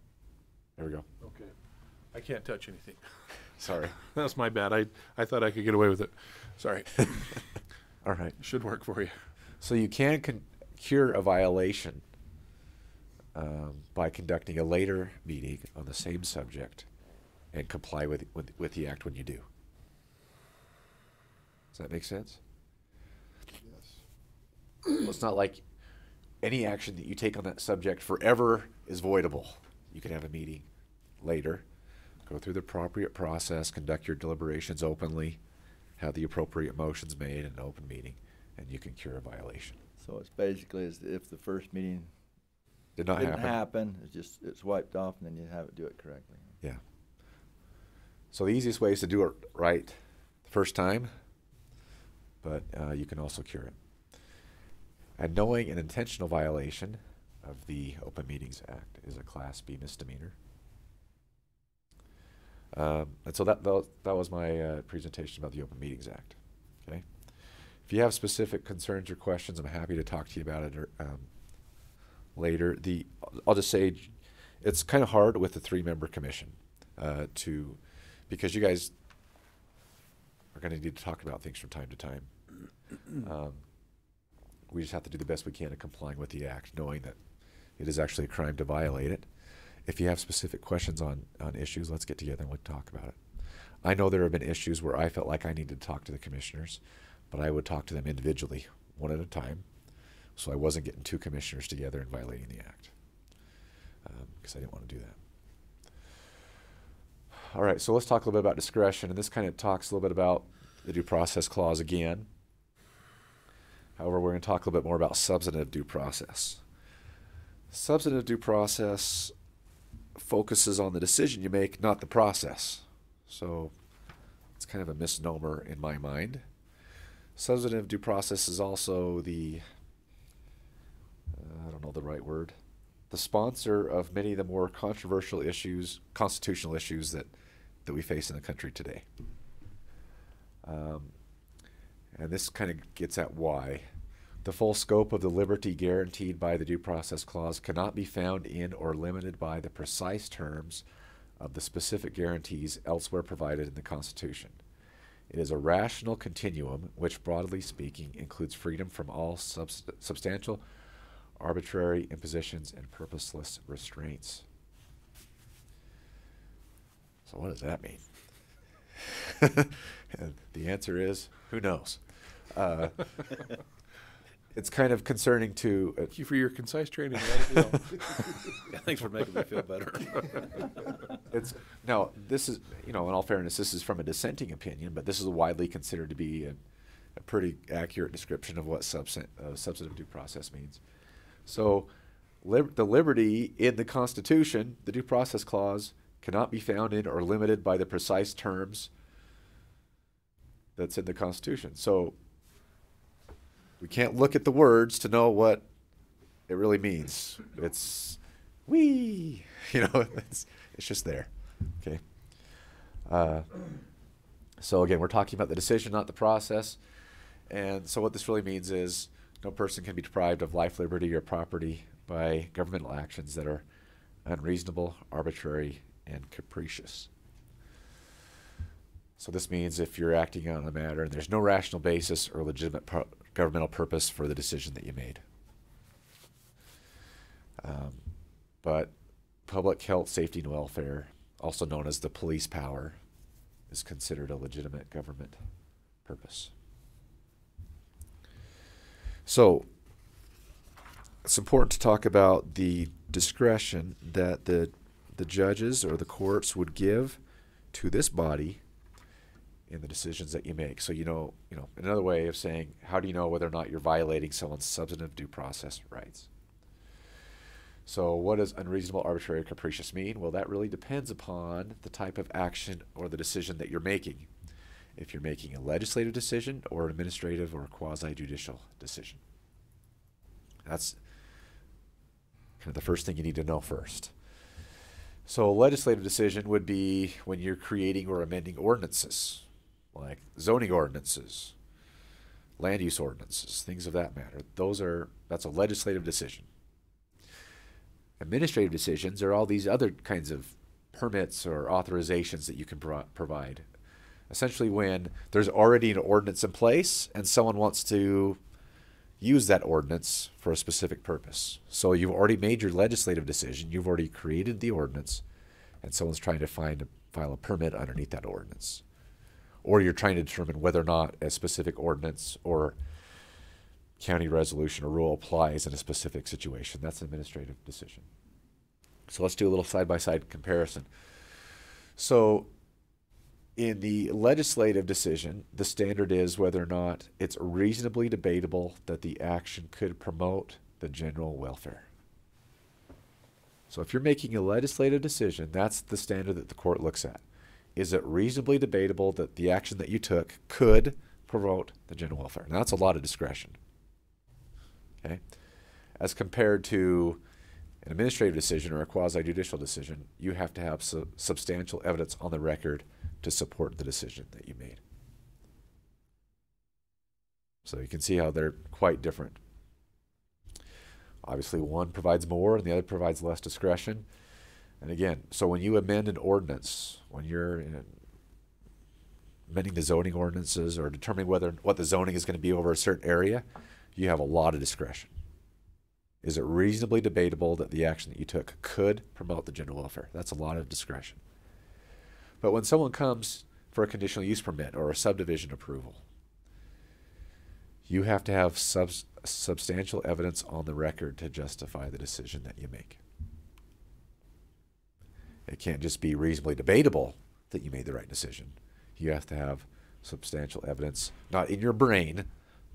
There we go. Okay. I can't touch anything. Sorry. That's my bad. I thought I could get away with it. Sorry. All right. Should work for you. So you can cure a violation by conducting a later meeting on the same subject and comply with the act when you do. Does that make sense? Yes. Well, it's not like any action that you take on that subject forever is voidable. You can have a meeting later, go through the appropriate process, conduct your deliberations openly, have the appropriate motions made in an open meeting, and you can cure a violation. So it's basically as if the first meeting didn't happen, it's wiped off, and then you have it do it correctly. Yeah. So the easiest way is to do it right the first time, but you can also cure it. And knowing an intentional violation of the Open Meetings Act is a Class B misdemeanor. And so that was my presentation about the Open Meetings Act. Okay. If you have specific concerns or questions, I'm happy to talk to you about it later. I'll just say it's kind of hard with the 3-member commission because you guys are going to need to talk about things from time to time. We just have to do the best we can in complying with the act, knowing that it is actually a crime to violate it. If you have specific questions on issues, let's get together and we'll talk about it. I know there have been issues where I felt like I needed to talk to the commissioners, but I would talk to them individually, one at a time, so I wasn't getting 2 commissioners together and violating the act, because I didn't want to do that. All right, so let's talk a little bit about discretion, and this kind of talks a little bit about the due process clause again. However, we're going to talk a little bit more about substantive due process. Substantive due process focuses on the decision you make, not the process. So it's kind of a misnomer in my mind. Substantive due process is also the, I don't know the right word, the sponsor of many of the more controversial issues, constitutional issues that we face in the country today. And this kind of gets at why. The full scope of the liberty guaranteed by the Due Process Clause cannot be found in or limited by the precise terms of the specific guarantees elsewhere provided in the Constitution. It is a rational continuum which, broadly speaking, includes freedom from all substantial, arbitrary impositions and purposeless restraints. So what does that mean? And the answer is, who knows? It's kind of concerning to... Thank you for your concise training. Yeah, thanks for making me feel better. Now, this is, in all fairness, this is from a dissenting opinion, but this is widely considered to be a pretty accurate description of what substantive due process means. So the liberty in the Constitution, the Due Process Clause, cannot be found in or limited by the precise terms that's in the Constitution. So we can't look at the words to know what it really means. It's it's just there. Okay. So again, we're talking about the decision, not the process. And so what this really means is no person can be deprived of life, liberty, or property by governmental actions that are unreasonable, arbitrary, and capricious. So this means if you're acting on a matter and there's no rational basis or legitimate governmental purpose for the decision that you made. But public health, safety, and welfare, also known as the police power, is considered a legitimate government purpose. So it's important to talk about the discretion that the judges or the courts would give to this body in the decisions that you make. So another way of saying, how do you know whether or not you're violating someone's substantive due process rights? So what does unreasonable, arbitrary, or capricious mean? Well, that really depends upon the type of action or the decision that you're making. If you're making a legislative decision or an administrative or quasi-judicial decision. That's kind of the first thing you need to know first. So a legislative decision would be when you're creating or amending ordinances, like zoning ordinances, land use ordinances, things of that matter. That's a legislative decision. Administrative decisions are all these other kinds of permits or authorizations that you can provide. Essentially when there's already an ordinance in place and someone wants to use that ordinance for a specific purpose. So you've already made your legislative decision, you've already created the ordinance, and someone's trying to file a permit underneath that ordinance. Or you're trying to determine whether or not a specific ordinance or county resolution or rule applies in a specific situation. That's an administrative decision. So let's do a little side-by-side comparison. So in the legislative decision, the standard is whether or not it's reasonably debatable that the action could promote the general welfare. So if you're making a legislative decision, that's the standard that the court looks at. Is it reasonably debatable that the action that you took could promote the general welfare? Now that's a lot of discretion. Okay? As compared to an administrative decision or a quasi-judicial decision, you have to have substantial evidence on the record to support the decision that you made. So you can see how they're quite different. Obviously, one provides more and the other provides less discretion. And again, so when you amend an ordinance, when you're amending the zoning ordinances or determining what the zoning is going to be over a certain area, you have a lot of discretion. Is it reasonably debatable that the action that you took could promote the general welfare? That's a lot of discretion. But when someone comes for a conditional use permit or a subdivision approval, you have to have substantial evidence on the record to justify the decision that you make. It can't just be reasonably debatable that you made the right decision. You have to have substantial evidence, not in your brain,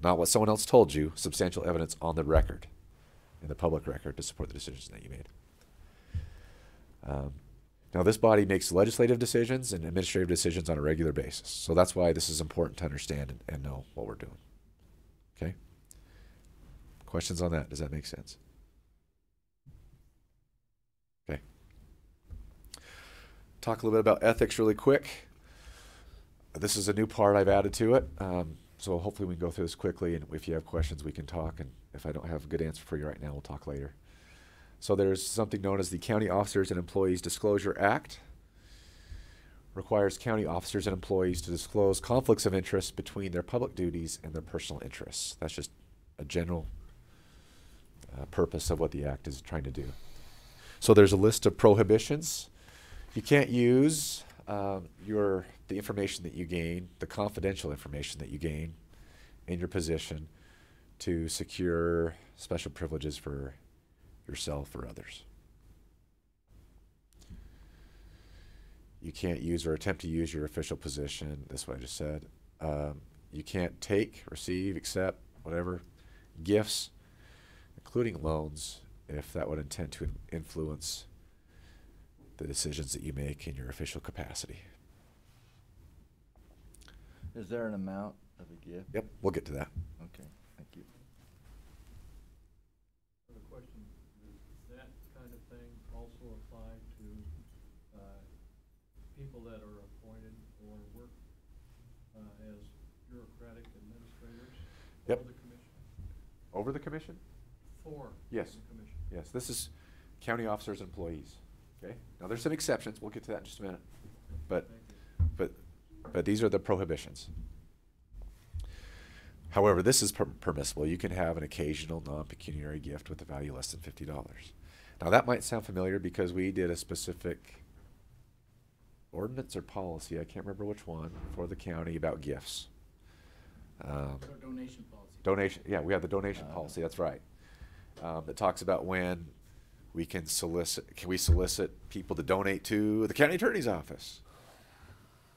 not what someone else told you, substantial evidence on the record, in the public record, to support the decisions that you made. Now, this body makes legislative decisions and administrative decisions on a regular basis. So that's why this is important to understand and know what we're doing. Okay? Questions on that? Does that make sense? Okay. Talk a little bit about ethics really quick. This is a new part I've added to it. So hopefully we can go through this quickly, and if you have questions, we can talk. And if I don't have a good answer for you right now, we'll talk later. So there's something known as the County Officers and Employees Disclosure Act. Requires county officers and employees to disclose conflicts of interest between their public duties and their personal interests. That's just a general purpose of what the act is trying to do. So there's a list of prohibitions. You can't use the information that you gain, the confidential information that you gain in your position to secure special privileges for yourself or others. You can't use or attempt to use your official position. This is what I just said. You can't take, receive, accept, whatever, gifts, including loans, if that would intend to influence the decisions that you make in your official capacity. Is there an amount of a gift? Yep, we'll get to that. Okay, thank you. I have a question. Does that kind of thing also apply to people that are appointed or work as bureaucratic administrators Yep. over the commission? Over the commission? For Yes. the commission. Yes, this is county officers and employees. Okay. Now there's some exceptions. We'll get to that in just a minute. But these are the prohibitions. However, this is permissible. You can have an occasional non-pecuniary gift with a value less than $50. Now that might sound familiar because we did a specific ordinance or policy, I can't remember which one, for the county about gifts. Donation policy. Donation, yeah, we have the donation policy, that's right. That talks about when we can we solicit people to donate to the county attorney's office.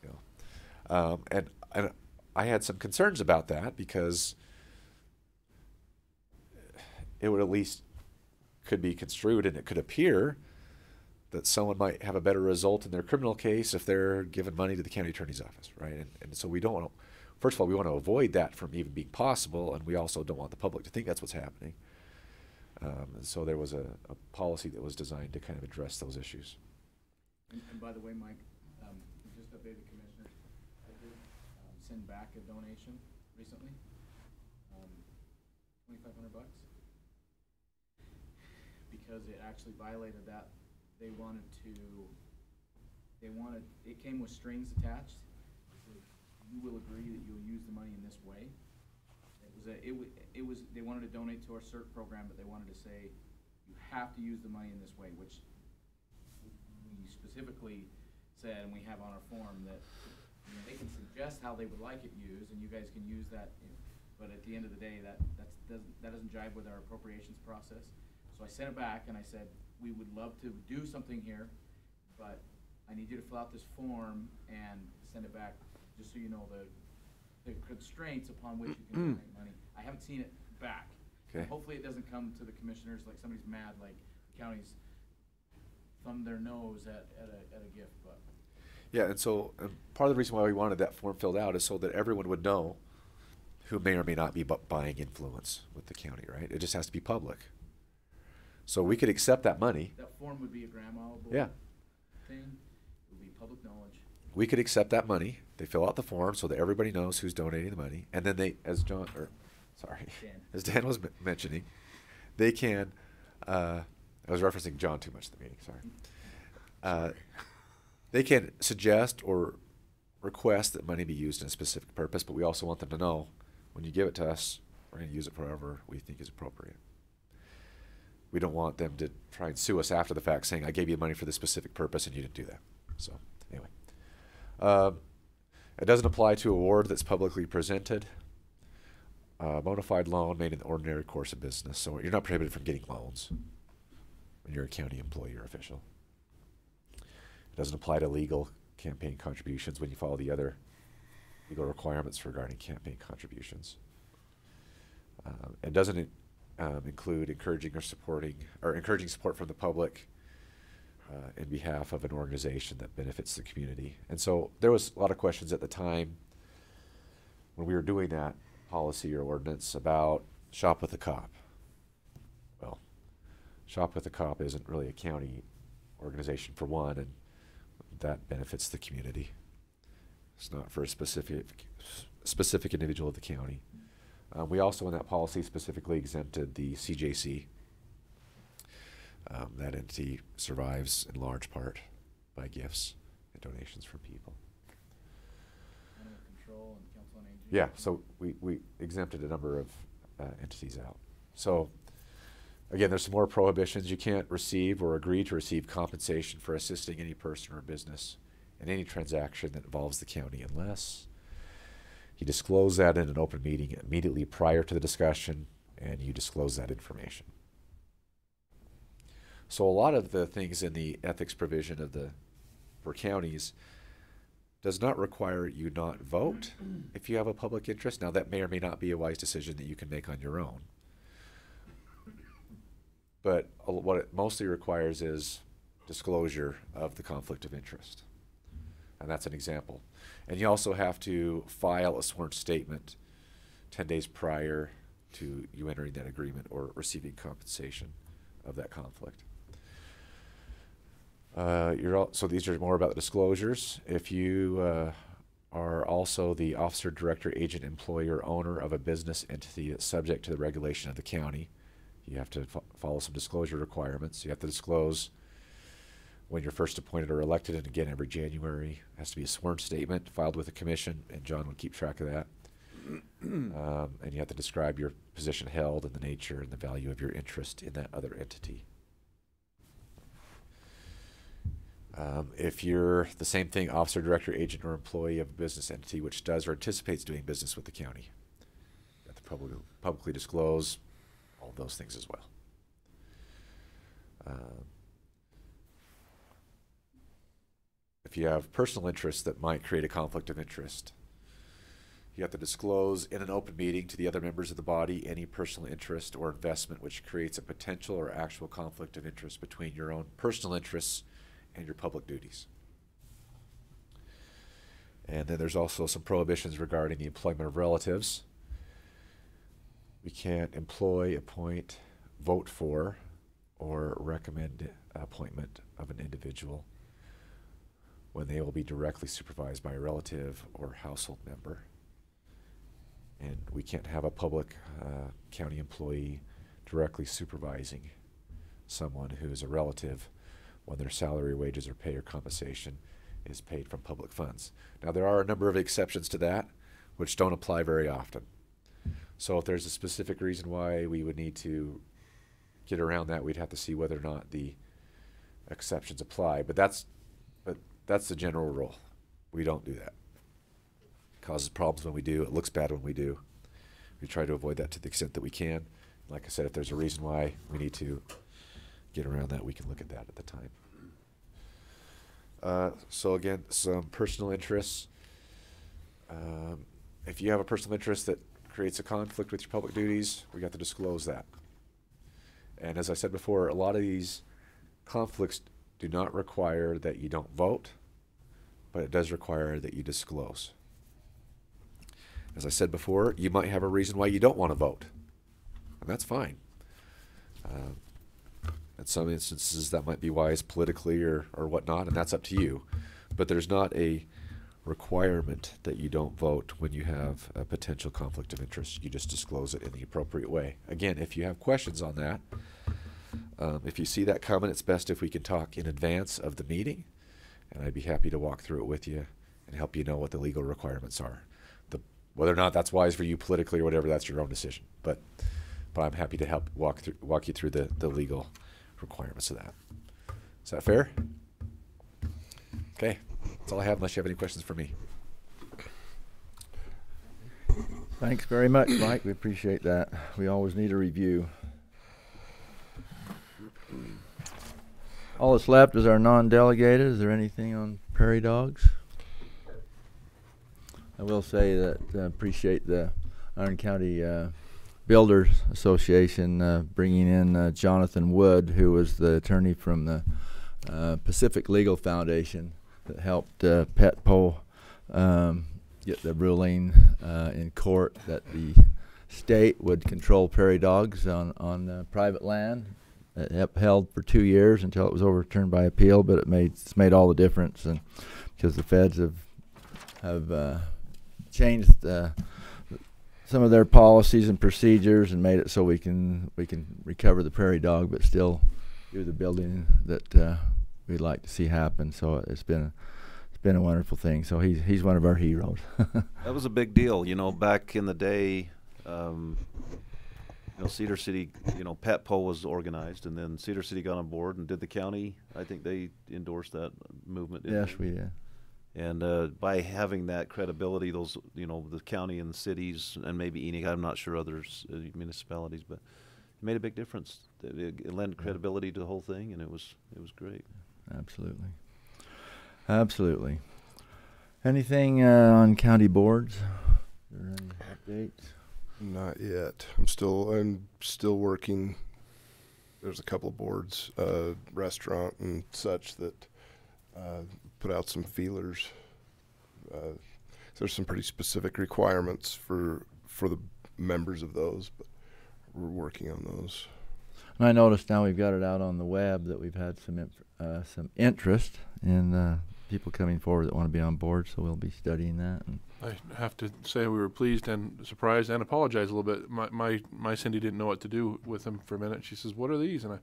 You know, and I had some concerns about that because it would at least could be construed and it could appear that someone might have a better result in their criminal case if they're giving money to the county attorney's office, right? And so we don't want to, first of all, we want to avoid that from even being possible, and we also don't want the public to think that's what's happening. And so there was a policy that was designed to kind of address those issues. And by the way, Mike, just to update the commissioners, I did send back a donation recently, $2,500, because it actually violated that. It came with strings attached. You will agree that you'll use the money in this way. They wanted to donate to our CERT program, but they wanted to say, you have to use the money in this way, which we specifically said, and we have on our form, that they can suggest how they would like it used, and you guys can use that, but at the end of the day, that doesn't jive with our appropriations process. So I sent it back, and I said, we would love to do something here, but I need you to fill out this form and send it back, just so you know the constraints upon which you can donate money. I haven't seen it back. Okay. Hopefully it doesn't come to the commissioners like somebody's mad, like the county's thumbed their nose at a gift. But Yeah, and so part of the reason why we wanted that form filled out is so that everyone would know who may or may not be buying influence with the county, right? It just has to be public. So we could accept that money. that form would be a grandma thing. It would be public knowledge. We could accept that money. They fill out the form so that everybody knows who's donating the money, and then they, as as Dan was mentioning, they can. I was referencing John too much in the meeting. Sorry. They can suggest or request that money be used in a specific purpose, but we also want them to know when you give it to us, we're going to use it for whatever we think is appropriate. We don't want them to try and sue us after the fact saying, I gave you money for this specific purpose and you didn't do that. So anyway, it doesn't apply to award that's publicly presented. Bona fide loan made in the ordinary course of business. So you're not prohibited from getting loans when you're a county employee or official. It doesn't apply to legal campaign contributions when you follow the other legal requirements regarding campaign contributions. It doesn't include encouraging support from the public in behalf of an organization that benefits the community. And so there was a lot of questions at the time when we were doing that policy or ordinance about Shop with a Cop. Well, Shop with a Cop isn't really a county organization for one, and that benefits the community. It's not for a specific individual of the county. We also, in that policy, specifically exempted the CJC. That entity survives in large part by gifts and donations from people. Animal control and council on aging. Yeah, so we exempted a number of entities out. So again, there's some more prohibitions. You can't receive or agree to receive compensation for assisting any person or business in any transaction that involves the county unless you disclose that in an open meeting immediately prior to the discussion and you disclose that information. So a lot of the things in the ethics provision for counties does not require you not vote if you have a public interest. Now that may or may not be a wise decision that you can make on your own. But what it mostly requires is disclosure of the conflict of interest. And that's an example. And you also have to file a sworn statement 10 days prior to you entering that agreement or receiving compensation of that conflict. So these are more about the disclosures. If you are also the officer, director, agent, employer, owner of a business entity that's subject to the regulation of the county, you have to follow some disclosure requirements. You have to disclose when you're first appointed or elected, and again every January. It has to be a sworn statement filed with the commission, and John would keep track of that. And you have to describe your position held and the nature and the value of your interest in that other entity. If you're the same thing, officer, director, agent, or employee of a business entity which does or anticipates doing business with the county, you have to publicly disclose all of those things as well. If you have personal interests that might create a conflict of interest, you have to disclose in an open meeting to the other members of the body any personal interest or investment which creates a potential or actual conflict of interest between your own personal interests and your public duties. And then there's also some prohibitions regarding the employment of relatives. We can't employ, appoint, vote for, or recommend appointment of an individual when they will be directly supervised by a relative or household member. And we can't have a public county employee directly supervising someone who is a relative when their salary, wages, or pay or compensation is paid from public funds. Now, there are a number of exceptions to that which don't apply very often. So if there's a specific reason why we would need to get around that, we'd have to see whether or not the exceptions apply. But that's the general rule. We don't do that. It causes problems when we do. It looks bad when we do. We try to avoid that to the extent that we can. Like I said, if there's a reason why we need to get around that, we can look at that at the time. So again, some personal interests. If you have a personal interest that creates a conflict with your public duties, we got to disclose that. And as I said before, a lot of these conflicts do not require that you don't vote, but it does require that you disclose. As I said before, you might have a reason why you don't want to vote, and that's fine. In some instances, that might be wise politically or whatnot, and that's up to you. But there's not a requirement that you don't vote when you have a potential conflict of interest. You just disclose it in the appropriate way. Again, if you have questions on that, if you see that coming, it's best if we can talk in advance of the meeting, and I'd be happy to walk through it with you and help you know what the legal requirements are. Whether or not that's wise for you politically or whatever, that's your own decision. But I'm happy to help walk you through the legal requirements of that. Is that fair? Okay, that's all I have unless you have any questions for me. Thanks very much, Mike. We appreciate that. We always need a review. All that's left is our non-delegated. Is there anything on prairie dogs? I will say that I appreciate the Iron County Builders Association bringing in Jonathan Wood, who was the attorney from the Pacific Legal Foundation that helped Petpo get the ruling in court that the state would control prairie dogs on private land. It upheld for 2 years until it was overturned by appeal, but it's made all the difference, and because the feds have changed some of their policies and procedures and made it so we can recover the prairie dog, but still do the building that we'd like to see happen. So it's been a wonderful thing. So he's one of our heroes. That was a big deal, back in the day. Cedar City, Petpo was organized, and then Cedar City got on board, and did the county, I think they endorsed that movement. Yes, we did. And by having that credibility, those, the county and the cities, and maybe Enoch, I'm not sure others, municipalities, but it made a big difference. It lent credibility to the whole thing, and it was great. Absolutely. Absolutely. Anything on county boards? Are there any updates? Not yet. I'm still working. There's a couple of boards, restaurant and such, that put out some feelers. There's some pretty specific requirements for the members of those, but we're working on those. And I noticed now we've got it out on the web that we've had some interest in people coming forward that want to be on board, so we'll be studying that. And I have to say we were pleased and surprised and apologize a little bit. My Cindy didn't know what to do with them for a minute. She says, "What are these?" And I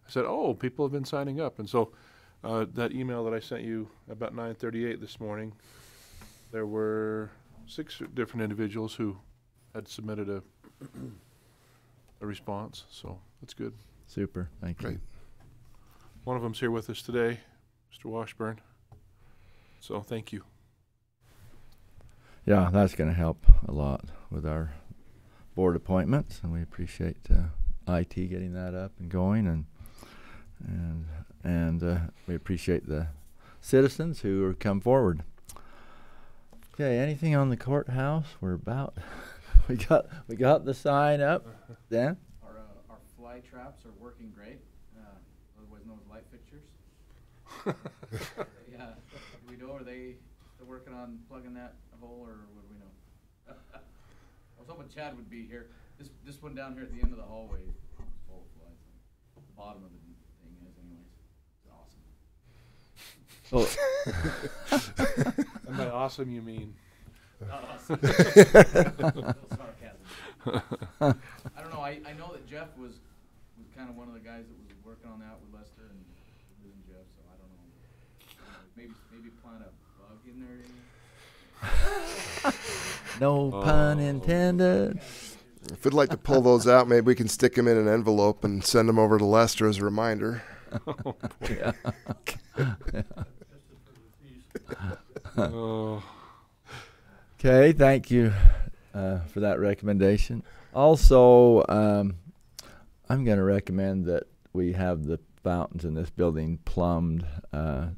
said, "Oh, people have been signing up." And so that email that I sent you about 9:38 this morning, there were 6 different individuals who had submitted a response. So that's good. Super. Thank you. One of them's here with us today. Mr. Washburn. So thank you. Yeah, that's going to help a lot with our board appointments, and we appreciate IT getting that up and going, and we appreciate the citizens who are come forward. Okay, anything on the courthouse? We're about we got the sign up. Dan? Our fly traps are working great, otherwise known as light fixtures. Yeah, do we know, are they still working on plugging that hole, or what do we know? I was hoping Chad would be here. This one down here at the end of the hallway is full of flies. The bottom of the thing is, anyways. It's awesome. Oh. And by awesome you mean? Awesome. Sarcasm. I don't know. I know that Jeff was kind of one of the guys that was working on that with Lester and losing Jeff, so I don't know. Maybe plant a bug in there. No pun intended. If we'd like to pull those out, maybe we can stick them in an envelope and send them over to Lester as a reminder. Oh, boy. Yeah. Oh. Okay, thank you for that recommendation. Also, I'm going to recommend that we have the fountains in this building plumbed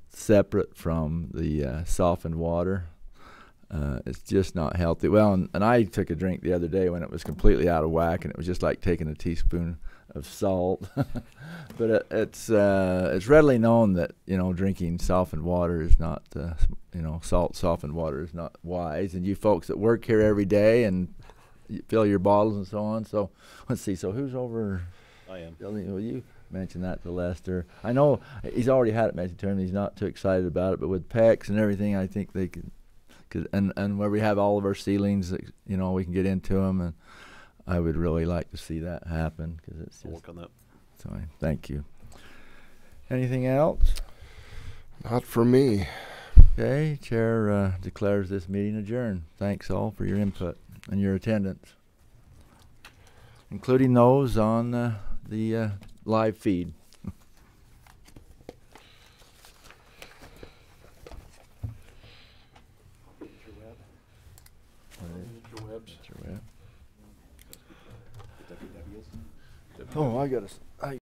separate from the softened water. It's just not healthy. Well, and I took a drink the other day when it was completely out of whack, and it was just like taking a teaspoon of salt. But it's readily known that drinking softened water is not salt softened water is not wise. And you folks that work here every day and you fill your bottles and so on. So let's see. So who's over? I am. Building? Well, you mentioned that to Lester. I know he's already had it mentioned to him. He's not too excited about it, but with PEX and everything, I think they could. And where we have all of our ceilings, we can get into them, and I would really like to see that happen because it's just. I'll work on that. So thank you. Anything else? Not for me. Okay, Chair declares this meeting adjourned. Thanks all for your input and your attendance, including those on the live feed. Oh, I got to.